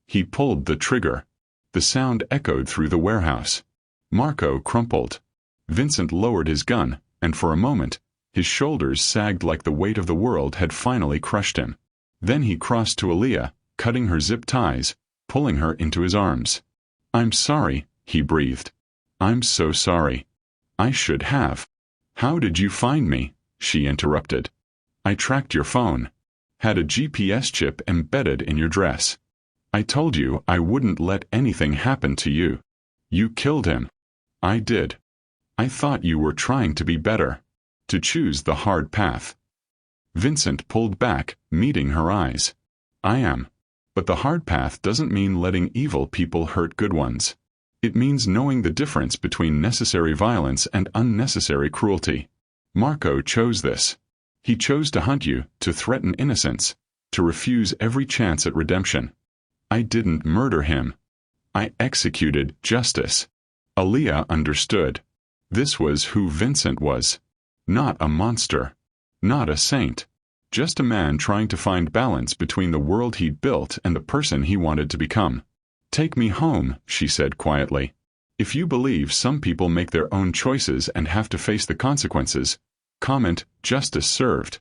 He pulled the trigger. The sound echoed through the warehouse. Marco crumpled. Vincent lowered his gun, and for a moment, his shoulders sagged like the weight of the world had finally crushed him. Then he crossed to Aaliyah, cutting her zip ties, pulling her into his arms. I'm sorry, he breathed. I'm so sorry. I should have. How did you find me? She interrupted. I tracked your phone. Had a GPS chip embedded in your dress. I told you I wouldn't let anything happen to you. You killed him. I did. I thought you were trying to be better. To choose the hard path. Vincent pulled back, meeting her eyes. I am. But the hard path doesn't mean letting evil people hurt good ones. It means knowing the difference between necessary violence and unnecessary cruelty. Marco chose this. He chose to hunt you, to threaten innocence, to refuse every chance at redemption. I didn't murder him. I executed justice. Aaliyah understood. This was who Vincent was. Not a monster. Not a saint. Just a man trying to find balance between the world he'd built and the person he wanted to become. Take me home, she said quietly. If you believe some people make their own choices and have to face the consequences, comment, justice served.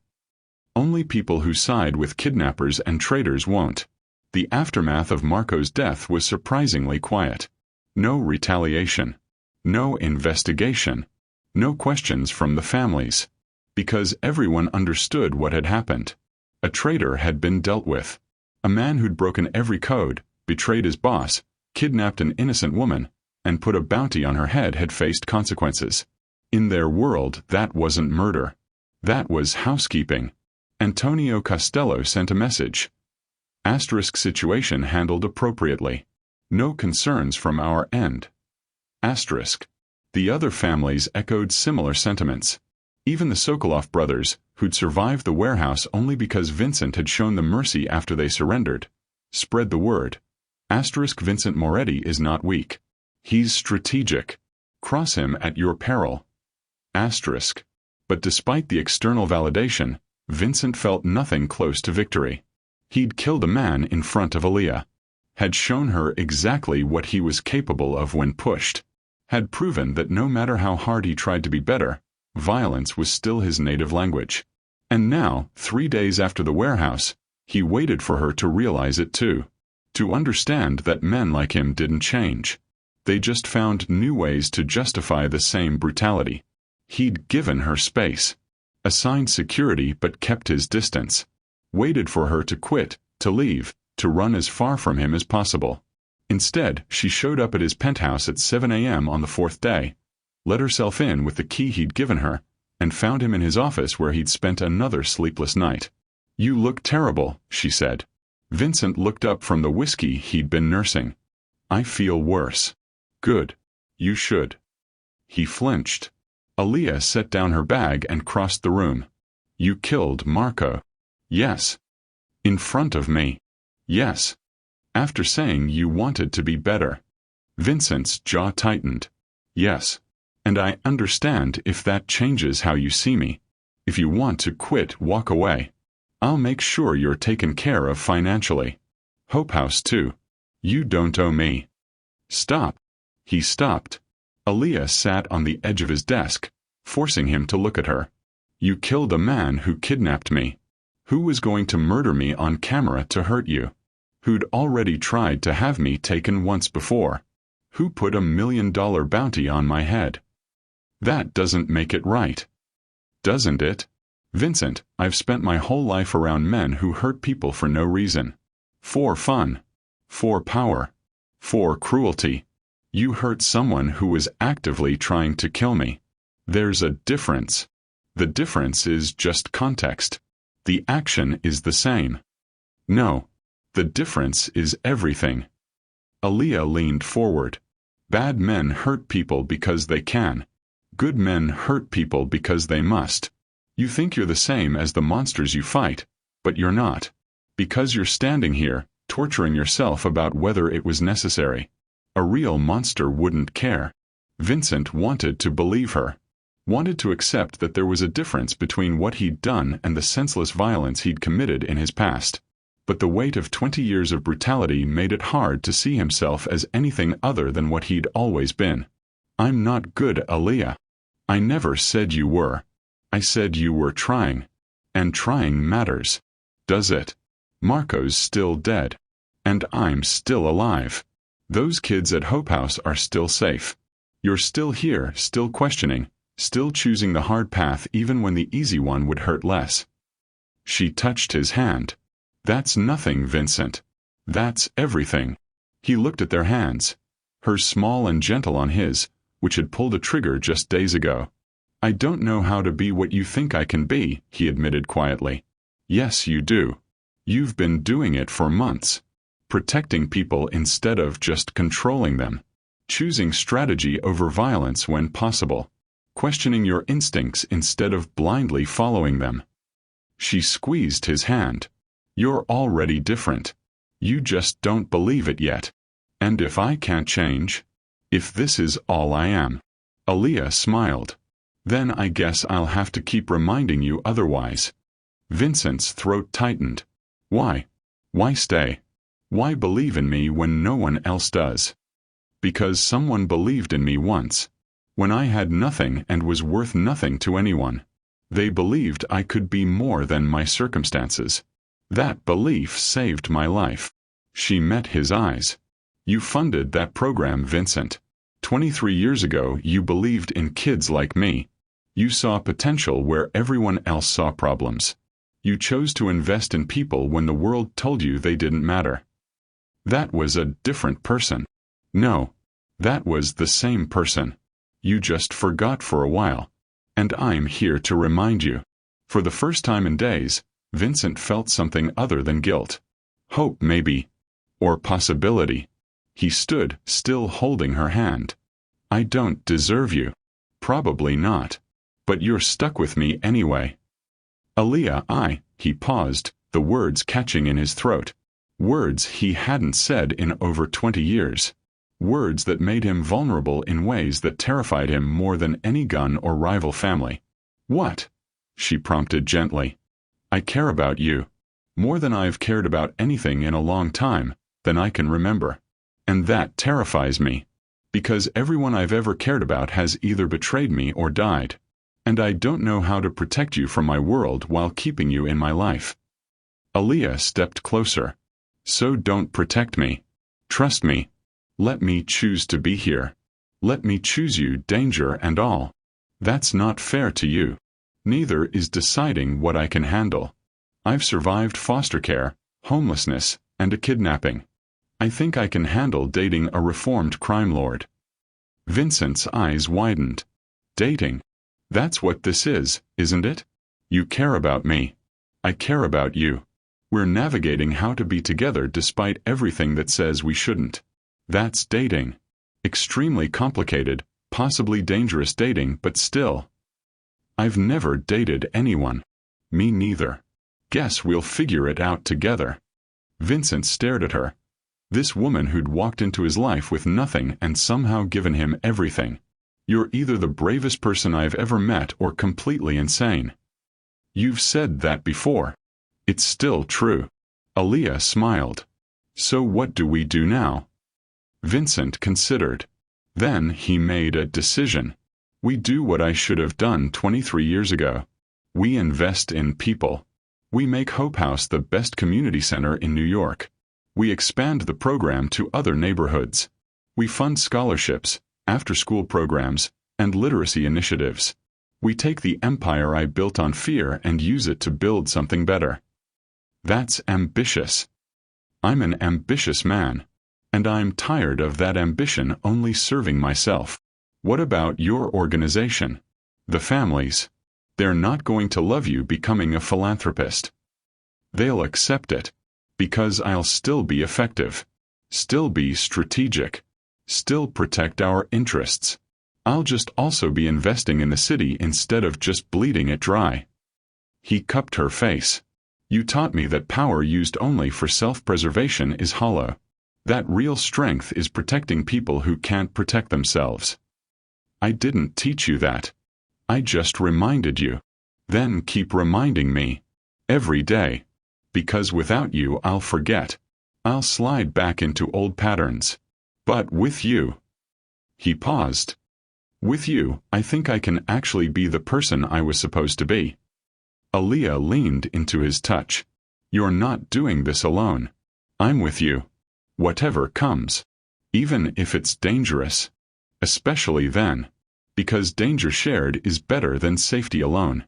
Only people who side with kidnappers and traitors won't. The aftermath of Marco's death was surprisingly quiet. No retaliation. No investigation. No questions from the families. Because everyone understood what had happened. A traitor had been dealt with. A man who'd broken every code, betrayed his boss, kidnapped an innocent woman, and put a bounty on her head had faced consequences. In their world, that wasn't murder. That was housekeeping. Antonio Costello sent a message. Asterisk situation handled appropriately. No concerns from our end. Asterisk. The other families echoed similar sentiments. Even the Sokolov brothers, who'd survived the warehouse only because Vincent had shown them mercy after they surrendered, spread the word. Asterisk Vincent Moretti is not weak. He's strategic. Cross him at your peril. Asterisk. But despite the external validation, Vincent felt nothing close to victory. He'd killed a man in front of Aaliyah. had shown her exactly what he was capable of when pushed, had proven that no matter how hard he tried to be better, violence was still his native language. And now, 3 days after the warehouse, he waited for her to realize it too. To understand that men like him didn't change. They just found new ways to justify the same brutality. He'd given her space, assigned security but kept his distance, waited for her to quit, to leave, to run as far from him as possible. Instead, she showed up at his penthouse at 7 a.m. on the 4th day, let herself in with the key he'd given her, and found him in his office where he'd spent another sleepless night. "You look terrible," she said. Vincent looked up from the whiskey he'd been nursing. "I feel worse." "Good. You should." He flinched. Aaliyah set down her bag and crossed the room. "You killed Marco." "Yes." "In front of me." "Yes." "After saying you wanted to be better." Vincent's jaw tightened. "Yes. And I understand if that changes how you see me. If you want to quit, walk away. I'll make sure you're taken care of financially. Hope House too. You don't owe me." "Stop." He stopped. Aaliyah sat on the edge of his desk, forcing him to look at her. "You killed a man who kidnapped me. Who was going to murder me on camera to hurt you. Who'd already tried to have me taken once before. Who put $1 million bounty on my head. That doesn't make it right. Doesn't it? Vincent, I've spent my whole life around men who hurt people for no reason. For fun. For power. For cruelty. You hurt someone who was actively trying to kill me. There's a difference. The difference is just context. The action is the same. No. The difference is everything." Aaliyah leaned forward. "Bad men hurt people because they can. Good men hurt people because they must. You think you're the same as the monsters you fight, but you're not. Because you're standing here, torturing yourself about whether it was necessary. A real monster wouldn't care." Vincent wanted to believe her. Wanted to accept that there was a difference between what he'd done and the senseless violence he'd committed in his past. But the weight of 20 years of brutality made it hard to see himself as anything other than what he'd always been. "I'm not good, Aaliyah. I never said you were. I said you were trying. And trying matters. Does it? Marco's still dead. And I'm still alive. Those kids at Hope House are still safe. You're still here, still questioning, still choosing the hard path even when the easy one would hurt less." She touched his hand. "That's nothing, Vincent. That's everything." He looked at their hands, hers small and gentle on his, which had pulled a trigger just days ago. "I don't know how to be what you think I can be," he admitted quietly. "Yes, you do. You've been doing it for months. Protecting people instead of just controlling them. Choosing strategy over violence when possible. Questioning your instincts instead of blindly following them." She squeezed his hand. "You're already different. You just don't believe it yet. And if I can't change? If this is all I am?" Aaliyah smiled. "Then I guess I'll have to keep reminding you otherwise." Vincent's throat tightened. "Why? Why stay? Why believe in me when no one else does?" "Because someone believed in me once. When I had nothing and was worth nothing to anyone. They believed I could be more than my circumstances. That belief saved my life." She met his eyes. "You funded that program, Vincent. 23 years ago you believed in kids like me. You saw potential where everyone else saw problems. You chose to invest in people when the world told you they didn't matter. That was a different person. No. That was the same person. You just forgot for a while. And I'm here to remind you." For the first time in days, Vincent felt something other than guilt. Hope, maybe. Or possibility. He stood, still holding her hand. "I don't deserve you." "Probably not. But you're stuck with me anyway." "Aaliyah, he paused, the words catching in his throat. Words he hadn't said in over 20 years. Words that made him vulnerable in ways that terrified him more than any gun or rival family. "What?" she prompted gently. "I care about you. More than I've cared about anything in a long time, than I can remember. And that terrifies me. Because everyone I've ever cared about has either betrayed me or died. And I don't know how to protect you from my world while keeping you in my life. Aaliyah stepped closer. So don't protect me. Trust me. Let me choose to be here. Let me choose you, danger and all. That's not fair to you. Neither is deciding what I can handle. I've survived foster care, homelessness, and a kidnapping. I think I can handle dating a reformed crime lord. Vincent's eyes widened. Dating? That's what this is, isn't it? You care about me. I care about you. We're navigating how to be together despite everything that says we shouldn't. That's dating. Extremely complicated, possibly dangerous dating, but still. I've never dated anyone. Me neither. Guess we'll figure it out together. Vincent stared at her. This woman who'd walked into his life with nothing and somehow given him everything. You're either the bravest person I've ever met or completely insane. You've said that before. It's still true. Aaliyah smiled. So what do we do now? Vincent considered. Then he made a decision. We do what I should have done 23 years ago. We invest in people. We make Hope House the best community center in New York. We expand the program to other neighborhoods. We fund scholarships, after-school programs, and literacy initiatives. We take the empire I built on fear and use it to build something better. That's ambitious. I'm an ambitious man. And I'm tired of that ambition only serving myself. What about your organization? The families. They're not going to love you becoming a philanthropist. They'll accept it. Because I'll still be effective. Still be strategic. Still protect our interests. I'll just also be investing in the city instead of just bleeding it dry. He cupped her face. You taught me that power used only for self-preservation is hollow. That real strength is protecting people who can't protect themselves. I didn't teach you that. I just reminded you. Then keep reminding me. Every day. Because without you I'll forget. I'll slide back into old patterns. But with you. He paused. With you, I think I can actually be the person I was supposed to be. Aaliyah leaned into his touch. You're not doing this alone. I'm with you. Whatever comes. Even if it's dangerous. Especially then. Because danger shared is better than safety alone.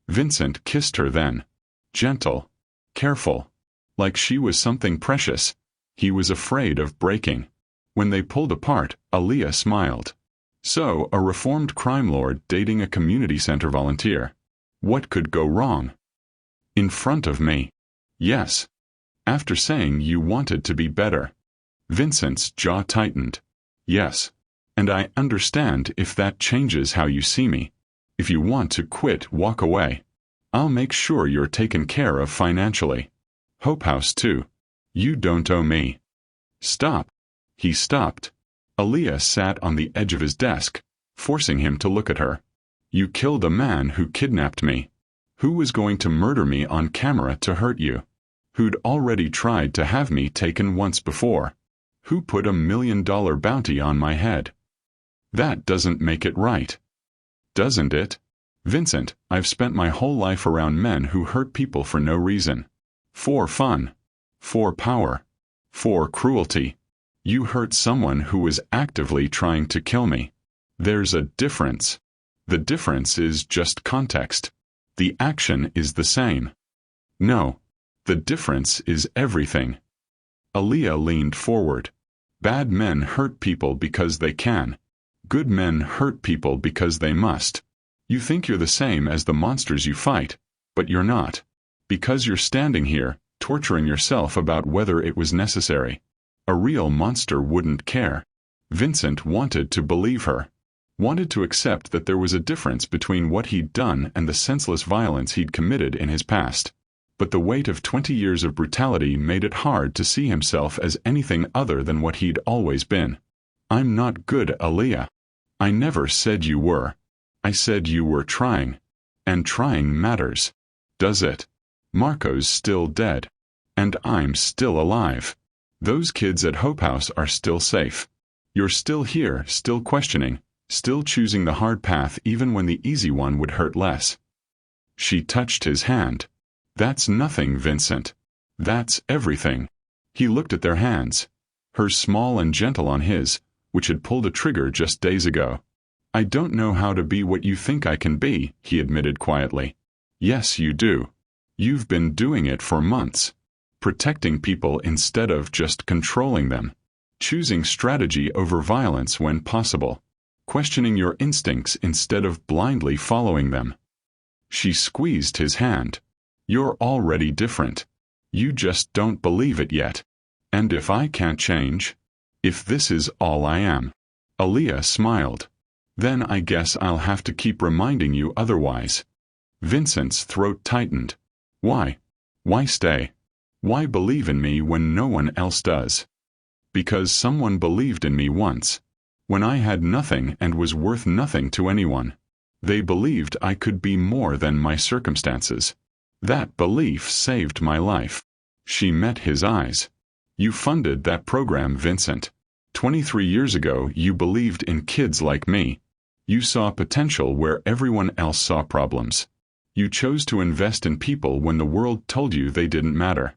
Vincent kissed her then. Gentle. Careful. Like she was something precious. He was afraid of breaking. When they pulled apart, Aaliyah smiled. So, a reformed crime lord dating a community center volunteer. What could go wrong? In front of me. Yes. After saying you wanted to be better. Vincent's jaw tightened. Yes. And I understand if that changes how you see me. If you want to quit, walk away. I'll make sure you're taken care of financially. Hope House too. You don't owe me. Stop. He stopped. Aaliyah sat on the edge of his desk, forcing him to look at her. You killed a man who kidnapped me. Who was going to murder me on camera to hurt you? Who'd already tried to have me taken once before? Who put $1 million bounty on my head? That doesn't make it right. Doesn't it? Vincent, I've spent my whole life around men who hurt people for no reason. For fun. For power. For cruelty. You hurt someone who was actively trying to kill me. There's a difference. The difference is just context. The action is the same. No. The difference is everything. Aaliyah leaned forward. Bad men hurt people because they can. Good men hurt people because they must. You think you're the same as the monsters you fight, but you're not. Because you're standing here, torturing yourself about whether it was necessary. A real monster wouldn't care. Vincent wanted to believe her. Wanted to accept that there was a difference between what he'd done and the senseless violence he'd committed in his past. But the weight of 20 years of brutality made it hard to see himself as anything other than what he'd always been. I'm not good, Aaliyah. I never said you were. I said you were trying. And trying matters. Does it? Marco's still dead. And I'm still alive. Those kids at Hope House are still safe. You're still here, still questioning, still choosing the hard path even when the easy one would hurt less. She touched his hand. That's nothing, Vincent. That's everything. He looked at their hands, hers small and gentle on his, which had pulled a trigger just days ago. I don't know how to be what you think I can be, he admitted quietly. Yes, you do. You've been doing it for months. Protecting people instead of just controlling them. Choosing strategy over violence when possible. Questioning your instincts instead of blindly following them. She squeezed his hand. You're already different. You just don't believe it yet. And if I can't change? If this is all I am? Aaliyah smiled. Then I guess I'll have to keep reminding you otherwise. Vincent's throat tightened. Why? Why stay? Why believe in me when no one else does? Because someone believed in me once. When I had nothing and was worth nothing to anyone. They believed I could be more than my circumstances. That belief saved my life. She met his eyes. You funded that program, Vincent. 23 years ago, you believed in kids like me. You saw potential where everyone else saw problems. You chose to invest in people when the world told you they didn't matter.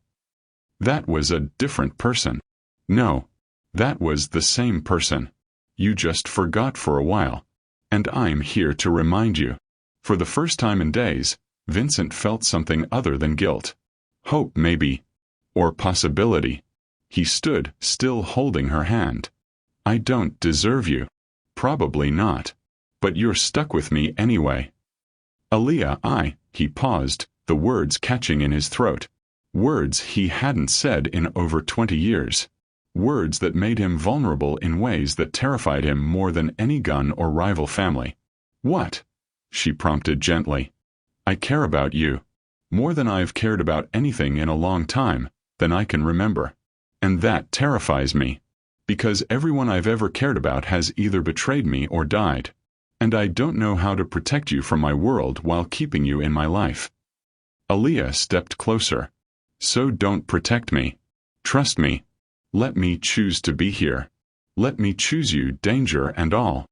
That was a different person. No, that was the same person. You just forgot for a while. And I'm here to remind you. For the first time in days, Vincent felt something other than guilt. Hope, maybe. Or possibility. He stood, still holding her hand. I don't deserve you. Probably not. But you're stuck with me anyway. Aaliyah, he paused, the words catching in his throat. Words he hadn't said in over 20 years. Words that made him vulnerable in ways that terrified him more than any gun or rival family. What? She prompted gently. I care about you. More than I've cared about anything in a long time, than I can remember. And that terrifies me. Because everyone I've ever cared about has either betrayed me or died. And I don't know how to protect you from my world while keeping you in my life. Aaliyah stepped closer. So don't protect me. Trust me. Let me choose to be here. Let me choose you, danger and all.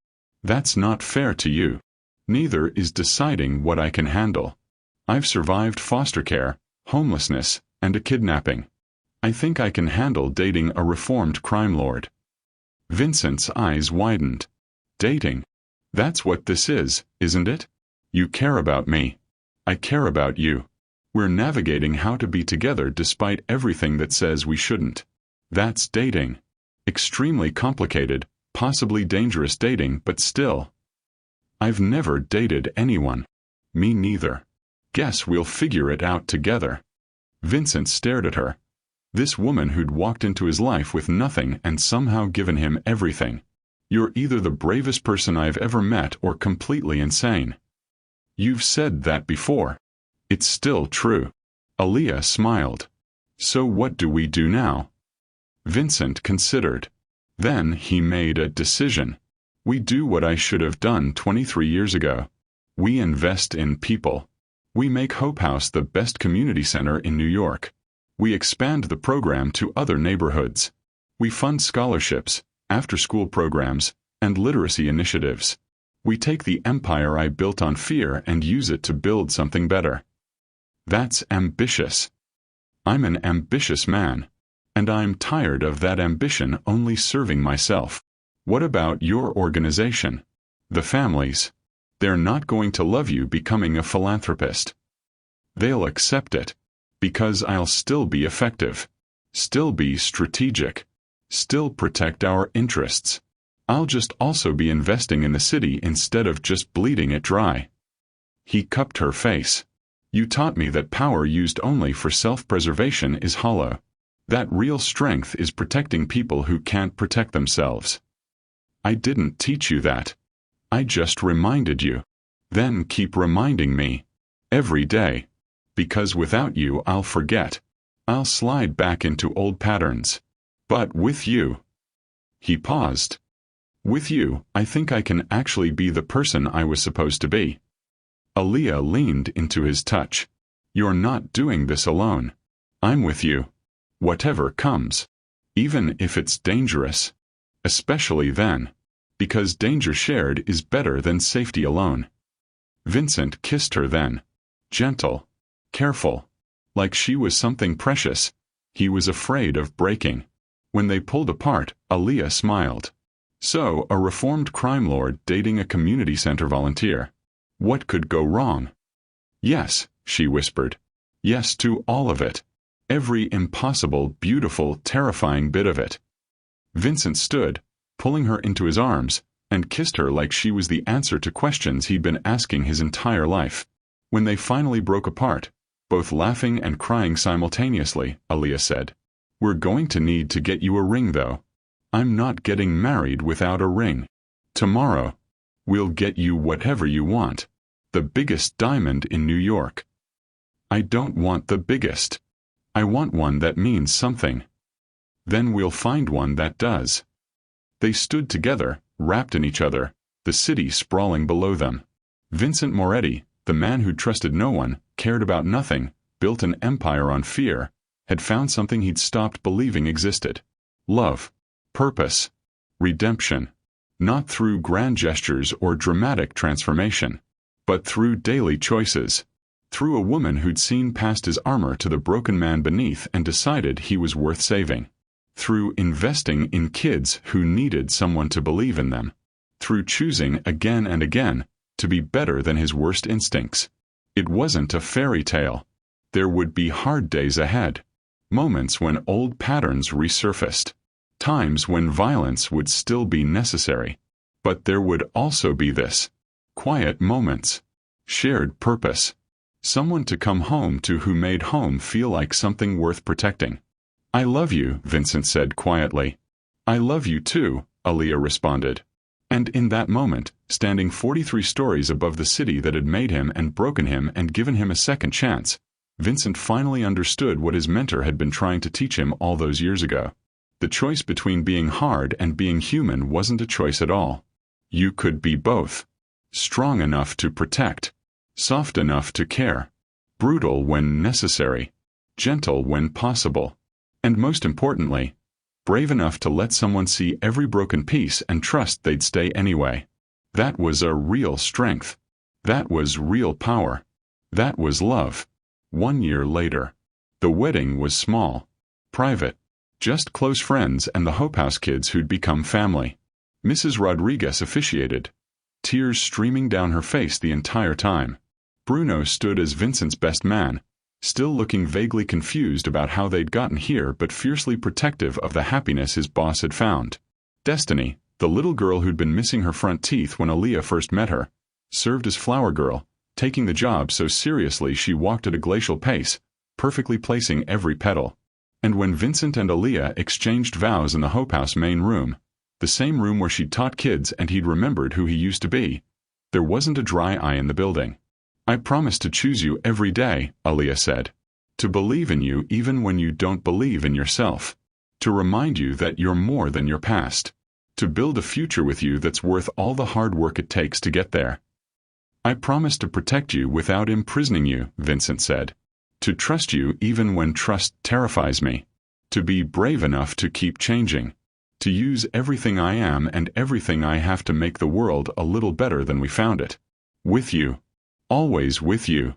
That's not fair to you. Neither is deciding what I can handle. I've survived foster care, homelessness, and a kidnapping. I think I can handle dating a reformed crime lord. Vincent's eyes widened. Dating? That's what this is, isn't it? You care about me. I care about you. We're navigating how to be together despite everything that says we shouldn't. That's dating. Extremely complicated, possibly dangerous dating, but still. I've never dated anyone. Me neither. Guess we'll figure it out together. Vincent stared at her. This woman who'd walked into his life with nothing and somehow given him everything. You're either the bravest person I've ever met or completely insane. You've said that before. It's still true. Aaliyah smiled. So what do we do now? Vincent considered. Then he made a decision. We do what I should have done 23 years ago. We invest in people. We make Hope House the best community center in New York. We expand the program to other neighborhoods. We fund scholarships, after-school programs, and literacy initiatives. We take the empire I built on fear and use it to build something better. That's ambitious. I'm an ambitious man. And I'm tired of that ambition only serving myself. What about your organization? The families. They're not going to love you becoming a philanthropist. They'll accept it. Because I'll still be effective. Still be strategic. Still protect our interests. I'll just also be investing in the city instead of just bleeding it dry. He cupped her face. You taught me that power used only for self-preservation is hollow. That real strength is protecting people who can't protect themselves. I didn't teach you that. I just reminded you. Then keep reminding me. Every day. Because without you I'll forget. I'll slide back into old patterns. But with you. He paused. With you, I think I can actually be the person I was supposed to be. Aaliyah leaned into his touch. You're not doing this alone. I'm with you. Whatever comes. even if it's dangerous. Especially then. Because danger shared is better than safety alone. Vincent kissed her then. Gentle. Careful. Like she was something precious. He was afraid of breaking. When they pulled apart, Aaliyah smiled. So, a reformed crime lord dating a community center volunteer. What could go wrong? Yes, she whispered. Yes to all of it. Every impossible, beautiful, terrifying bit of it. Vincent stood, pulling her into his arms, and kissed her like she was the answer to questions he'd been asking his entire life. When they finally broke apart, both laughing and crying simultaneously, Aaliyah said, "We're going to need to get you a ring, though. I'm not getting married without a ring. Tomorrow, we'll get you whatever you want. The biggest diamond in New York." "I don't want the biggest. I want one that means something." "Then we'll find one that does." They stood together, wrapped in each other, the city sprawling below them. Vincent Moretti, the man who trusted no one, cared about nothing, built an empire on fear, had found something he'd stopped believing existed. Love. Purpose. Redemption. Not through grand gestures or dramatic transformation, but through daily choices. Through a woman who'd seen past his armor to the broken man beneath and decided he was worth saving. Through investing in kids who needed someone to believe in them. Through choosing again and again to be better than his worst instincts. It wasn't a fairy tale. There would be hard days ahead. Moments when old patterns resurfaced. Times when violence would still be necessary. But there would also be this. Quiet moments. Shared purpose. Someone to come home to who made home feel like something worth protecting. "I love you," Vincent said quietly. "I love you too," Aaliyah responded. And in that moment, standing 43 stories above the city that had made him and broken him and given him a second chance, Vincent finally understood what his mentor had been trying to teach him all those years ago. The choice between being hard and being human wasn't a choice at all. You could be both. Strong enough to protect. Soft enough to care. Brutal when necessary. Gentle when possible. And most importantly, brave enough to let someone see every broken piece and trust they'd stay anyway. That was a real strength. That was real power. That was love. 1 year later. The wedding was small. Private. Just close friends and the Hope House kids who'd become family. Mrs. Rodriguez officiated. Tears streaming down her face the entire time. Bruno stood as Vincent's best man, still looking vaguely confused about how they'd gotten here but fiercely protective of the happiness his boss had found. Destiny, the little girl who'd been missing her front teeth when Aaliyah first met her, served as flower girl, taking the job so seriously she walked at a glacial pace, perfectly placing every petal. And when Vincent and Aaliyah exchanged vows in the Hope House main room, the same room where she'd taught kids and he'd remembered who he used to be, there wasn't a dry eye in the building. "I promise to choose you every day," Aaliyah said. "To believe in you even when you don't believe in yourself. To remind you that you're more than your past. To build a future with you that's worth all the hard work it takes to get there." "I promise to protect you without imprisoning you," Vincent said. "To trust you even when trust terrifies me. To be brave enough to keep changing. To use everything I am and everything I have to make the world a little better than we found it. With you. Always with you."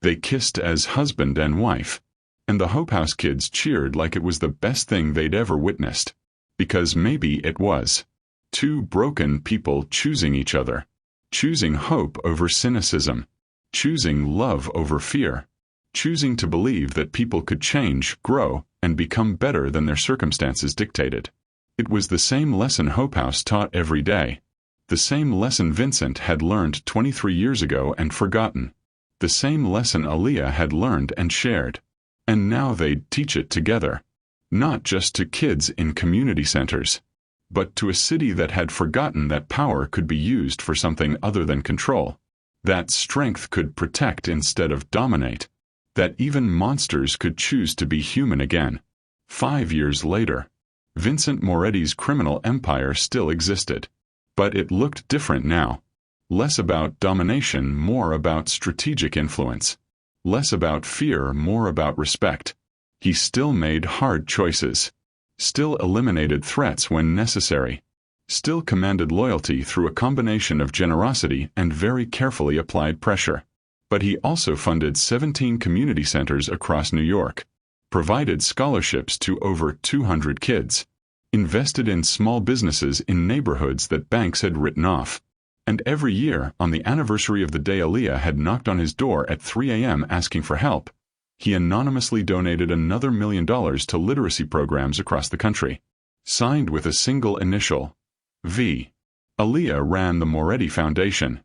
They kissed as husband and wife. And the Hope House kids cheered like it was the best thing they'd ever witnessed. Because maybe it was. Two broken people choosing each other. Choosing hope over cynicism. Choosing love over fear. Choosing to believe that people could change, grow, and become better than their circumstances dictated. It was the same lesson Hope House taught every day. The same lesson Vincent had learned 23 years ago and forgotten. The same lesson Aaliyah had learned and shared. And now they'd teach it together. Not just to kids in community centers, but to a city that had forgotten that power could be used for something other than control. That strength could protect instead of dominate. That even monsters could choose to be human again. 5 years later, Vincent Moretti's criminal empire still existed. But it looked different now. Less about domination, more about strategic influence. Less about fear, more about respect. He still made hard choices. still eliminated threats when necessary, still commanded loyalty through a combination of generosity and very carefully applied pressure. But he also funded 17 community centers across New York, provided scholarships to over 200 kids, invested in small businesses in neighborhoods that banks had written off. And every year, on the anniversary of the day Aaliyah had knocked on his door at 3 a.m. asking for help, he anonymously donated another $1 million to literacy programs across the country, signed with a single initial, V. Aaliyah ran the Moretti Foundation,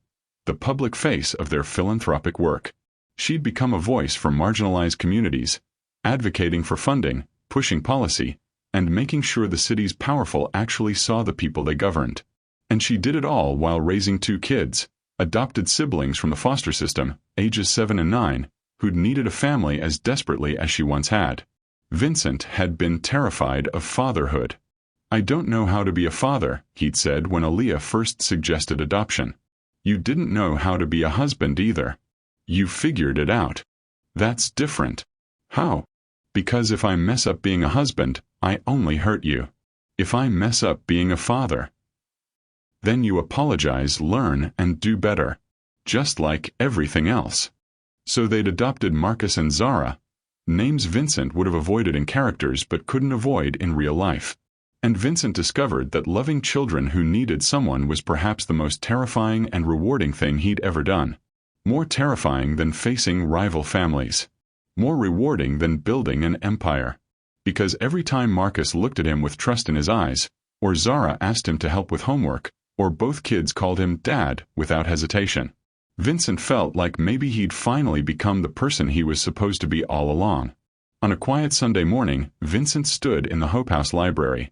the public face of their philanthropic work. She'd become a voice for marginalized communities, advocating for funding, pushing policy, and making sure the city's powerful actually saw the people they governed. And she did it all while raising 2 kids, adopted siblings from the foster system, ages 7 and 9, who'd needed a family as desperately as she once had. Vincent had been terrified of fatherhood. "I don't know how to be a father," he'd said when Aaliyah first suggested adoption. "You didn't know how to be a husband either. You figured it out." "That's different." "How?" "Because if I mess up being a husband, I only hurt you. If I mess up being a father, then you apologize, learn, and do better. Just like everything else." So they'd adopted Marcus and Zara, names Vincent would have avoided in characters but couldn't avoid in real life. And Vincent discovered that loving children who needed someone was perhaps the most terrifying and rewarding thing he'd ever done. More terrifying than facing rival families. More rewarding than building an empire. Because every time Marcus looked at him with trust in his eyes, or Zara asked him to help with homework, or both kids called him Dad without hesitation, Vincent felt like maybe he'd finally become the person he was supposed to be all along. On a quiet Sunday morning, Vincent stood in the Hope House Library,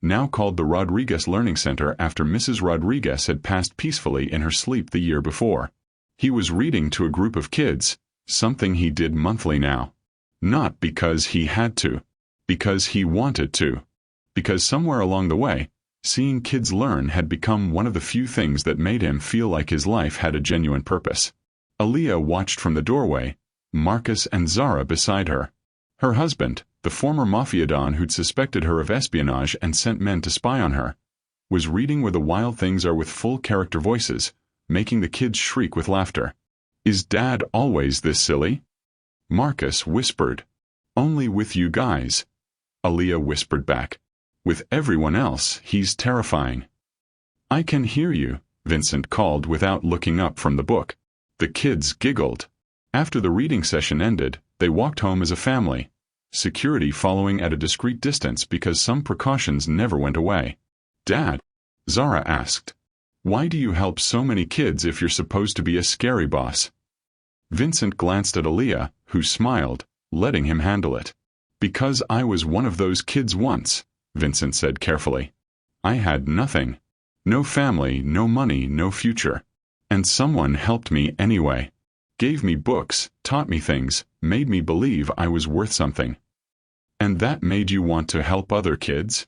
now called the Rodriguez Learning Center after Mrs. Rodriguez had passed peacefully in her sleep the year before. He was reading to a group of kids, something he did monthly now. Not because he had to, because he wanted to. Because somewhere along the way, seeing kids learn had become one of the few things that made him feel like his life had a genuine purpose. Aaliyah watched from the doorway, Marcus and Zara beside her. Her husband, the former Mafia don who'd suspected her of espionage and sent men to spy on her, was reading Where the Wild Things Are with full character voices, making the kids shriek with laughter. "Is Dad always this silly?" Marcus whispered. "Only with you guys." Aaliyah whispered back. "With everyone else, he's terrifying." "I can hear you," Vincent called without looking up from the book. The kids giggled. After the reading session ended, they walked home as a family, security following at a discreet distance because some precautions never went away. "Dad," Zara asked, "why do you help so many kids if you're supposed to be a scary boss?" Vincent glanced at Aaliyah, who smiled, letting him handle it. "Because I was one of those kids once," Vincent said carefully. "I had nothing. No family, no money, no future. And someone helped me anyway. Gave me books, taught me things, made me believe I was worth something." "And that made you want to help other kids?"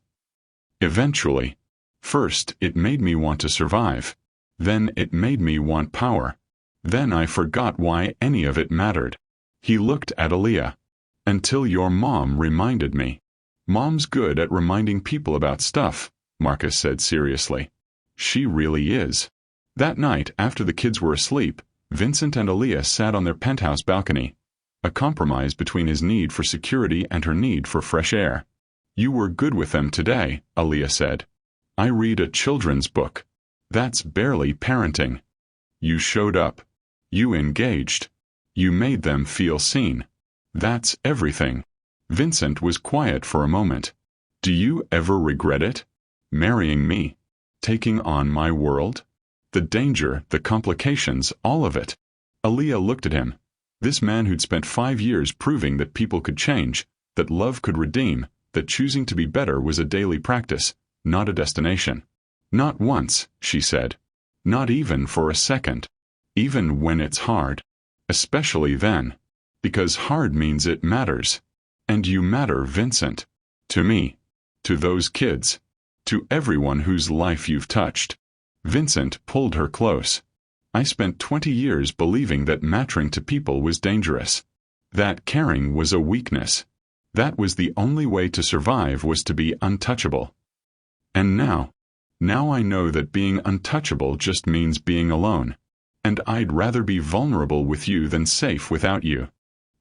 "Eventually. First, it made me want to survive. Then it made me want power. Then I forgot why any of it mattered." He looked at Aaliyah. "Until your mom reminded me." "Mom's good at reminding people about stuff," Marcus said seriously. "She really is." That night, after the kids were asleep, Vincent and Aaliyah sat on their penthouse balcony, a compromise between his need for security and her need for fresh air. "You were good with them today," Aaliyah said. "I read a children's book. That's barely parenting. You showed up. You engaged. You made them feel seen. That's everything." Vincent was quiet for a moment. "Do you ever regret it? Marrying me? Taking on my world? The danger, the complications, all of it." Aaliyah looked at him. This man who'd spent 5 years proving that people could change, that love could redeem, that choosing to be better was a daily practice, not a destination. "Not once," she said. "Not even for a second. Even when it's hard. Especially then. Because hard means it matters. And you matter, Vincent. To me. To those kids. To everyone whose life you've touched." Vincent pulled her close. "I spent 20 years believing that mattering to people was dangerous. That caring was a weakness. That was the only way to survive, was to be untouchable. And now I know that being untouchable just means being alone. And I'd rather be vulnerable with you than safe without you.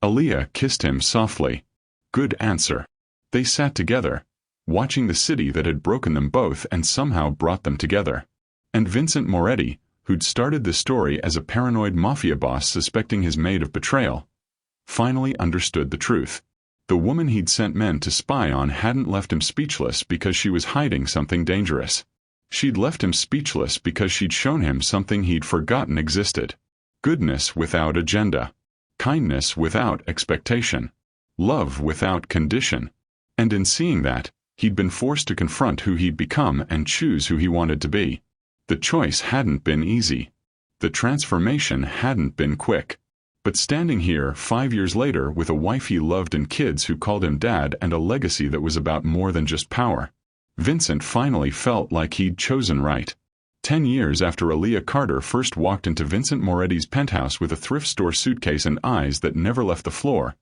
Aaliyah kissed him softly. Good answer. They sat together, watching the city that had broken them both and somehow brought them together. And Vincent Moretti, who'd started the story as a paranoid mafia boss suspecting his maid of betrayal, finally understood the truth. The woman he'd sent men to spy on hadn't left him speechless because she was hiding something dangerous. She'd left him speechless because she'd shown him something he'd forgotten existed. Goodness without agenda. Kindness without expectation. Love without condition. And in seeing that, he'd been forced to confront who he'd become and choose who he wanted to be. The choice hadn't been easy. The transformation hadn't been quick. But standing here 5 years later with a wife he loved and kids who called him dad and a legacy that was about more than just power, Vincent finally felt like he'd chosen right. 10 years after Aaliyah Carter first walked into Vincent Moretti's penthouse with a thrift store suitcase and eyes that never left the floor,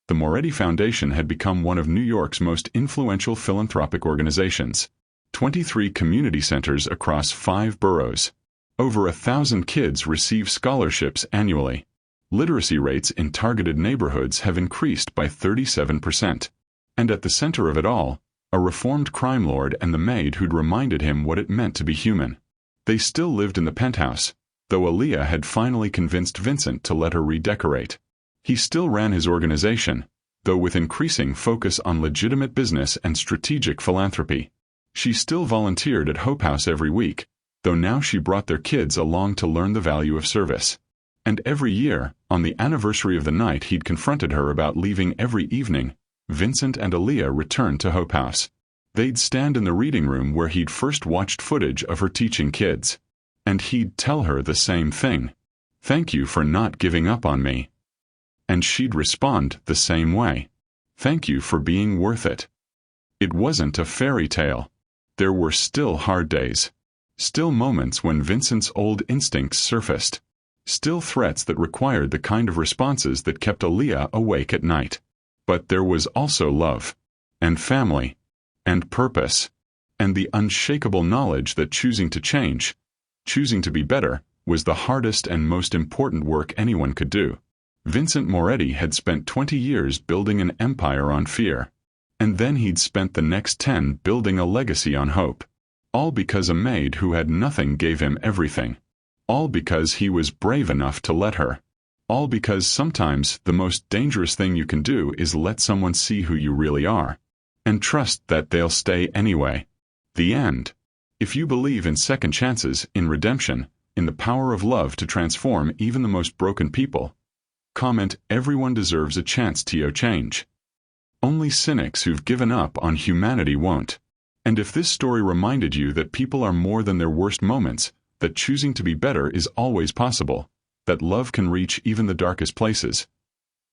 the Moretti Foundation had become one of New York's most influential philanthropic organizations. 23 community centers across 5 boroughs. Over 1,000 kids receive scholarships annually. Literacy rates in targeted neighborhoods have increased by 37%. And at the center of it all, a reformed crime lord and the maid who'd reminded him what it meant to be human. They still lived in the penthouse, though Aaliyah had finally convinced Vincent to let her redecorate. He still ran his organization, though with increasing focus on legitimate business and strategic philanthropy. She still volunteered at Hope House every week, though now she brought their kids along to learn the value of service. And every year, on the anniversary of the night he'd confronted her about leaving every evening, Vincent and Aaliyah returned to Hope House. They'd stand in the reading room where he'd first watched footage of her teaching kids. And he'd tell her the same thing. Thank you for not giving up on me. And she'd respond the same way. Thank you for being worth it. It wasn't a fairy tale. There were still hard days. Still moments when Vincent's old instincts surfaced. Still threats that required the kind of responses that kept Aaliyah awake at night. But there was also love. And family. And purpose. And the unshakable knowledge that choosing to change, choosing to be better, was the hardest and most important work anyone could do. Vincent Moretti had spent 20 years building an empire on fear. And then he'd spent the next 10 building a legacy on hope. All because a maid who had nothing gave him everything. All because he was brave enough to let her. All because sometimes the most dangerous thing you can do is let someone see who you really are. And trust that they'll stay anyway. The end. If you believe in second chances, in redemption, in the power of love to transform even the most broken people, comment, everyone deserves a chance to change. Only cynics who've given up on humanity won't. And if this story reminded you that people are more than their worst moments, that choosing to be better is always possible, that love can reach even the darkest places,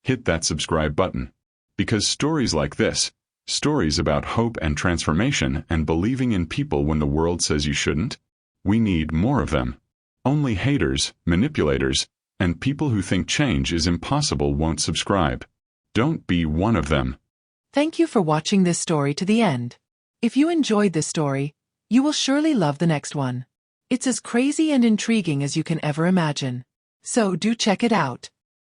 hit that subscribe button. Because stories like this, stories about hope and transformation and believing in people when the world says you shouldn't, we need more of them. Only haters, manipulators, and people who think change is impossible won't subscribe. Don't be one of them. Thank you for watching this story to the end. If you enjoyed this story, you will surely love the next one. It's as crazy and intriguing as you can ever imagine. So do check it out.